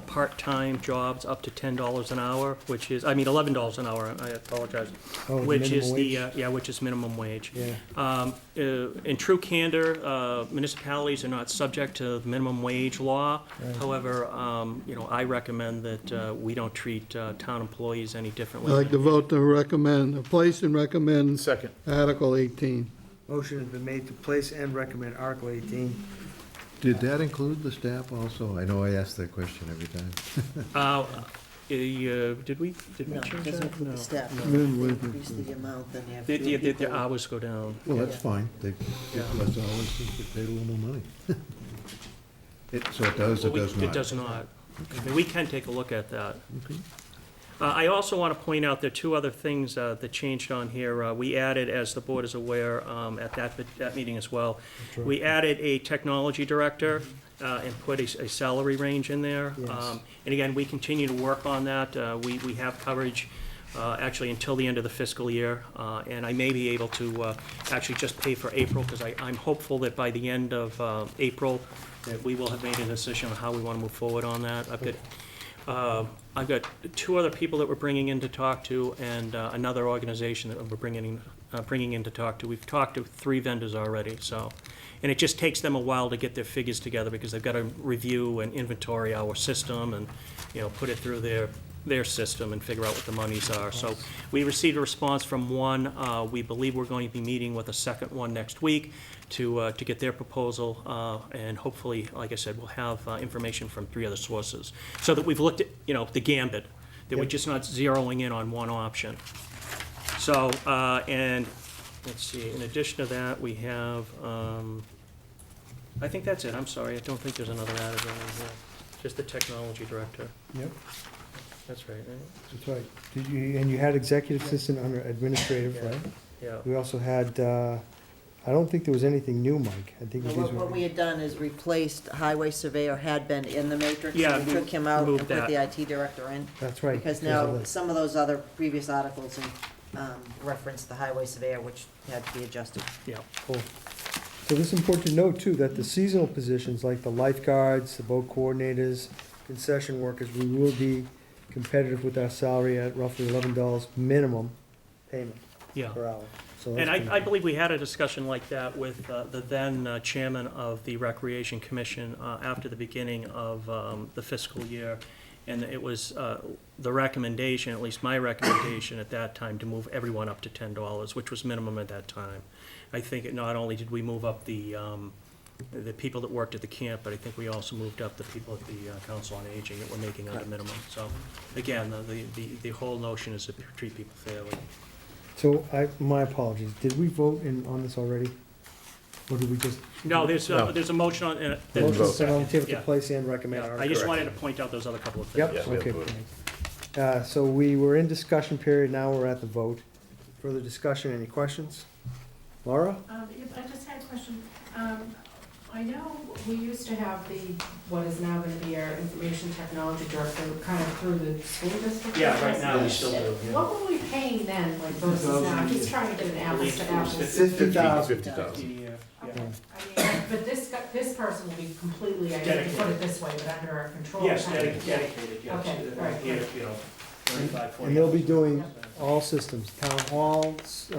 part-time jobs up to $10 an hour, which is, $11 an hour, I apologize. Oh, the Which is minimum the, which is minimum wage. Yeah. In true candor, municipalities are not subject to the minimum wage law. Right. However, I recommend that we don't treat town employees any I'd differently. like to vote to recommend, place and recommend Second. Article 18. Motion has been made to place and recommend Article 18. Did that include the staff also? I know I ask that question every time. Did we No, change it doesn't that? include No. the staff. No. Increase the amount, then you have fewer The people. hours go down. Well, that's Yeah. fine. They Yeah. get less hours, they get paid a little more money. So it does or Well, does not? It does not. I mean, we can take a look at that. Okay. I also want to point out there are two other things that changed on here. We added, as the board is aware, at that meeting as well, That's right. we added a technology director and put a salary range in there. Yes. And again, we continue to work on that. We have coverage actually until the end of the fiscal year, and I may be able to actually just pay for April, because I'm hopeful that by the end of April, that we will have made a decision on how we want to move forward on that. I've got two other people that we're bringing in to talk to, and another organization that we're bringing in to talk to. We've talked to 3 vendors already, so, and it just takes them a while to get their figures together, because they've got to review and inventory our system and, put it through their system and figure out what the monies are. So we received a response from one. We believe we're going to be meeting with a second one next week to get their proposal, and hopefully, like I said, we'll have information from 3 other sources, so that we've looked at, the gambit, that we're Yep. just not zeroing in on one option. So, and, let's see, in addition to that, we have, I think that's it, I'm sorry, I don't think there's another added one in here, just the technology director. Yep, That's right, right? that's right. And you had executive assistant under administrative, Yeah. right? Yeah. We also had, I don't think there was anything new, Mike. I think Well, these What were, we had done is replaced highway surveyor had been in the matrix. Yeah, and we we took him out and moved put that. the IT director in. that's right. Because now, some of those other previous articles reference the highway surveyor, which had to be adjusted. Yeah. Cool. So this is important to note too, that the seasonal positions like the lifeguards, the boat coordinators, concession workers, we will be competitive with our salary at roughly $11 minimum payment Yeah. per hour. So And that's I believe we had a discussion like that with the then chairman of the Recreation Commission after the beginning of the fiscal year. And it was the recommendation, at least my recommendation at that time, to move everyone up to $10, which was minimum at that time. I think it not only did we move up the people that worked at the camp, but I think we also moved up the people at the Council on Aging that were making under minimum. So, again, the whole notion is to treat people fairly. So my apologies, did we vote on this already? Or did we just? No, there's a motion on, and a Motion second. on the table to Yeah. place and recommend Yeah, article. I just wanted to point out those other couple of things. Yep, okay. Thanks. So we were in discussion period, now we're at the vote. Further discussion, any questions? Laura? I just had a question. I know we used to have what is now gonna be our information technology director kind of through the school district. Yeah, right now we still do, yeah. What were we paying then, like versus now? Just trying to get an apples to apples. 50,000. 50,000. Yeah. Okay. I mean, but this person will be completely, I hate to put it this way, but under our control. Yes, kind of. dedicated, yes. Okay, right. You know, 35, 40 And they'll be hours. doing all systems, town halls,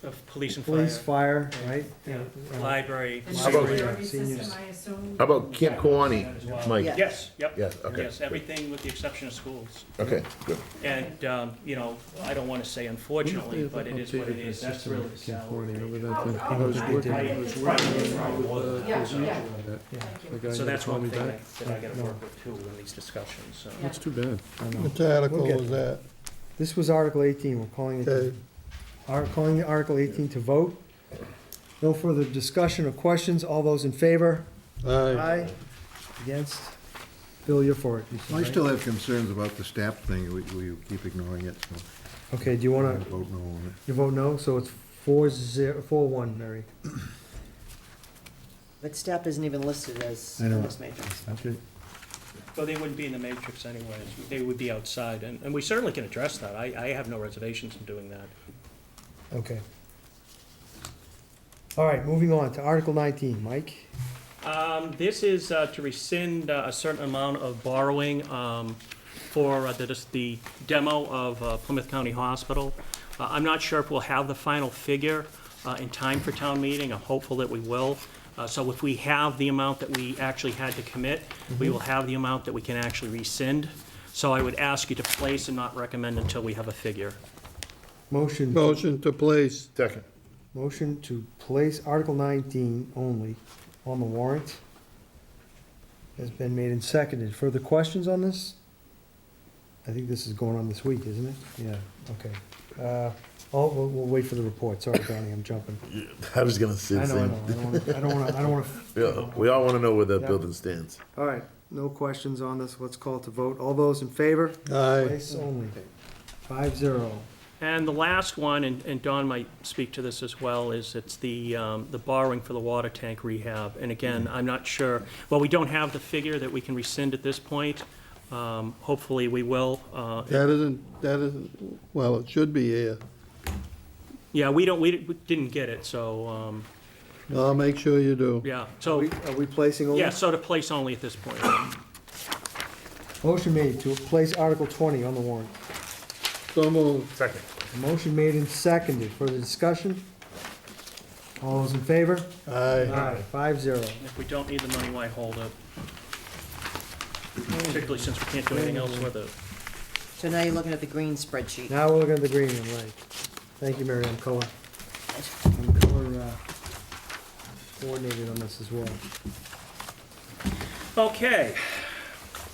Of police and police, fire, right? Yeah. Uh, Library. How about- Security Seniors. system, I assume. How about Camp Kawani, Mike? Yeah. Yes, yep. Yes, okay. Yes, everything with the exception of schools. Okay, good. And, you know, I don't want to say unfortunately, but it is what it is. That's really the salary. Remember Oh, that thing? oh, I was I- working, I- I was working with, Yeah, Cozy yeah. on that. The guy So never that's called one me thing back. that I gotta work with too in these discussions, so. That's too bad. I know. Which article We'll get was there. that? This was Article 18, we're calling it, Okay. calling the Article 18 to vote. No further discussion or questions, all those in favor? Aye. Against? Bill, you're for it. you said, I right? still have concerns about the staff thing, we keep ignoring it, so Okay, do you I'll wanna, vote no on it. you vote no, so it's 4-1, Mary. But staff isn't even listed as I know. this matrix. Okay. Well, they wouldn't be in the matrix anyways. They would be outside, and we certainly can address that. I have no reservations in doing that. Okay. All right, moving on to Article 19, Mike. This is to rescind a certain amount of borrowing for the demo of Plymouth County Hospital. I'm not sure if we'll have the final figure in time for town meeting. I'm hopeful that we will. So if we have the amount that we actually had to commit, we will have the amount that we can actually rescind. So I would ask you to place and not recommend until we have a figure. Motion. Motion to place. Second. Motion to place Article 19 only on the warrant has been made and seconded. Further questions on this? I think this is going on this week, isn't it? Yeah, okay. We'll wait for the report. Sorry, Donnie, I'm jumping. I was gonna say I the know, same. I don't wanna. Yeah, we all wanna know where that Yeah. building stands. All right, no questions on this. Let's call it to vote. All those in favor? Aye. Place only. 5-0. And the last one, and Don might speak to this as well, is it's the borrowing for the water tank rehab. And again, I'm not sure, well, we don't have the figure that we can rescind at this point. Hopefully, we will. That isn't, well, it should be here. Yeah, we didn't get it, so, I'll make sure you do. yeah, so, Are we placing only? yeah, so to place only at this point. Motion made to place Article 20 on the warrant. So moved. Second. A motion made and seconded. Further discussion? All those in favor? Aye. 5-0. If we don't need the money, why hold it? Particularly since we can't do anything else with it. So now you're looking at the green spreadsheet. Now we're looking at the green one, right. Thank you, Mary, I'm color coordinated on this as well. Okay.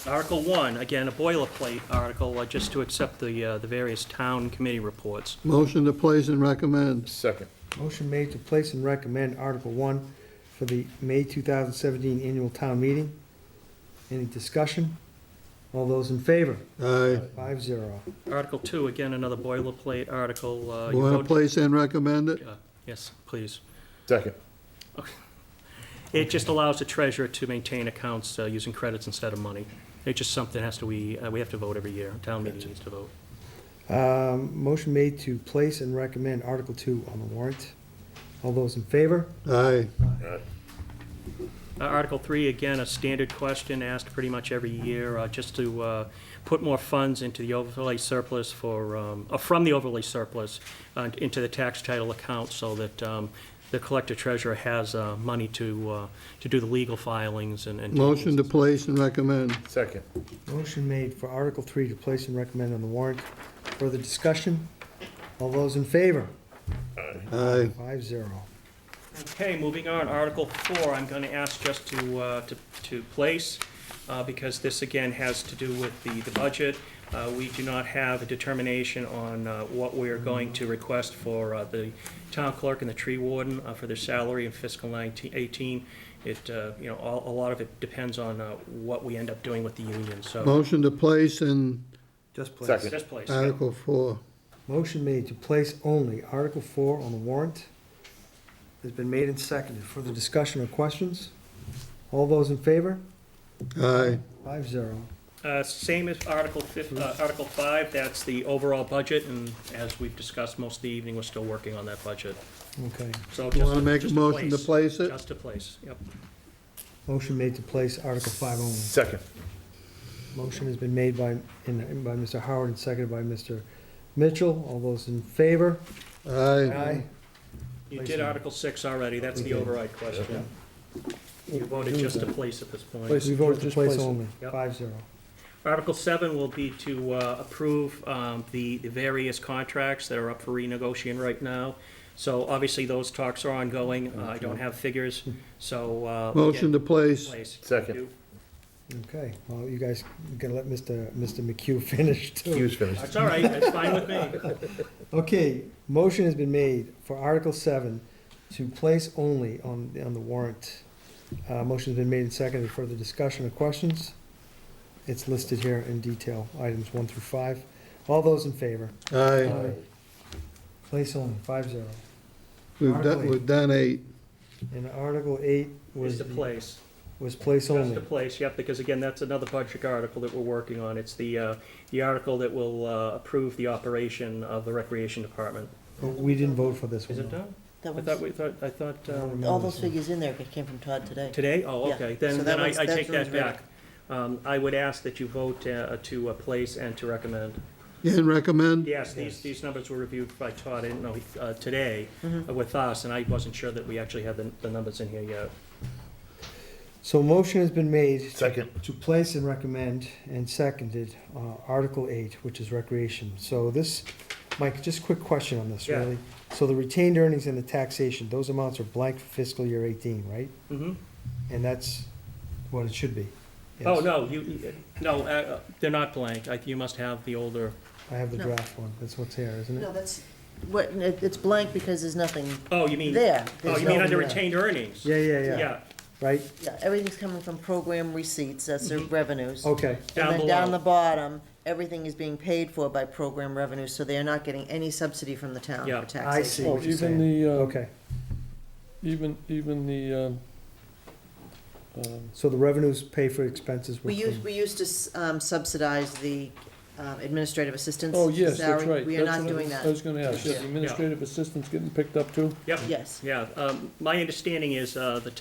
Article 1, again, a boilerplate article, just to accept the various town committee reports. Motion to place and recommend. Second. Motion made to place and recommend Article 1 for the May 2017 annual town meeting. Any discussion? All those in favor? Aye. 5-0. Article 2, again, another boilerplate article. You Want to vote- place and recommend it? Yes, please. Second. It just allows the treasurer to maintain accounts using credits instead of money. It's just something we have to vote every year. Town meeting needs to vote. Motion made to place and recommend Article 2 on the warrant. All those in favor? Aye. Article 3, again, a standard question asked pretty much every year, just to put more funds into the overlay surplus from the overlay surplus into the tax title account so that the collector treasurer has money to do the legal filings and. Motion to place and recommend. Second. Motion made for Article 3 to place and recommend on the warrant. Further discussion? All those in favor? Aye. 5-0. Okay, moving on, Article 4, I'm going to ask just to place, because this again has to do with the budget. We do not have a determination on what we're going to request for the town clerk and the tree warden for their salary in fiscal 18. It, a lot of it depends on what we end up doing with the union, so. Motion to place and Just place. Second. Just place. Article 4. Motion made to place only Article 4 on the warrant has been made and seconded. Further discussion or questions? All those in favor? Aye. 5-0. Same as Article 5, that's the overall budget, and as we've discussed most of the evening, we're still working on that budget. Okay. So You just want to make a just motion to place it? Just to place, yep. Motion made to place Article 5 only. Second. Motion has been made by Mr. Howard and seconded by Mr. Mitchell. All those in favor? Aye. You Place did it. Article 6 already, that's the Okay. override question. You voted just to place at this point. Place. We voted to Just place place it. only, Yep. 5-0. Article 7 will be to approve the various contracts that are up for renegotiation right now. So obviously, those talks are ongoing. I don't have figures, so. Motion to place. Place. Second. Okay, well, you guys gotta let Mr. McHugh finish too. He was finished. That's all right, that's fine with me. Okay, motion has been made for Article 7 to place only on the warrant. Motion's been made and seconded. Further discussion or questions? It's listed here in detail, items 1 through 5. All those in favor? Aye. Place only, 5-0. We've done 8. And Article 8 Was was, to place. was place Just only. to place, yep, because again, that's another budget article that we're working on. It's the article that will approve the operation of the Recreation Department. But we didn't vote for this one. Is it though. done? That I thought, I don't remember all this those one. figures in there came from Todd today. today? Oh, Yeah. okay, So then that I one's- take that that one's ready. back. I would ask that you vote to place and to recommend. And recommend? Yes, these numbers were reviewed by Todd, I didn't know, today with us, and I wasn't sure that we actually had the numbers in here yet. So motion has been made Second. to place and recommend and seconded Article 8, which is recreation. So this, Mike, just a quick question on this, Yeah. really. So the retained earnings and the taxation, those amounts are blank for fiscal year 18, right? Mm-hmm. And that's what it should be. Oh, Yes. no, no, they're not blank. You must have the older, I have the No. draft one. That's what's here, isn't No, it? that's, it's blank because there's nothing oh, you mean, there. oh, There's you mean no- under yeah. retained earnings? Yeah, yeah, yeah, Yeah, right? Yeah, everything's coming from program receipts, that's their revenues. Okay, down And then down below. the bottom, everything is being paid for by program revenues, so they are not getting any subsidy from the town Yeah. for I taxation. see Oh, what you're even saying. the, Okay, even the, so the revenues pay for expenses. We with the- used to subsidize the administrative assistant's oh, yes, that's salary. right. We are That's not what doing I that. was gonna ask, yeah, Yeah. the administrative assistant's getting picked up too? Yep. Yes. Yeah, my understanding is the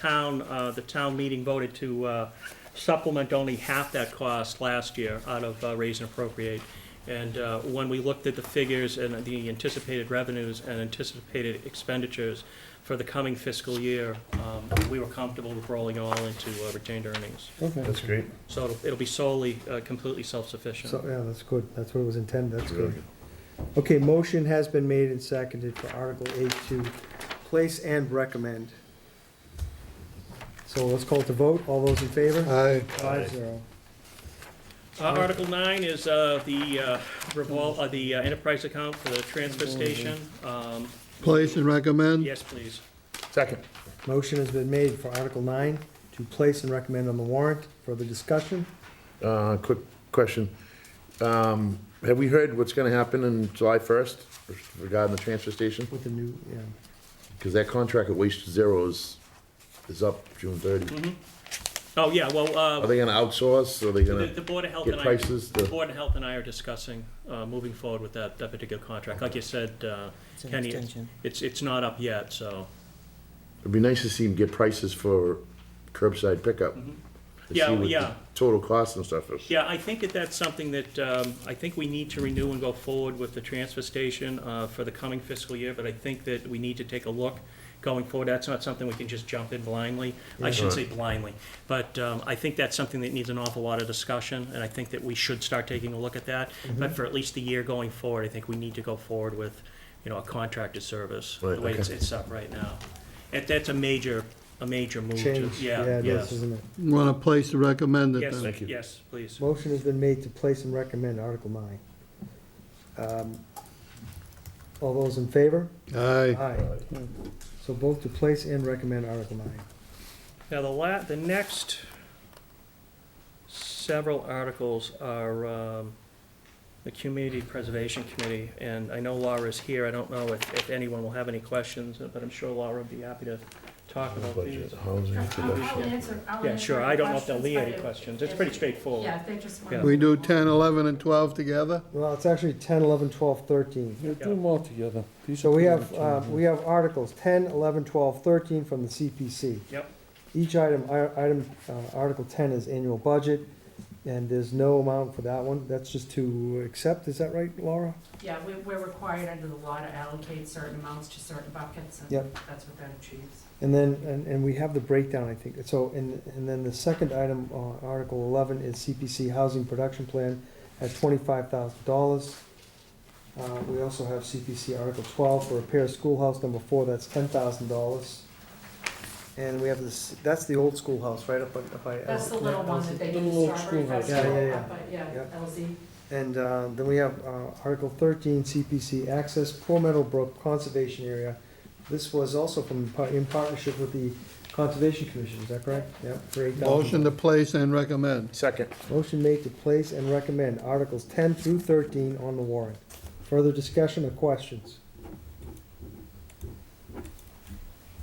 town meeting voted to supplement only half that cost last year out of raise and appropriate. And when we looked at the figures and the anticipated revenues and anticipated expenditures for the coming fiscal year, we were comfortable with rolling all into retained earnings. Okay. That's great. So it'll be solely, completely self-sufficient. So, yeah, that's good. That's what it was intended. That's good. Okay, motion has been made and seconded for Article 8 to place and recommend. So let's call it to vote. All those in favor? Aye. 5-0. Article 9 is the enterprise account for the transfer station. Place and recommend? Yes, please. Second. Motion has been made for Article 9 to place and recommend on the warrant. Further discussion? Quick question. Have we heard what's gonna happen in July 1st regarding the transfer station? With the new, yeah. Because that contract at Waste Zero is up June 30. Mhm. Oh, yeah, well, Are they gonna outsource, or are they the gonna Board of Health get and prices the to? Board of Health and I are discussing moving forward with that particular contract. Like you said, It's an Kenny, extension. it's not up yet, so. It'd be nice to see them get prices for curbside pickup. Mhm. To Yeah, see what the yeah. total cost and stuff is. Yeah, I think that that's something that, I think we need to renew and go forward with the transfer station for the coming fiscal year, but I think that we need to take a look going forward. That's not something we can just jump in blindly. I shouldn't say blindly, but I think that's something that needs an awful lot of discussion, and I think that we should start taking a look at that. But for at least the year going forward, I think we need to go forward with, you know, a contracted service, Right, the way okay. it's up right now. That's a major move. Change, yeah, it Yes. is, isn't it? You want a place to recommend it Yes, then? Thank you. yes, please. Motion has been made to place and recommend Article 9. All those in favor? Aye. Aye. So both to place and recommend Article 9. Now, the next several articles are the Community Preservation Committee, and I know Laura is here. I don't know if anyone will have any questions, but I'm sure Laura would be happy to talk about these. Budget, housing, production. Yeah, sure, I don't know if there'll be any questions. It's pretty straightforward. Yeah, they just Yeah. want. We do 10, 11, and 12 together? Well, it's actually 10, 11, 12, 13. Yeah, do them all together. These So are we pretty have, much, we have Articles 10, 11, 12, 13 from the CPC. Yep. Each Article 10 is annual budget, and there's no amount for that one. That's just to accept, is that right, Laura? Yeah, we're required under the law to allocate certain amounts to certain buckets, and Yep. that's what that achieves. And then, and we have the breakdown, I think. So, and then the second item, Article 11, is CPC Housing Production Plan at $25,000. We also have CPC Article 12 for repair schoolhouse number 4, that's $10,000. And we have this, that's the old schoolhouse, right up by. That's the little one that they do Little the old strawberry schoolhouse. festival. Yeah, yeah, yeah. up at- Yeah, Yep. LZ. And then we have Article 13, CPC Access Poor Meadowbrook Conservation Area. This was also in partnership with the Conservation Commission, is that correct? Yep, for $8,000. Motion to place and recommend. Second. Motion made to place and recommend Articles 10 through 13 on the warrant. Further discussion or questions?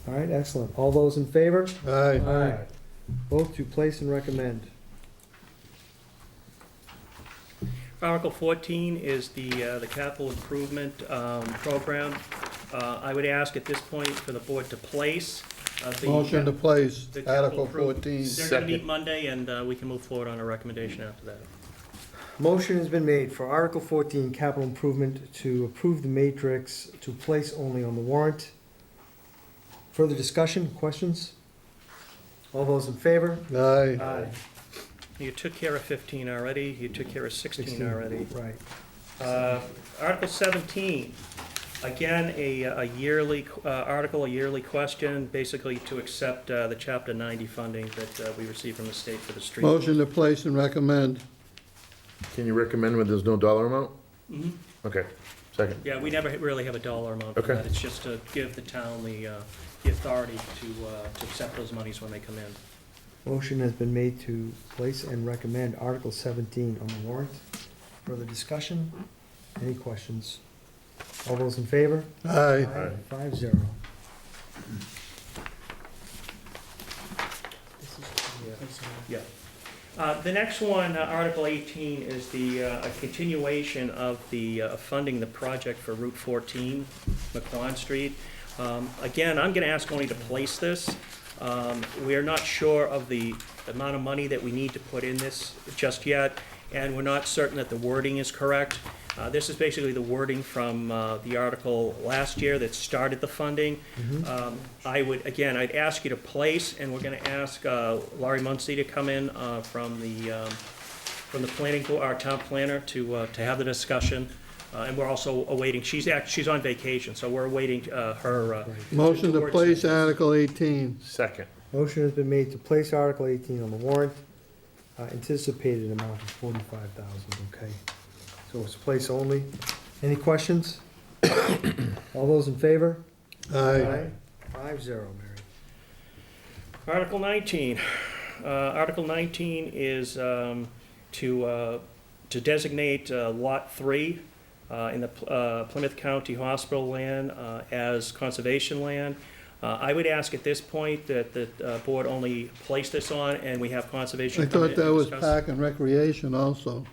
All right, excellent. All those in favor? Aye. Vote to place and recommend. Article 14 is the capital improvement program. I would ask at this point for the board to place. Motion to place, the capital Article improvement. 14. They're gonna meet Second. Monday, and we can move forward on a recommendation after that. Motion has been made for Article 14, capital improvement, to approve the matrix to place only on the warrant. Further discussion, questions? All those in favor? Aye. You took care of 15 already, you took care of 16 already. Right. Article 17, again, a yearly article, a yearly question, basically to accept the Chapter 90 funding that we received from the state for the street. Motion to place and recommend. Can you recommend when there's no dollar amount? Mhm. Okay, second. Yeah, we never really have a dollar amount for Okay. that. It's just to give the town the authority to accept those monies when they come in. Motion has been made to place and recommend Article 17 on the warrant. Further discussion? Any questions? All those in favor? Aye. 5-0. Yeah. The next one, Article 18, is a continuation of the funding the project for Route 14, McQuon Street. Again, I'm gonna ask only to place this. We are not sure of the amount of money that we need to put in this just yet, and we're not certain that the wording is correct. This is basically the wording from the article last year that started the funding. I'd ask you to place, and we're gonna ask Laurie Muncy to come in from the planning board, our town planner, to have the discussion. And we're also awaiting, she's on vacation, so we're awaiting her. Motion to towards- place Article 18. Second. Motion has been made to place Article 18 on the warrant. Anticipated amount is $45,000, okay? So it's place only. Any questions? All those in favor? Aye. 5-0, Mary. Article 19. Article 19 is to designate Lot 3 in the Plymouth County Hospital land as conservation land. I would ask at this point that the board only place this on, and we have conservation I come in thought that and was discuss. Park and Recreation also.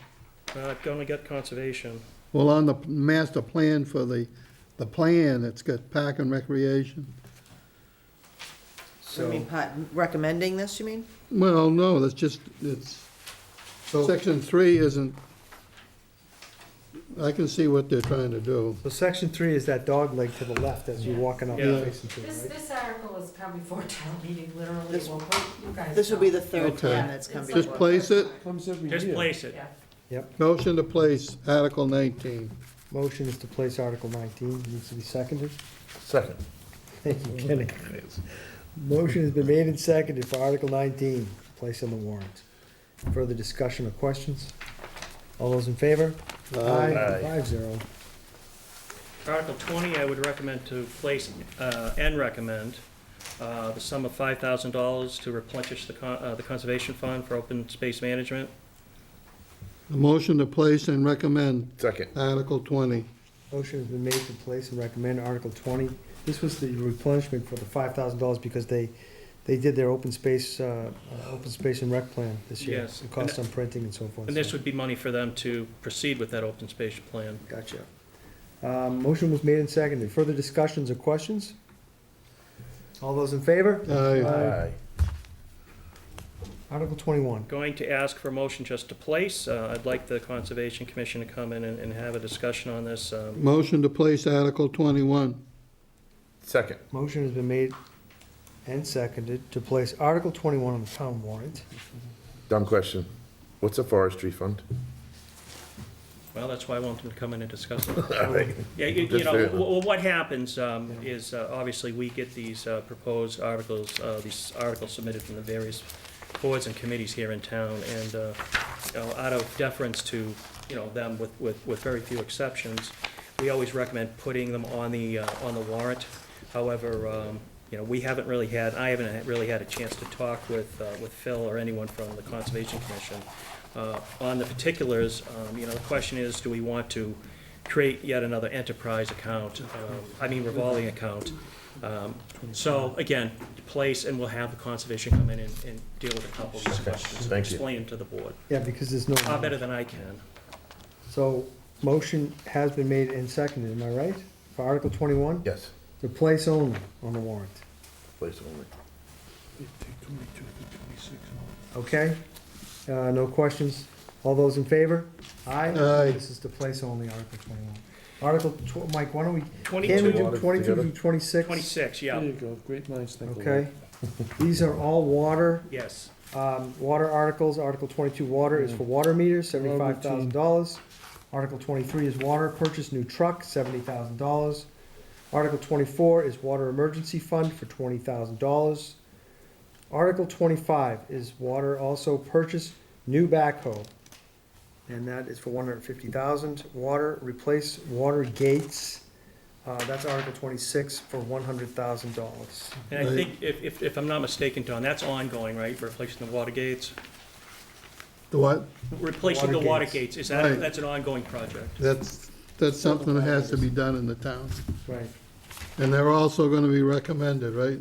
I've only got conservation. Well, on the master plan for the plan, it's got Park and Recreation. I mean, recommending this, you mean? Well, no, that's just, it's, So, section 3 isn't, I can see what they're trying to do. so section 3 is that dog leg to the left as you're walking up Yeah. facing to it, This, right? this article is come before town meeting, literally, This- well, you guys. This will be know. the third Okay. time that's come Just before. place it, Comes every Just year. place it. Yeah. motion to place Article 19. Motion is to place Article 19, needs to be seconded. Second. Thank you, Kenny. Motion has been made and seconded for Article 19, place on the warrant. Further discussion or questions? All those in favor? Aye. 5-0. Article 20, I would recommend to place and recommend the sum of $5,000 to replenish the Conservation Fund for open space management. A motion to place and recommend Second. Article 20. Motion has been made to place and recommend Article 20. This was the replenishment for the $5,000 because they did their open space and rec plan this year. Yes. The cost on printing and so forth. And this so- would be money for them to proceed with that open space plan. Gotcha. Motion was made and seconded. Further discussions or questions? All those in favor? Aye. Article 21. Going to ask for a motion just to place. I'd like the Conservation Commission to come in and have a discussion on this. Motion to place Article 21. Second. Motion has been made and seconded to place Article 21 on the town warrant. Dumb question. What's a forestry fund? Well, that's why I want them to come in and discuss it. All right. Yeah, you Just know, fair. what happens is, obviously, we get these proposed articles, these articles submitted from the various boards and committees here in town, and, you know, out of deference to, you know, them with very few exceptions, we always recommend putting them on the warrant. However, you know, I haven't really had a chance to talk with Phil or anyone from the Conservation Commission on the particulars. You know, the question is, do we want to create yet another enterprise account, revolving account? So, again, place, and we'll have the Conservation come in and deal with a couple of these questions and Thank you. explain them to the board. Yeah, because there's no. Far better than I can. So, motion has been made and seconded, am I right? For Article 21? Yes. To place only on the warrant. Place only. Okay? No questions? All those in favor? Aye? Aye. This is to place only, Article 21. Mike, why don't we, can we 22, do 22 through 26? 26, yeah, There you go, great minds think alike. Okay. These are all water, yes. water articles. Article 22, water is for water meters, $75,000. Article 23 is water, purchase new truck, $70,000. Article 24 is water emergency fund for $20,000. Article 25 is water, also purchase new backhoe, and that is for $150,000. Water, replace water gates, that's Article 26 for $100,000. And I think, if I'm not mistaken, Don, that's ongoing, right, replacing the water gates? The what? Replacing the Water water gates. gates, Right. that's an ongoing project? That's something that has to be done in the town. Right. And they're also gonna be recommended, right?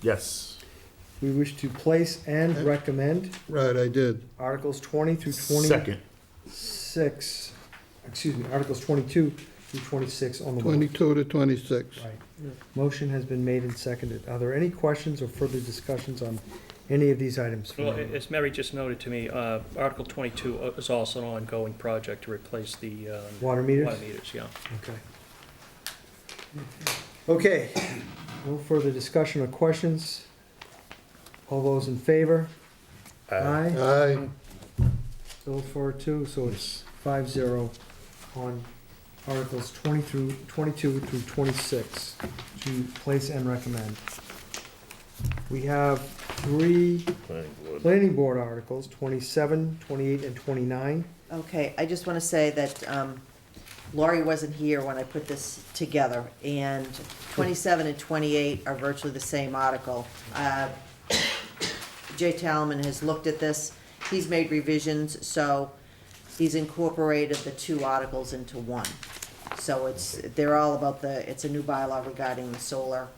Yes. We wish to place and recommend Right, I did. Articles 20 through Second. 26, Articles 22 through 26 on the warrant. 22 to 26. Right. Motion has been made and seconded. Are there any questions or further discussions on any of these items? Well, as Mary just noted to me, Article 22 is also an ongoing project to replace the Water meters? water meters, yeah. Okay. Okay, no further discussion or questions. All those in favor? Aye. Aye. Bill for two, so it's 5-0 on Articles 22 through 26 to place and recommend. We have three planning board articles, 27, 28, and 29. Okay, I just want to say that Laurie wasn't here when I put this together, and 27 and 28 are virtually the same article. Jay Talman has looked at this, he's made revisions, so he's incorporated the two articles into one. So they're all about it's a new bylaw regarding the solar.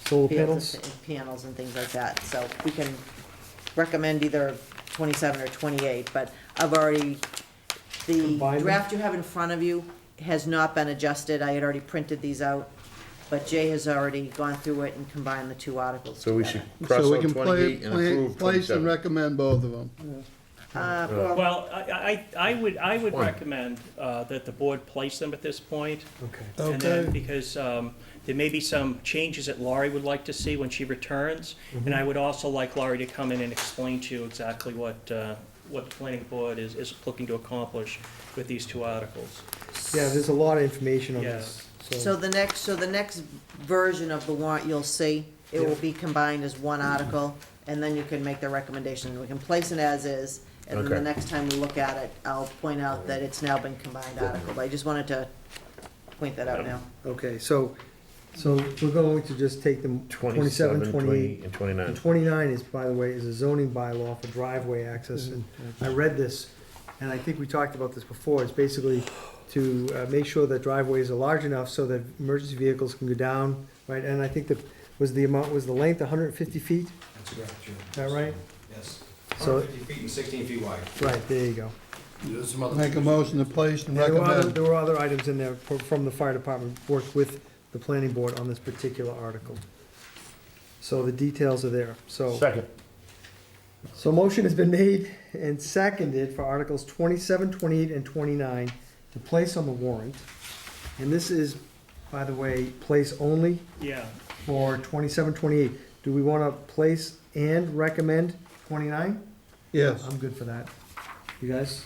Solar panels? Panels and things like that, so we can recommend either 27 or 28, but I've already, the Combine them? draft you have in front of you has not been adjusted, I had already printed these out. but Jay has already gone through it and combined the two articles So we together. should cross So we out can 28 and approve place and 27. recommend both of them. Well, Well, I would Fine. recommend that the board place them at this point. Okay. And then, Okay. because there may be some changes that Laurie would like to see when she returns. And I would also like Laurie to come in and explain to you exactly what the planning board is looking to accomplish with these two articles. Yeah, there's a lot of information on Yeah. this, so the next version of the warrant you'll see, it will be combined as one article, and then you can make the recommendation. We can place it as is, and then the Okay. next time we look at it, I'll point out that it's now been combined article. But I just wanted to point that out now. Okay, so we're going to just take them 27, 28, and 29. and 29 is, by the way, is a zoning bylaw for driveway access, and I read this, and I think we talked about this before, it's basically to make sure that driveways are large enough so that emergency vehicles can go down, right, and I think that, was the length 150 feet, That's correct, Jim. is that right? Yes. So- 150 feet and 16 feet wide. Right, there you go. Make a motion to place and There recommend. were other items in there from the fire department, worked with the planning board on this particular article. So the details are there, so. Second. So motion has been made and seconded for Articles 27, 28, and 29 to place on the warrant. And this is, by the way, place only Yeah. for 27, 28. Do we want to place and recommend 29? Yes, I'm good for that. You guys?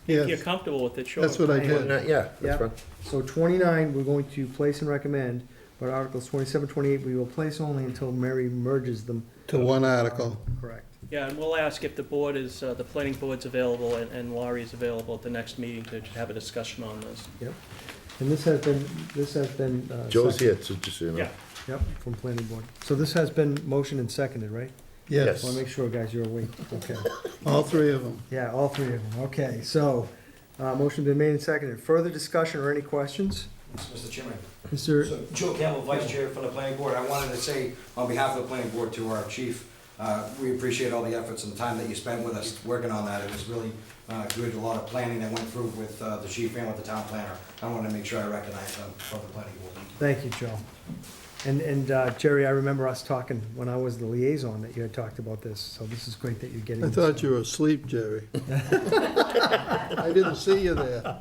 If you're yes, comfortable with it, sure. that's what I did. Yeah, that's Yep. fine. So 29, we're going to place and recommend, but Articles 27, 28, we will place only until Mary merges them. To one article. Correct. Yeah, and we'll ask if the board is, the planning board's available and Laurie is available at the next meeting to have a discussion on this. Yep. And this has been. Joe's seconded. here, so just so you know. Yeah. Yep, from planning board. So this has been motioned and seconded, right? Yes, Want to make sure, guys, you're awake. Okay. all three of them. Yeah, all three of them. Okay, so, motion been made and seconded. Further discussion or any questions? Mr. Chairman. Mr. So Joe Campbell, Vice Chair from the Planning Board, I wanted to say on behalf of the Planning Board to our chief, we appreciate all the efforts and the time that you spent with us working on that. It was really good, a lot of planning that went through with the chief and with the town planner. I wanted to make sure I recognize them from the Planning Board. Thank you, Joe. And Jerry, I remember us talking when I was the liaison that you had talked about this, so this is great that you're getting I this. thought you were asleep, Jerry. I didn't see you there.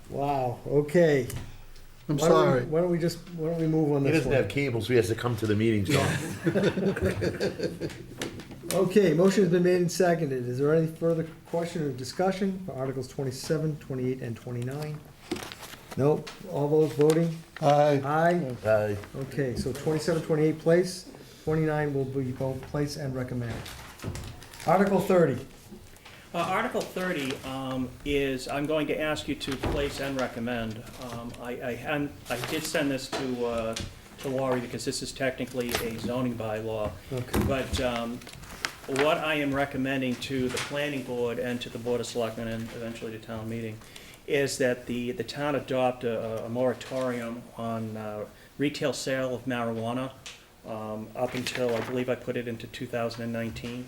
Wow, okay. I'm Why don't we- sorry. Why don't we move on He this doesn't one? have cable, so he has to come to the meetings, Don. Okay, motion has been made and seconded. Is there any further question or discussion for Articles 27, 28, and 29? No? All those voting? Aye. Aye? Aye. Okay, so 27, 28 place, 29 will be both place and recommend. Article 30. Article 30 is, I'm going to ask you to place and recommend. I did send this to Laurie because this is technically a zoning bylaw. Okay. But what I am recommending to the planning board and to the board of selectmen and eventually to town meeting is that the town adopt a moratorium on retail sale of marijuana up until, I believe I put it into 2019.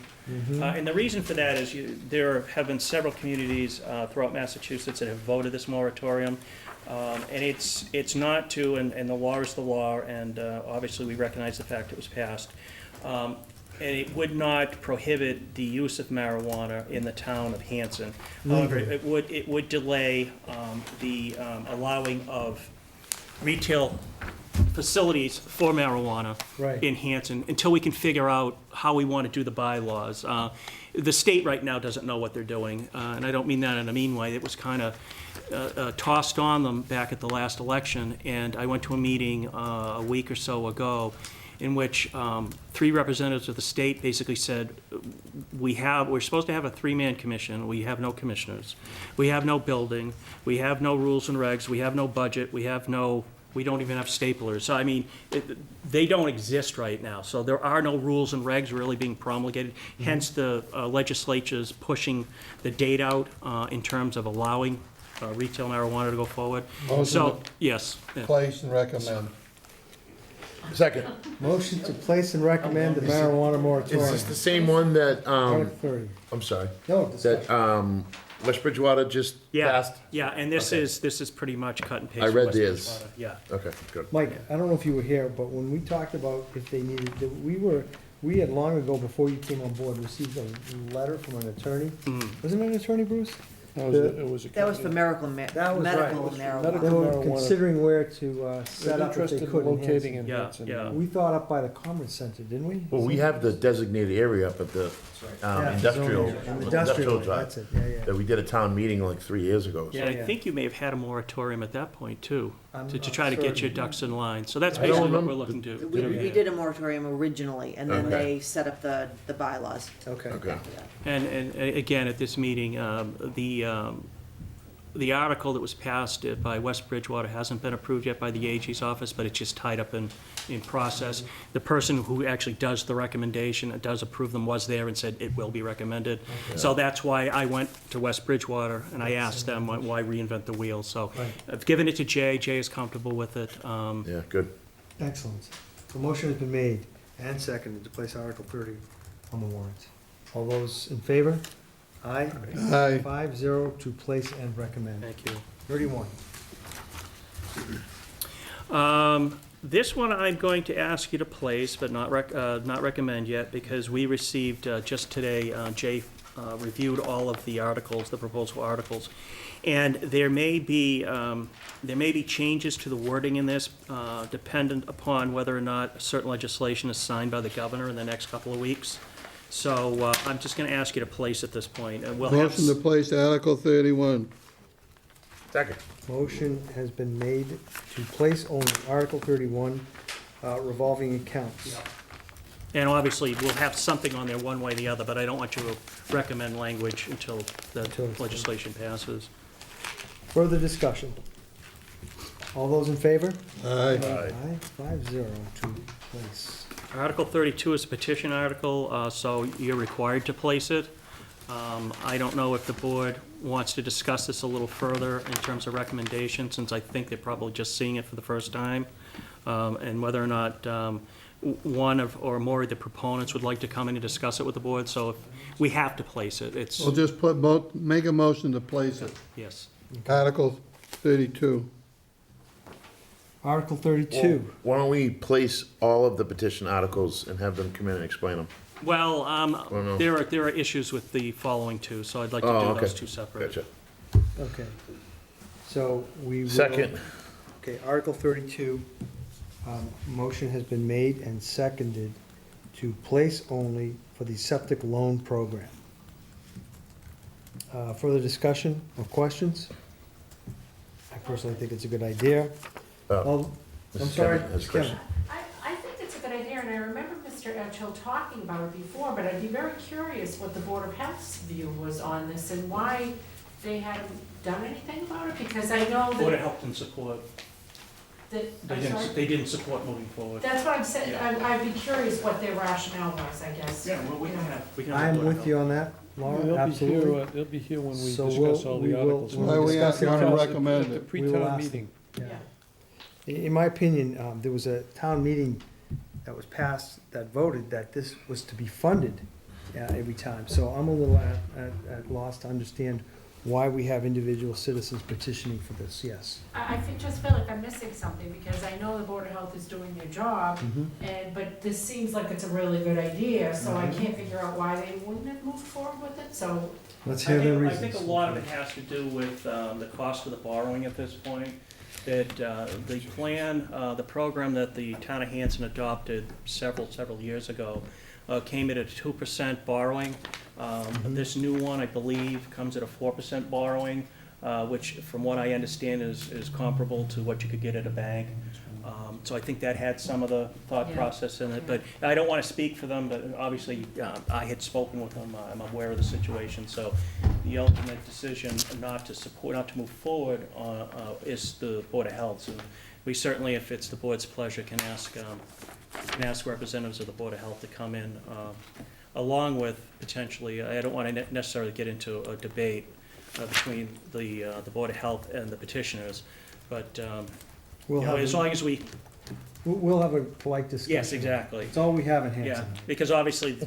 And the reason for that is there have been several communities throughout Massachusetts that have voted this moratorium. And it's not to, and the law is the law, and obviously we recognize the fact it was passed. And it would not prohibit the use of marijuana in the town of Hanson. However, it would delay the allowing of retail facilities for marijuana Right. in Hanson until we can figure out how we want to do the bylaws. The state right now doesn't know what they're doing, and I don't mean that in a mean way. It was kind of tossed on them back at the last election, and I went to a meeting a week or so ago in which 3 representatives of the state basically said, we're supposed to have a 3-man commission, we have no commissioners, we have no building, we have no rules and regs, we have no budget, we don't even have staplers. So I mean, they don't exist right now. So there are no rules and regs really being promulgated. Hence the legislature's pushing the date out in terms of allowing retail marijuana to go forward. Motion So, to yes. Yeah. place and recommend. Second. Motion to place and recommend the marijuana Is moratorium. this the same one that, Article 30. I'm sorry, No, that, West Bridgewater just Yeah, passed? yeah, and this Okay. is pretty much cut and paste. I read West theirs. Bridgewater, Yeah. Okay, good. Mike, I don't know if you were here, but when we talked about if they needed, we had long ago, before you came on board, received a letter from an attorney. Wasn't it an attorney, Bruce? It was a. That was for medical That was right. medical They marijuana. were marijuana. considering where to set They're up if they interested in could in locating Hanson. in Yeah, Hanson. yeah. We thought up by the Commerce Center, didn't we? Well, we have the designated area up at the Yeah, industrial, zoning. industrial That's drive. it, yeah. That we did a town meeting like 3 years ago. so- Yeah, I Yeah. think you may have had a moratorium at that point, too, I'm to not try to get your certain. ducks in line. So that's I don't basically what remember we're looking to We, do. we did a moratorium originally, and then Okay. they set up the bylaws. Okay. Okay. after that. And again, at this meeting, the article that was passed by West Bridgewater hasn't been approved yet by the AG's office, but it's just tied up in process. The person who actually does the recommendation, does approve them, was there and said it will be recommended. So that's why I went to West Bridgewater and I asked them, why reinvent the wheel? So Right. I've given it to Jay. Jay is comfortable with it. Yeah, good. Excellent. The motion has been made and seconded to place Article 30 on the warrant. All those in favor? Aye. Aye. 5-0 to place and recommend. Thank you. 31. This one I'm going to ask you to place, but not recommend yet, because we received, just today, Jay reviewed all of the articles, the proposal articles, and there may be changes to the wording in this, dependent upon whether or not certain legislation is signed by the governor in the next couple of weeks. So I'm just going to ask you to place at this point, and we'll have... Motion to place Article 31. Second. Motion has been made to place only Article 31 revolving accounts. And obviously, we'll have something on there one way or the other, but I don't want you to recommend language until the Until it's- legislation passes. Further discussion? All those in favor? Aye. Aye. 5-0 to place. Article 32 is a petition article, so you're required to place it. I don't know if the board wants to discuss this a little further in terms of recommendation, since I think they're probably just seeing it for the first time, and whether or not one or more of the proponents would like to come in and discuss it with the board. So if we have to place it. It's, We'll just make a motion to place it. yes. Article 32. Article 32. Why don't we place all of the petition articles and have them come in and explain them? Well, no. there are issues with the following two, so I'd like to Oh, do okay. those two separate. Gotcha. Okay. So we will. Second. Okay, Article 32, motion has been made and seconded to place only for the septic loan program. Further discussion or questions? I personally think it's a good idea. I'm Mrs. sorry, Kevin has a Kevin. question. I think it's a good idea, and I remember Mr. Edgehill talking about it before, but I'd be very curious what the Board of Health's view was on this and why they hadn't done anything about it, because I know Board of that, Health and support, I'm sorry? they didn't support moving forward. That's what I'm saying, I'd be curious what their rationale was, I guess. Yeah, well, we can have I am Board of with you on that, Laura, They'll absolutely. They'll be here when we So discuss we'll- all we the will- articles. we'll Why we discuss aren't it. gonna recommend At the it? We will pre-town ask meeting. Yeah. In my opinion, there was a town meeting that was passed that voted that this was to be funded every time. So I'm a little at loss to understand why we have individual citizens petitioning for this, yes. I just feel like I'm missing something, because I know the Board of Health is doing their job, but this seems like it's a really good idea, so I can't figure out why they wouldn't have moved forward with it, so. Let's hear the I reasons. think a lot of it has to do with the cost of the borrowing at this point. That the plan, the program that the town of Hanson adopted several years ago came in at 2% borrowing. This new one, I believe, comes at a 4% borrowing, which from what I understand is comparable to what you could get at a bank. So I think that had some of the thought Yeah. process in it, but I don't want to speak for them, but obviously I had spoken with them, I'm aware of the situation, so the ultimate decision not to move forward is the Board of Health. So we certainly, if it's the board's pleasure, can ask representatives of the Board of Health to come in, along with potentially, I don't want to necessarily get into a debate between the Board of Health and the petitioners, but We'll you know, have, as long as we'll have a polite discussion. yes, exactly. It's all we have in Yeah, Hanson. because obviously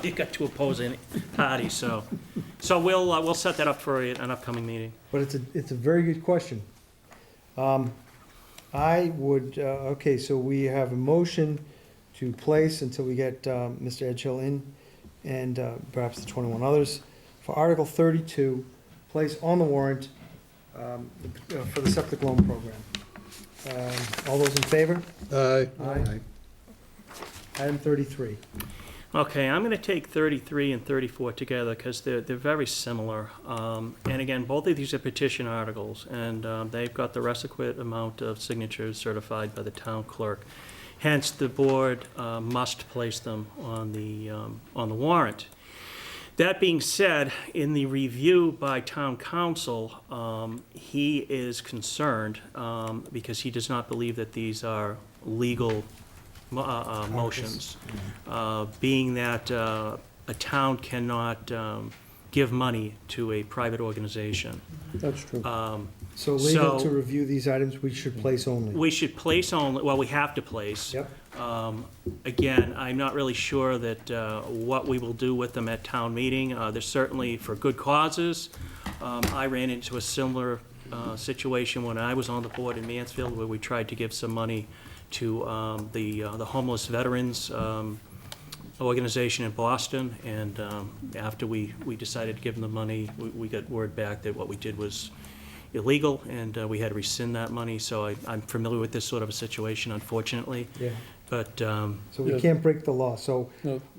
we've got two opposing parties, so So we'll set that up for an upcoming meeting. But it's a very good question. I would, okay, so we have a motion to place until we get Mr. Edgehill in, and perhaps the 21 others, for Article 32, place on the warrant for the septic loan program. All those in favor? Aye. Aye. Item 33. Okay, I'm gonna take 33 and 34 together, because they're very similar. And again, both of these are petition articles, and they've got the requisite amount of signatures certified by the town clerk. Hence, the board must place them on the warrant. That being said, in the review by town council, he is concerned, because he does not believe that these are legal motions, being that a town cannot give money to a private organization. That's true. So legal to review these items, we should place only. We should place only, well, we have to place. Yep. Again, I'm not really sure that what we will do with them at town meeting. They're certainly for good causes. I ran into a similar situation when I was on the board in Mansfield, where we tried to give some money to the homeless veterans organization in Boston, and after we decided to give them the money, we got word back that what we did was illegal, and we had to rescind that money. So I'm familiar with this sort of a situation, unfortunately. Yeah. But So we can't break the law. So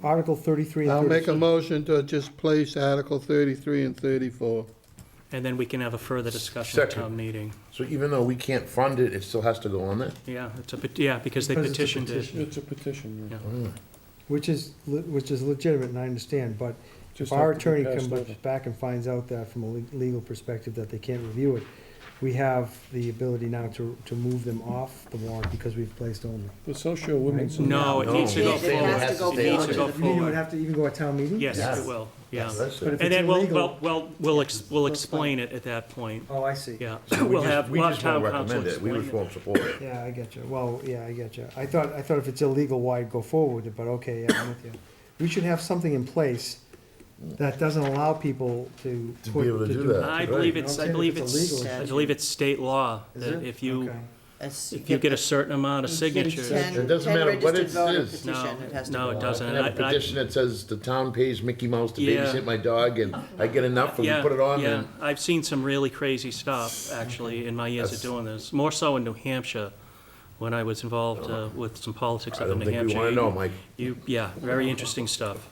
Article 33 and 34. I'll make a motion to just place Article 33 and 34. and then we can have a further discussion at Second. town meeting. So even though we can't fund it, it still has to go on there? Yeah, because they Because it's a petitioned it. petition. It's a petition, yeah. Yeah. Which is legitimate, and I understand, but Just if our have to be attorney passed comes over. back and finds out that from a legal perspective that they can't review it, we have the ability now to move them off the warrant because we've placed only. The social women's. No, it needs to go It forward. has to go It needs to forward. go You mean it would forward. have to even go at town meeting? Yes, Yes. it will, yeah. That's But it. if And it's then illegal. we'll explain it at that point, Oh, I see. yeah. So We'll have we just town won't council recommend it, we explain just it. won't support it. Yeah, I get you. Well, yeah, I get you. I thought if it's illegal, why go forward with it, but okay, yeah, I'm with you. We should have something in place that doesn't allow people to. To be able to do that. I Right. believe You know it's, what I I'm believe saying? If it's, it's illegal, I believe it's state law, Is that it? if you, Okay. if you get a certain amount of signatures. It doesn't matter what it is. No, it doesn't. I And have a petition that says the town pays Mickey Mouse to Yeah. babysit my dog, and I get enough, and we Yeah, put it on, yeah. and I've seen some really crazy stuff, actually, in my years of That's- doing this, more so in New Hampshire, when I was involved with some politics I up in don't New think we Hampshire. wanna know, Mike. Yeah, very interesting stuff.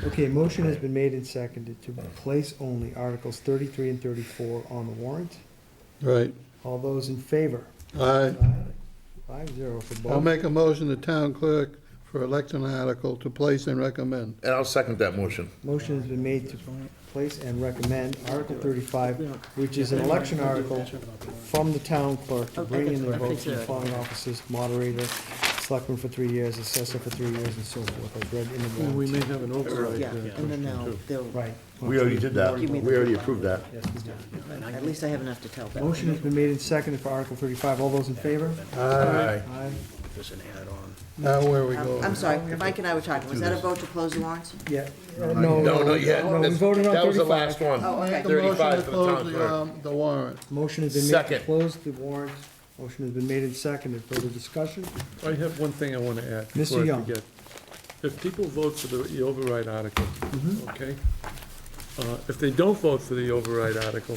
Okay, motion has been made and seconded to place only Articles 33 and 34 on the warrant. Right. All those in favor? Aye. 5-0 for both. I'll make a motion to town clerk for election article to place and recommend. And I'll second that motion. Motion has been made to place and recommend Article 35, which is an election article from the town clerk to bring in the votes from the following offices: moderator, selectman for 3 years, assessor for 3 years, and so forth, as read in the Well, we warrant. may have an override. Yeah, and then they'll, Right. We already did that, Give me the- we already approved that. Yes, we did. at least I have enough to tell them. Motion has been made and seconded for Article 35. All those in favor? Aye. Aye. There's an add-on. Now where we go? I'm sorry, Mike and I were talking, was that a vote to close the warrants? Yeah. No, not yet. No, we voted on 35. That was the last one. Oh, okay. Make a motion 35 to for the town close clerk. the warrant. Motion has been made to Second. close the warrant. Motion has been made and seconded. Further discussion? I have one thing I want to add Mr. before I Young. forget. If people vote for the override article, Mm-hmm. okay? If they don't vote for the override article,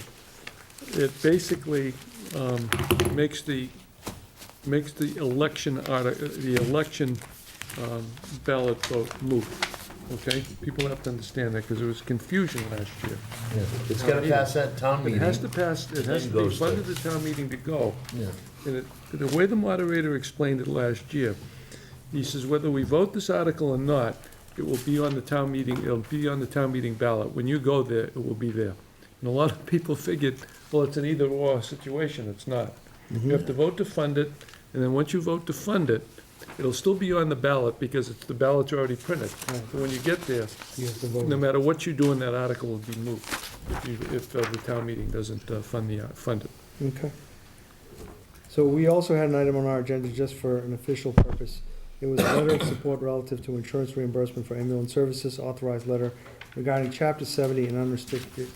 it basically makes the election ballot vote moot, okay? People have to understand that, because there was confusion last year. It's gotta pass that town It meeting. has to pass, it has to be Goes to- funded the town meeting to go. Yeah. And the way the moderator explained it last year, he says whether we vote this article or not, it will be on the town meeting, it'll be on the town meeting ballot. When you go there, it will be there. And a lot of people figured, well, it's an either-or situation. It's not. You have to vote to fund it, and then once you vote to fund it, it'll still be on the ballot because the ballot's already printed. So when you get there, You have to vote. no matter what you do in that article will be moot if the town meeting doesn't fund it. Okay. So we also had an item on our agenda just for an official purpose There was a letter of support relative to insurance reimbursement for ambulance services, authorized letter regarding Chapter 70 and unrestricted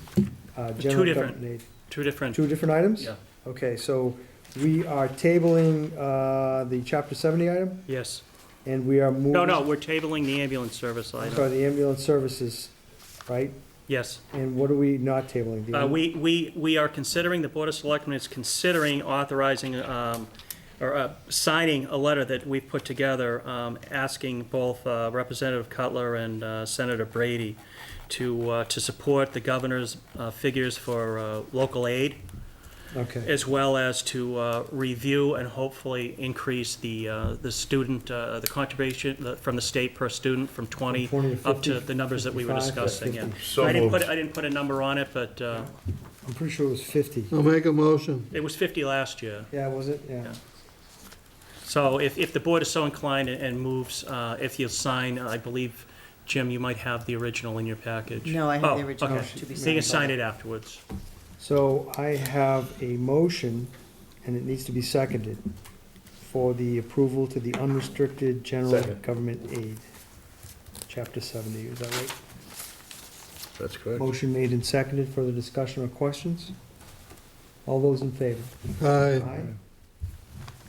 general government aid. Two different. Two different items? Yeah. Okay, so we are tabling the Chapter 70 item, Yes. and we are moving... No, we're tabling the ambulance service I'm item. sorry, the ambulance services, right? Yes. And what are we not tabling? The We are considering, the Board of Selectmen is considering authorizing, signing a letter that we've put together, asking both Representative Cutler and Senator Brady to support the governor's figures for local aid, Okay. as well as to review and hopefully increase the student, the contribution from the state per student from 20 20 to up to 50, the numbers that we were 55, discussing, yeah. 50. So I moved. didn't put a number on it, but I'm pretty sure it was 50. I'll make a motion. it was 50 last year. Yeah, was it? Yeah. Yeah. So if the board is so inclined and moves, if you'll sign, I believe, Jim, you might have the original in your package. No, I have the Oh, original okay. to be So you can signed. sign it afterwards. So I have a motion, and it needs to be seconded, for the approval to the unrestricted general Second. government aid, Chapter 70, is that right? That's correct. Motion made and seconded. Further discussion or questions? All those in favor? Aye.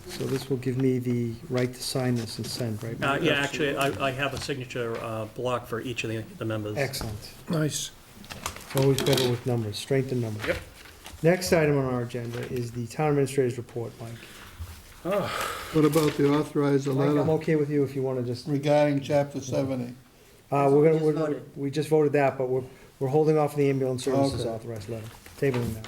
So this will give me the right to sign this and send, right? Yeah, actually, I have a signature block for each of the members. Excellent. Nice. It's always better with numbers, strength in numbers. Yep. Next item on our agenda is the town administrator's report, Mike. What about the authorized Mike, I'm letter okay with you if you want to just, regarding Chapter 70? we just voted that, but we're holding off the ambulance services Okay. authorized letter, tabling that.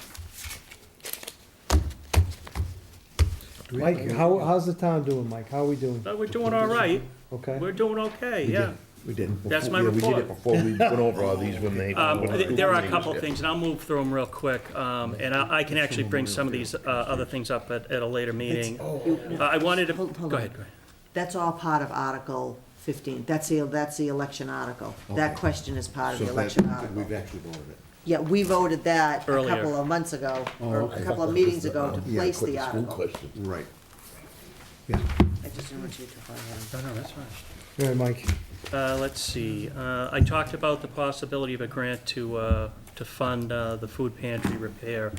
Mike, how's the town doing, Mike? How are we doing? We're doing all right. Okay? We're doing okay, yeah. We did. That's my Yeah, we did report. it before we went over all these when they. There are a couple of things, and I'll move through them real quick, and I can actually bring some of these other things up at a later meeting. I wanted to, Hold go on. ahead. That's all part of Article 15. That's the election article. That question is part of the election article. actually voted it. Yeah, we voted that a Earlier. couple of months ago, Oh, or okay. a couple of meetings ago to Yeah, place put the school article. question. Right. I just didn't want you to find out. No, that's fine. All right, Mike. Let's see, I talked about the possibility of a grant to fund the food pantry repair.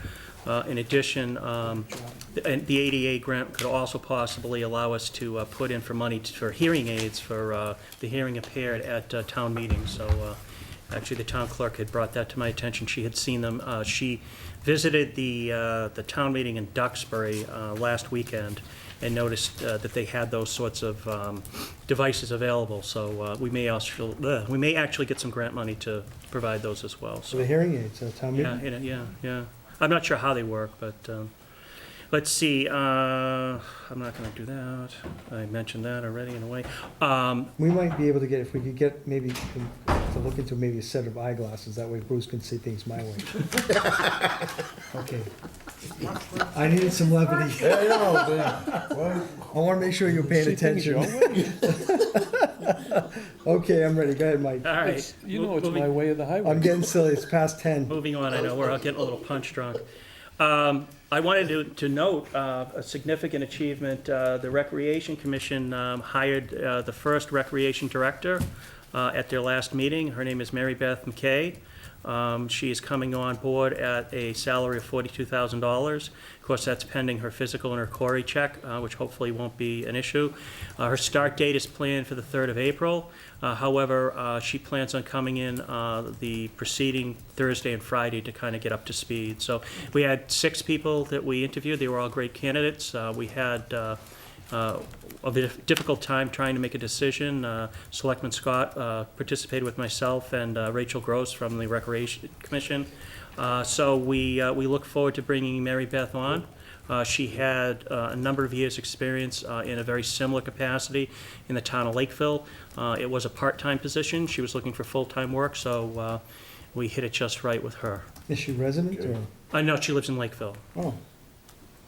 In addition, the ADA grant could also possibly allow us to put in for money for hearing aids for the hearing impaired at town meetings. So actually, the town clerk had brought that to my attention. She had seen them. She visited the town meeting in Duxbury last weekend and noticed that they had those sorts of devices available. So we may actually get some grant money to provide those as well. So the hearing aids, town meeting? Yeah. I'm not sure how they work, but let's see. I'm not going to do that. I mentioned that already in a way. We might be able to get, if we could get maybe, to look into maybe a set of eyeglasses, that way Bruce can see things my way. Okay. I needed some levity. Yeah, I know, man. I want to make sure you're paying See things attention. Okay, I'm ready. Go ahead, Mike. All right. You know it's my way of the highway. I'm getting silly. It's past 10. Moving on, I know, we're all getting a little punch drunk. I wanted to note a significant achievement. The Recreation Commission hired the first recreation director at their last meeting. Her name is Mary Beth McKay. She is coming on board at a salary of $42,000. Of course, that's pending her physical and her Corey check, which hopefully won't be an issue. Her start date is planned for the 3rd of April. However, she plans on coming in the preceding Thursday and Friday to kind of get up to speed. So we had 6 people that we interviewed. They were all great candidates. We had a difficult time trying to make a decision. Selectman Scott participated with myself and Rachel Gross from the Recreation Commission. So we look forward to bringing Mary Beth on. She had a number of years' experience in a very similar capacity in the town of Lakeville. It was a part-time position. She was looking for full-time work, so we hit it just right with her. Is she resident or? No, she lives in Lakeville. Oh,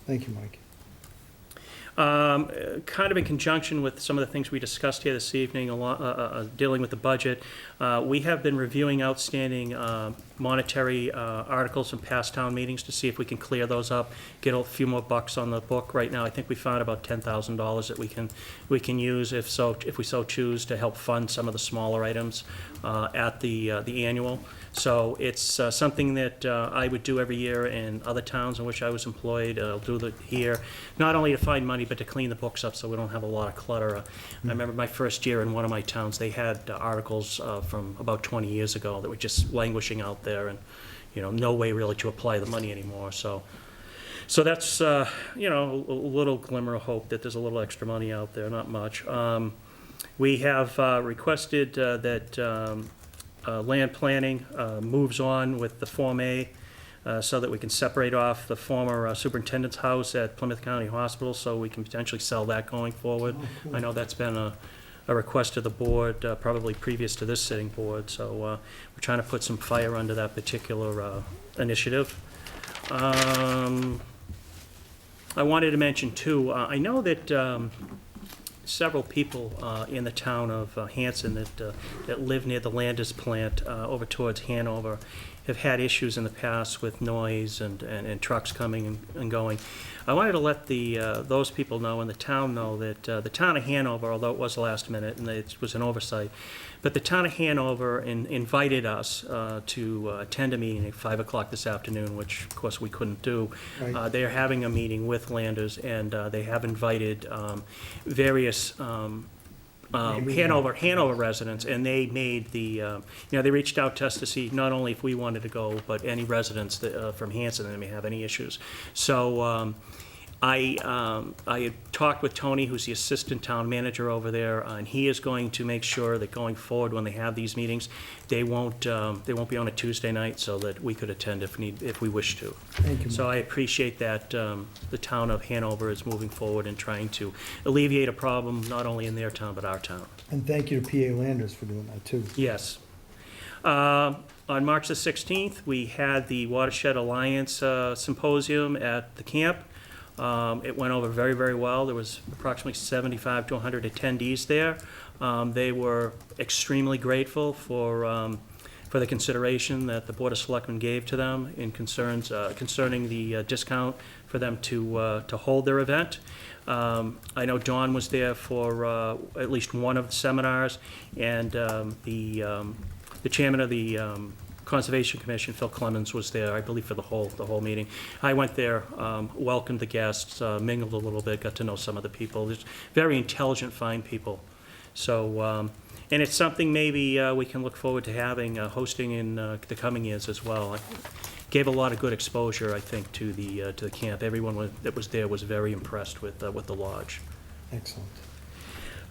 thank you, Mike. Kind of in conjunction with some of the things we discussed here this evening, dealing with the budget, we have been reviewing outstanding monetary articles from past town meetings to see if we can clear those up, get a few more bucks on the book. Right now, I think we found about $10,000 that we can use if we so choose to help fund some of the smaller items at the annual. So it's something that I would do every year in other towns in which I was employed. I'll do it here, not only to find money, but to clean the books up so we don't have a lot of clutter. I remember my first year in one of my towns, they had articles from about 20 years ago that were just languishing out there, and no way really to apply the money anymore. So that's a little glimmer of hope that there's a little extra money out there, not much. We have requested that land planning moves on with the Form A so that we can separate off the former superintendent's house at Plymouth County Hospital so we can potentially sell that going forward. I know that's been a request of the board, probably previous to this sitting board, so we're trying to put some fire under that particular initiative. I wanted to mention too, I know that several people in the town of Hanson that live near the Landers plant over towards Hanover have had issues in the past with noise and trucks coming and going. I wanted to let those people know and the town know that the town of Hanover, although it was last minute and it was an oversight, but the town of Hanover invited us to attend a meeting at 5 o'clock this afternoon, which of course we couldn't do. Right. They're having a meeting with Landers, and they have invited various Hanover residents, and they made they reached out to us to see not only if we wanted to go, but any residents from Hanson that may have any issues. So I had talked with Tony, who's the assistant town manager over there, and he is going to make sure that going forward, when they have these meetings, they won't be on a Tuesday night, so that we could attend if we wish to. Thank you, So I appreciate that the town of Hanover is moving forward and trying to alleviate a problem not only in their town but our town. And thank you to PA Landers for doing that, too. Yes. On March the 16th, we had the Watershed Alliance Symposium at the camp. It went over very, very well. There was approximately 75 to 100 attendees there. They were extremely grateful for the consideration that the Board of Selectmen gave to them in concerning the discount for them to hold their event. I know Dawn was there for at least one of the seminars, and the chairman of the Conservation Commission, Phil Clemens, was there, I believe, for the whole meeting. I went there, welcomed the guests, mingled a little bit, got to know some of the people. There's very intelligent, fine people. So, and it's something maybe we can look forward to having, hosting in the coming years as well. It gave a lot of good exposure, I think, to the camp. Everyone that was there was very impressed with the lodge. Excellent.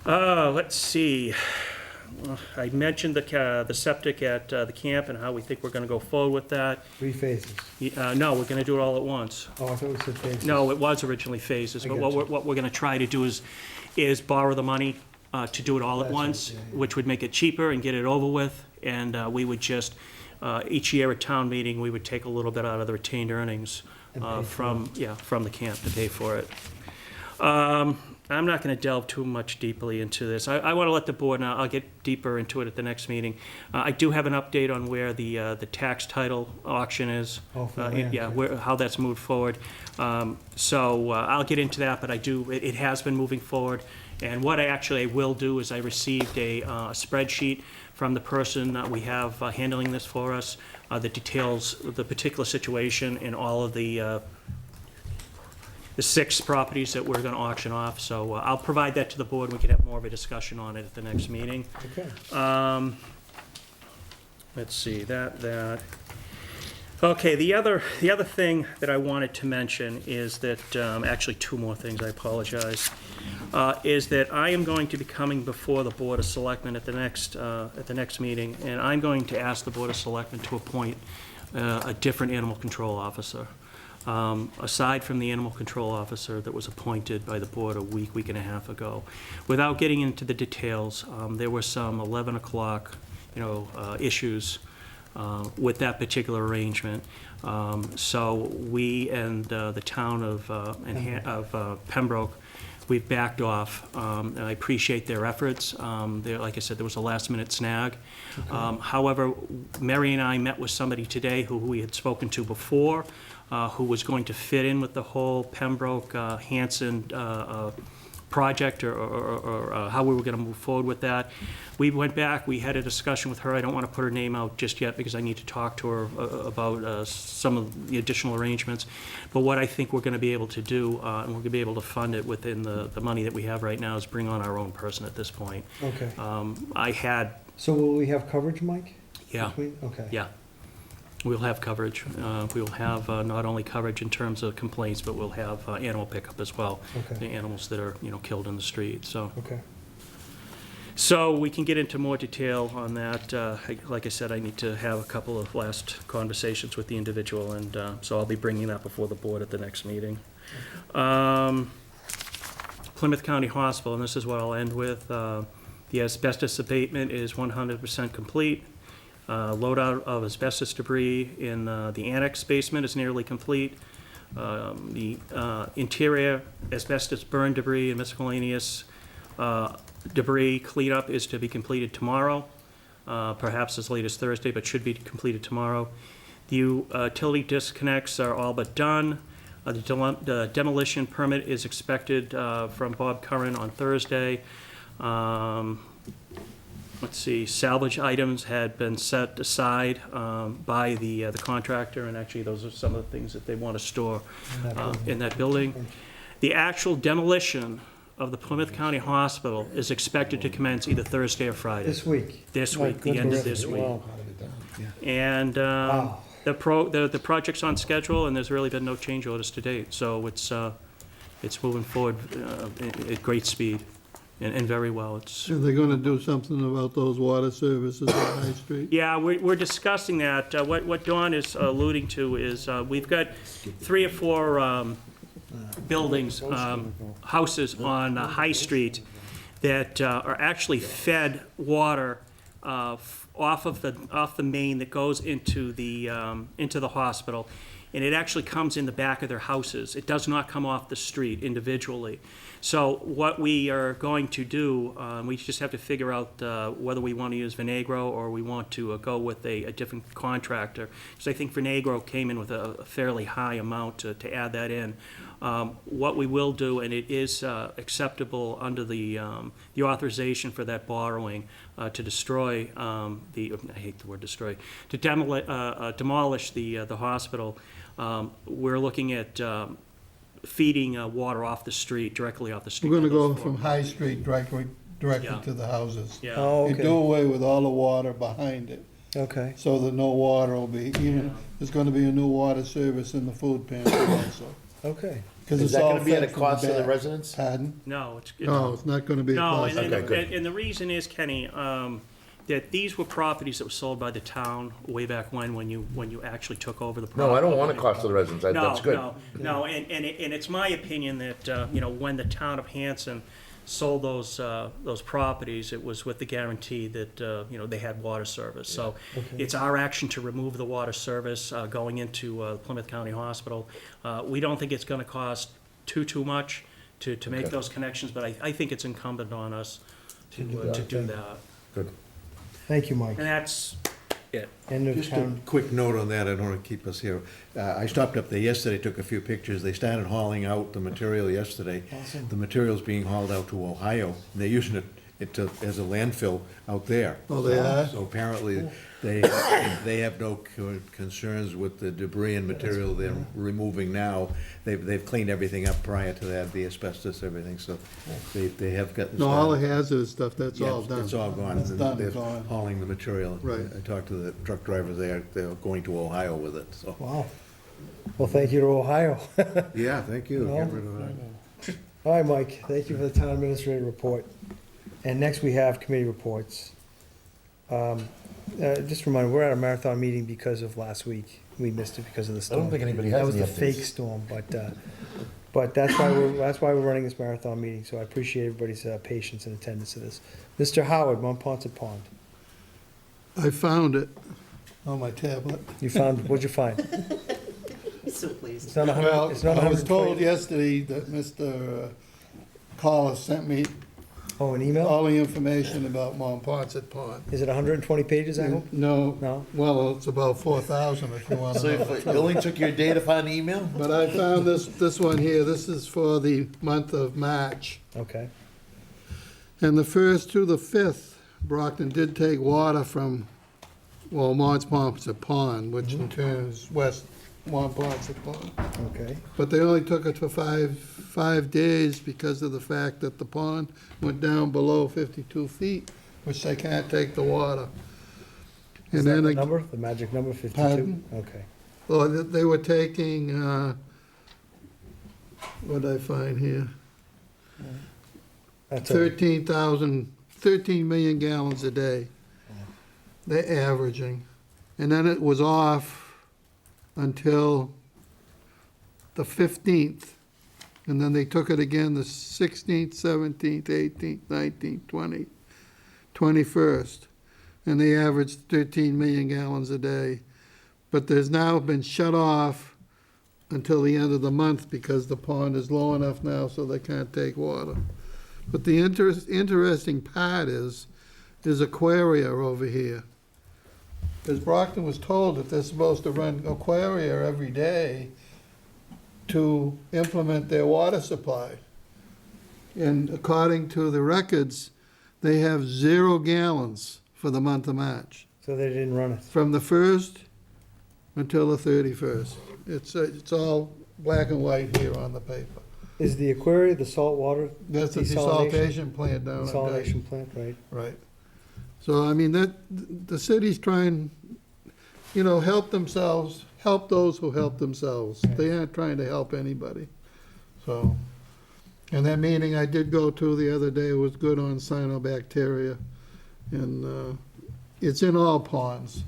Let's see. I mentioned the septic at the camp and how we think we're going to go forward with that. 3 phases. No, we're going to do it all at once. Oh, I thought we said phases. No, it was originally phases, I but got you. what we're going to try to do is borrow the money to do it all at That's once, right, yeah, which would make it cheaper and get it over with, and we would just, each year at town meeting, we would take a little bit out of the retained earnings And pay for from the camp to pay for it. I'm not going to delve too much deeply into this. I want to let the board know. I'll get deeper into it at the next meeting. I do have an update on where the tax title auction is. Oh, for land, okay. How that's moved forward. So I'll get into that, but it has been moving forward. And what I will do is I received a spreadsheet from the person that we have handling this for us that details the particular situation and all of the 6 properties that we're going to auction off. So I'll provide that to the board. We can have more of a discussion on it at the next meeting. Okay. Let's see, that. Okay, the other thing that I wanted to mention is that, actually 2 more things, I apologize, is that I am going to be coming before the Board of Selectmen at the next meeting, and I'm going to ask the Board of Selectmen to appoint a different animal control officer. Aside from the animal control officer that was appointed by the board a week and a half ago. Without getting into the details, there were some 11 o'clock, issues with that particular arrangement. So we and the town of Pembroke we've backed off, and I appreciate their efforts. Like I said, there was a last-minute snag. However, Mary and I met with somebody today who we had spoken to before, who was going to fit in with the whole Pembroke Hanson project, or how we were going to move forward with that. We went back, we had a discussion with her. I don't want to put her name out just yet because I need to talk to her about some of the additional arrangements. But what I think we're going to be able to do, and we're going to be able to fund it within the money that we have right now, is bring on our own person at this point. Okay. I had, So will we have coverage, Mike? yeah. Between- Okay. Yeah. We'll have coverage. We'll have not only coverage in terms of complaints, but we'll have animal pickup as well. Okay. The animals that are, killed in the street, so. Okay. So we can get into more detail on that. Like I said, I need to have a couple of last conversations with the individual, and so I'll be bringing that before the board at the next meeting. Plymouth County Hospital, and this is what I'll end with. The asbestos abatement is 100% complete. Load out of asbestos debris in the annex basement is nearly complete. The interior asbestos burn debris and miscellaneous debris cleanup is to be completed tomorrow, perhaps as late as Thursday, but should be completed tomorrow. The utility disconnects are all but done. The demolition permit is expected from Bob Curran on Thursday. Let's see, salvage items had been set aside by the contractor, and actually those are some of the things that they want to store in that building. The actual demolition of the Plymouth County Hospital is expected to commence either Thursday or Friday. This week? This My week, the end of goodness. this week. Wow. And Wow. the project's on schedule, and there's really been no change orders to date, so it's moving forward at great speed. And very well. Are they gonna do something about those water services on High Street? Yeah, we're discussing that. What Dawn is alluding to is, we've got 3 or 4 buildings, houses on High Street that are actually fed water off the main that goes into the hospital. And it actually comes in the back of their houses. It does not come off the street individually. So what we are going to do, we just have to figure out whether we want to use Venagro or we want to go with a different contractor. Because I think Venagro came in with a fairly high amount to add that in. What we will do, and it is acceptable under the authorization for that borrowing, to destroy I hate the word destroy, to demolish the hospital. We're looking at feeding water off the street, directly off the street. We're gonna go from High Street directly Yeah. to the houses. Yeah. Oh, You okay. do away with all the water behind it, Okay. so that no water will be, even, there's gonna be a new water service in the food pantry also. Okay. 'Cause Is it's that all gonna be at a fed from the cost to the back. residents? Pardon? No, No, it's not gonna be a No, cost. Okay, good. and the reason is, Kenny, that these were properties that were sold by the town way back when you actually took over the property. No, I don't want a cost to the residents, that's good. No, and it's my opinion that, when the town of Hanson sold those properties, it was with the guarantee that, they had water service. So it's our action to remove the water service going into Plymouth County Hospital. We don't think it's gonna cost too much to make those connections, but I think it's incumbent on us to do that. Good. Thank you, Mike. And that's it. End of Just a town. quick note on that, I don't want to keep us here. I stopped up there yesterday, took a few pictures. They started hauling out the material yesterday. Awesome. The material's being hauled out to Ohio. They're using it as a landfill out there. Oh, they are? So apparently, they have no concerns with the debris and material they're removing now. They've cleaned everything up prior to that, the asbestos, everything, so they have got. No, all the hazardous stuff, that's Yeah, all done. it's all gone. It's done, They're it's gone. hauling the material. Right. I talked to the truck drivers there, they're going to Ohio with it, so. Wow. Well, thank you to Ohio. Yeah, thank you. Well, Get rid of that. All right, Mike, thank you for the town administrator report. And next we have committee reports. Just a reminder, we're at a marathon meeting because of last week. We missed it because of the storm. think anybody has That was any a fake updates. storm, but that's why we're running this marathon meeting, so I appreciate everybody's patience and attendance to this. Mr. Howard, Mont Ponce Pond, I found it on my tablet. you found, what'd you find? So pleased. It's not a hundred, Well, it's not I was told 120. yesterday that Mr. caller sent me Oh, an email? all the information about Monpont Pond. Is it 120 pages, I hope? No, No? well, it's about 4,000 if you want So to know. it only took your day to find the email? But I found this one here, this is for the month of March. Okay. And the 1st through the 5th, Brockton did take water from, well, Monpont Pond, which in turn is West Monpont Pond. Okay. But they only took it for five days because of the fact that the pond went down below 52 feet, which they can't take the water. Is And that then the ag- number, the magic number, 52? Pardon? Okay. Well, they were taking, what did I find here? That's all. 13 million gallons a day. They're averaging. And then it was off until the 15th. And then they took it again the 16th, 17th, 18th, 19th, 20th, 21st. And they averaged 13 million gallons a day. But there's now been shut off until the end of the month because the pond is low enough now so they can't take water. But the interesting part is Aquaria over here. Because Brockton was told that they're supposed to run Aquaria every day to implement their water supply. And according to the records, they have 0 gallons for the month of March, So they didn't run it. from the 1st until the 31st. It's all black and white here on the paper. Is the Aquaria the salt water? That's the desalination plant down on Dyke. Desalination plant, right. Right. So, I mean, the city's trying, help themselves, help those who help themselves. They aren't trying to help anybody. So, and that meeting I did go to the other day was good on cyanobacteria. And it's in all ponds.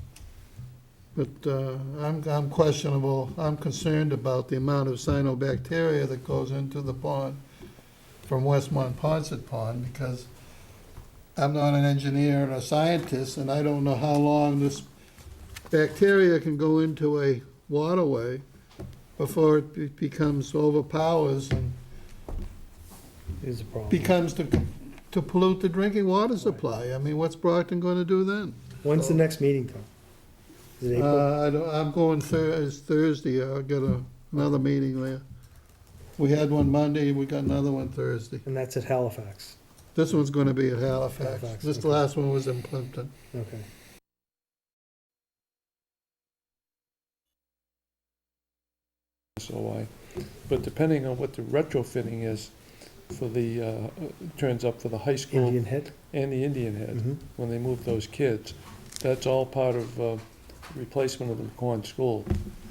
But I'm questionable, I'm concerned about the amount of cyanobacteria that goes into the pond from West Monpont Pond, because I'm not an engineer or a scientist, and I don't know how long this bacteria can go into a waterway before it becomes overpowers and Is a problem. becomes to pollute the drinking water supply. I mean, what's Brockton gonna do then? When's the next meeting, Tom? Is it April? I'm going it's Thursday, I'll get another meeting there. We had one Monday, we got another one Thursday. And that's at Halifax? This one's gonna be at Halifax. Halifax, This okay. last one was in Plimpton. Okay. SOI. But depending on what the retrofitting is for the, turns up for the high school Indian Head? and the Indian Head, Mhm. when they move those kids, that's all part of replacement of the McQuon School.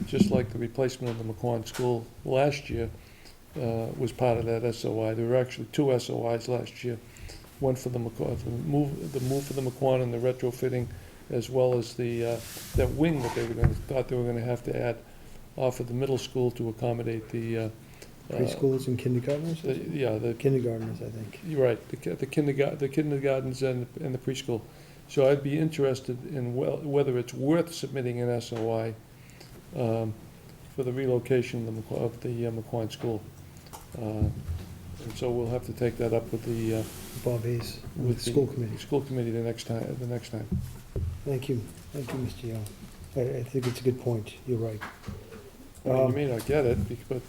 Just like the replacement of the McQuon School last year was part of that SOI. There were actually 2 SOIs last year. One for the McQuon, the move for the McQuon and the retrofitting, as well as the, that wing that thought they were gonna have to add off of the middle school to accommodate the, Preschoolers and kindergartners? yeah, the Kindergartners, I think. you're right, the kindergartens and the preschool. So I'd be interested in whether it's worth submitting an SOI for the relocation of the McQuon School. And so we'll have to take that up with the Bob Hayes, with with the school committee. School committee the next time. Thank you, Mr. Young. I think it's a good point, you're right. I mean, you may not get it, but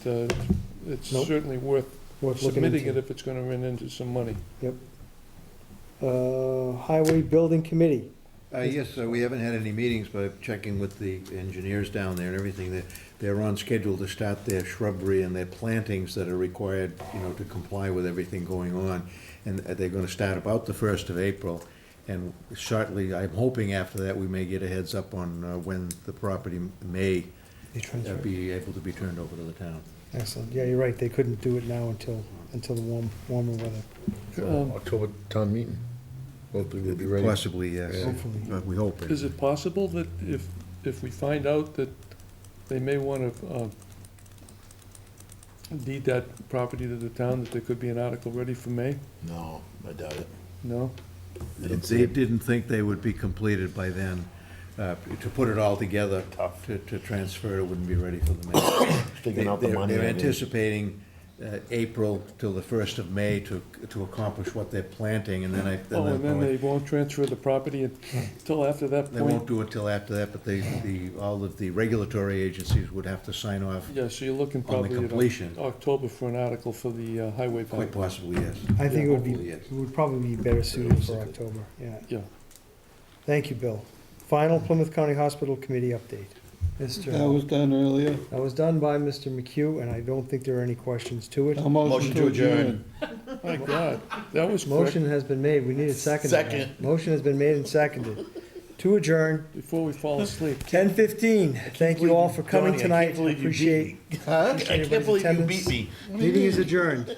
it's Nope. certainly worth Worth looking submitting it into. if it's gonna run into some money. Yep. Highway Building Committee. Yes, we haven't had any meetings, but checking with the engineers down there and everything, they're on schedule to start their shrubbery and their plantings that are required, to comply with everything going on. And they're gonna start about the 1st of April. And shortly, I'm hoping after that, we may get a heads up on when the property may be able to be turned over to the town. Excellent. Yeah, you're right, they couldn't do it now until the warmer weather. October town meeting. Hopefully we'll be ready. Possibly, yes. Yeah. Hopefully. But we hope it. Is it possible that if we find out that they may want to deed that property to the town, that there could be an article ready for May? No, I doubt it. No? They didn't think they would be completed by then. To put it all together, to transfer it wouldn't be ready for the May. Figuring out the money. They're I mean. anticipating April till the 1st of May to accomplish what they're planting, and then Oh, and then they won't transfer the property until after that they won't point? do it till after that, but all of the regulatory agencies would have to sign off. Yeah, so you're looking On the probably at completion. October for an article for the highway. Quite possibly, yes. I think it would Hopefully, be, yes. it would probably be better suited for October, yeah. Yeah. Thank you, Bill. Final Plymouth County Hospital Committee update. Mr. That was done earlier. That was done by Mr. McHugh, and I don't think there are any questions to it. A motion to adjourn. My God, that was quick. Motion has been made, we need a second. Second. Motion has been made and seconded. To adjourn, Before we fall asleep. 10:15. Thank you all for coming Johnny, I tonight. can't believe you beat Appreciate me. Huh? I everybody's can't believe you attendance. beat me. Meeting is adjourned.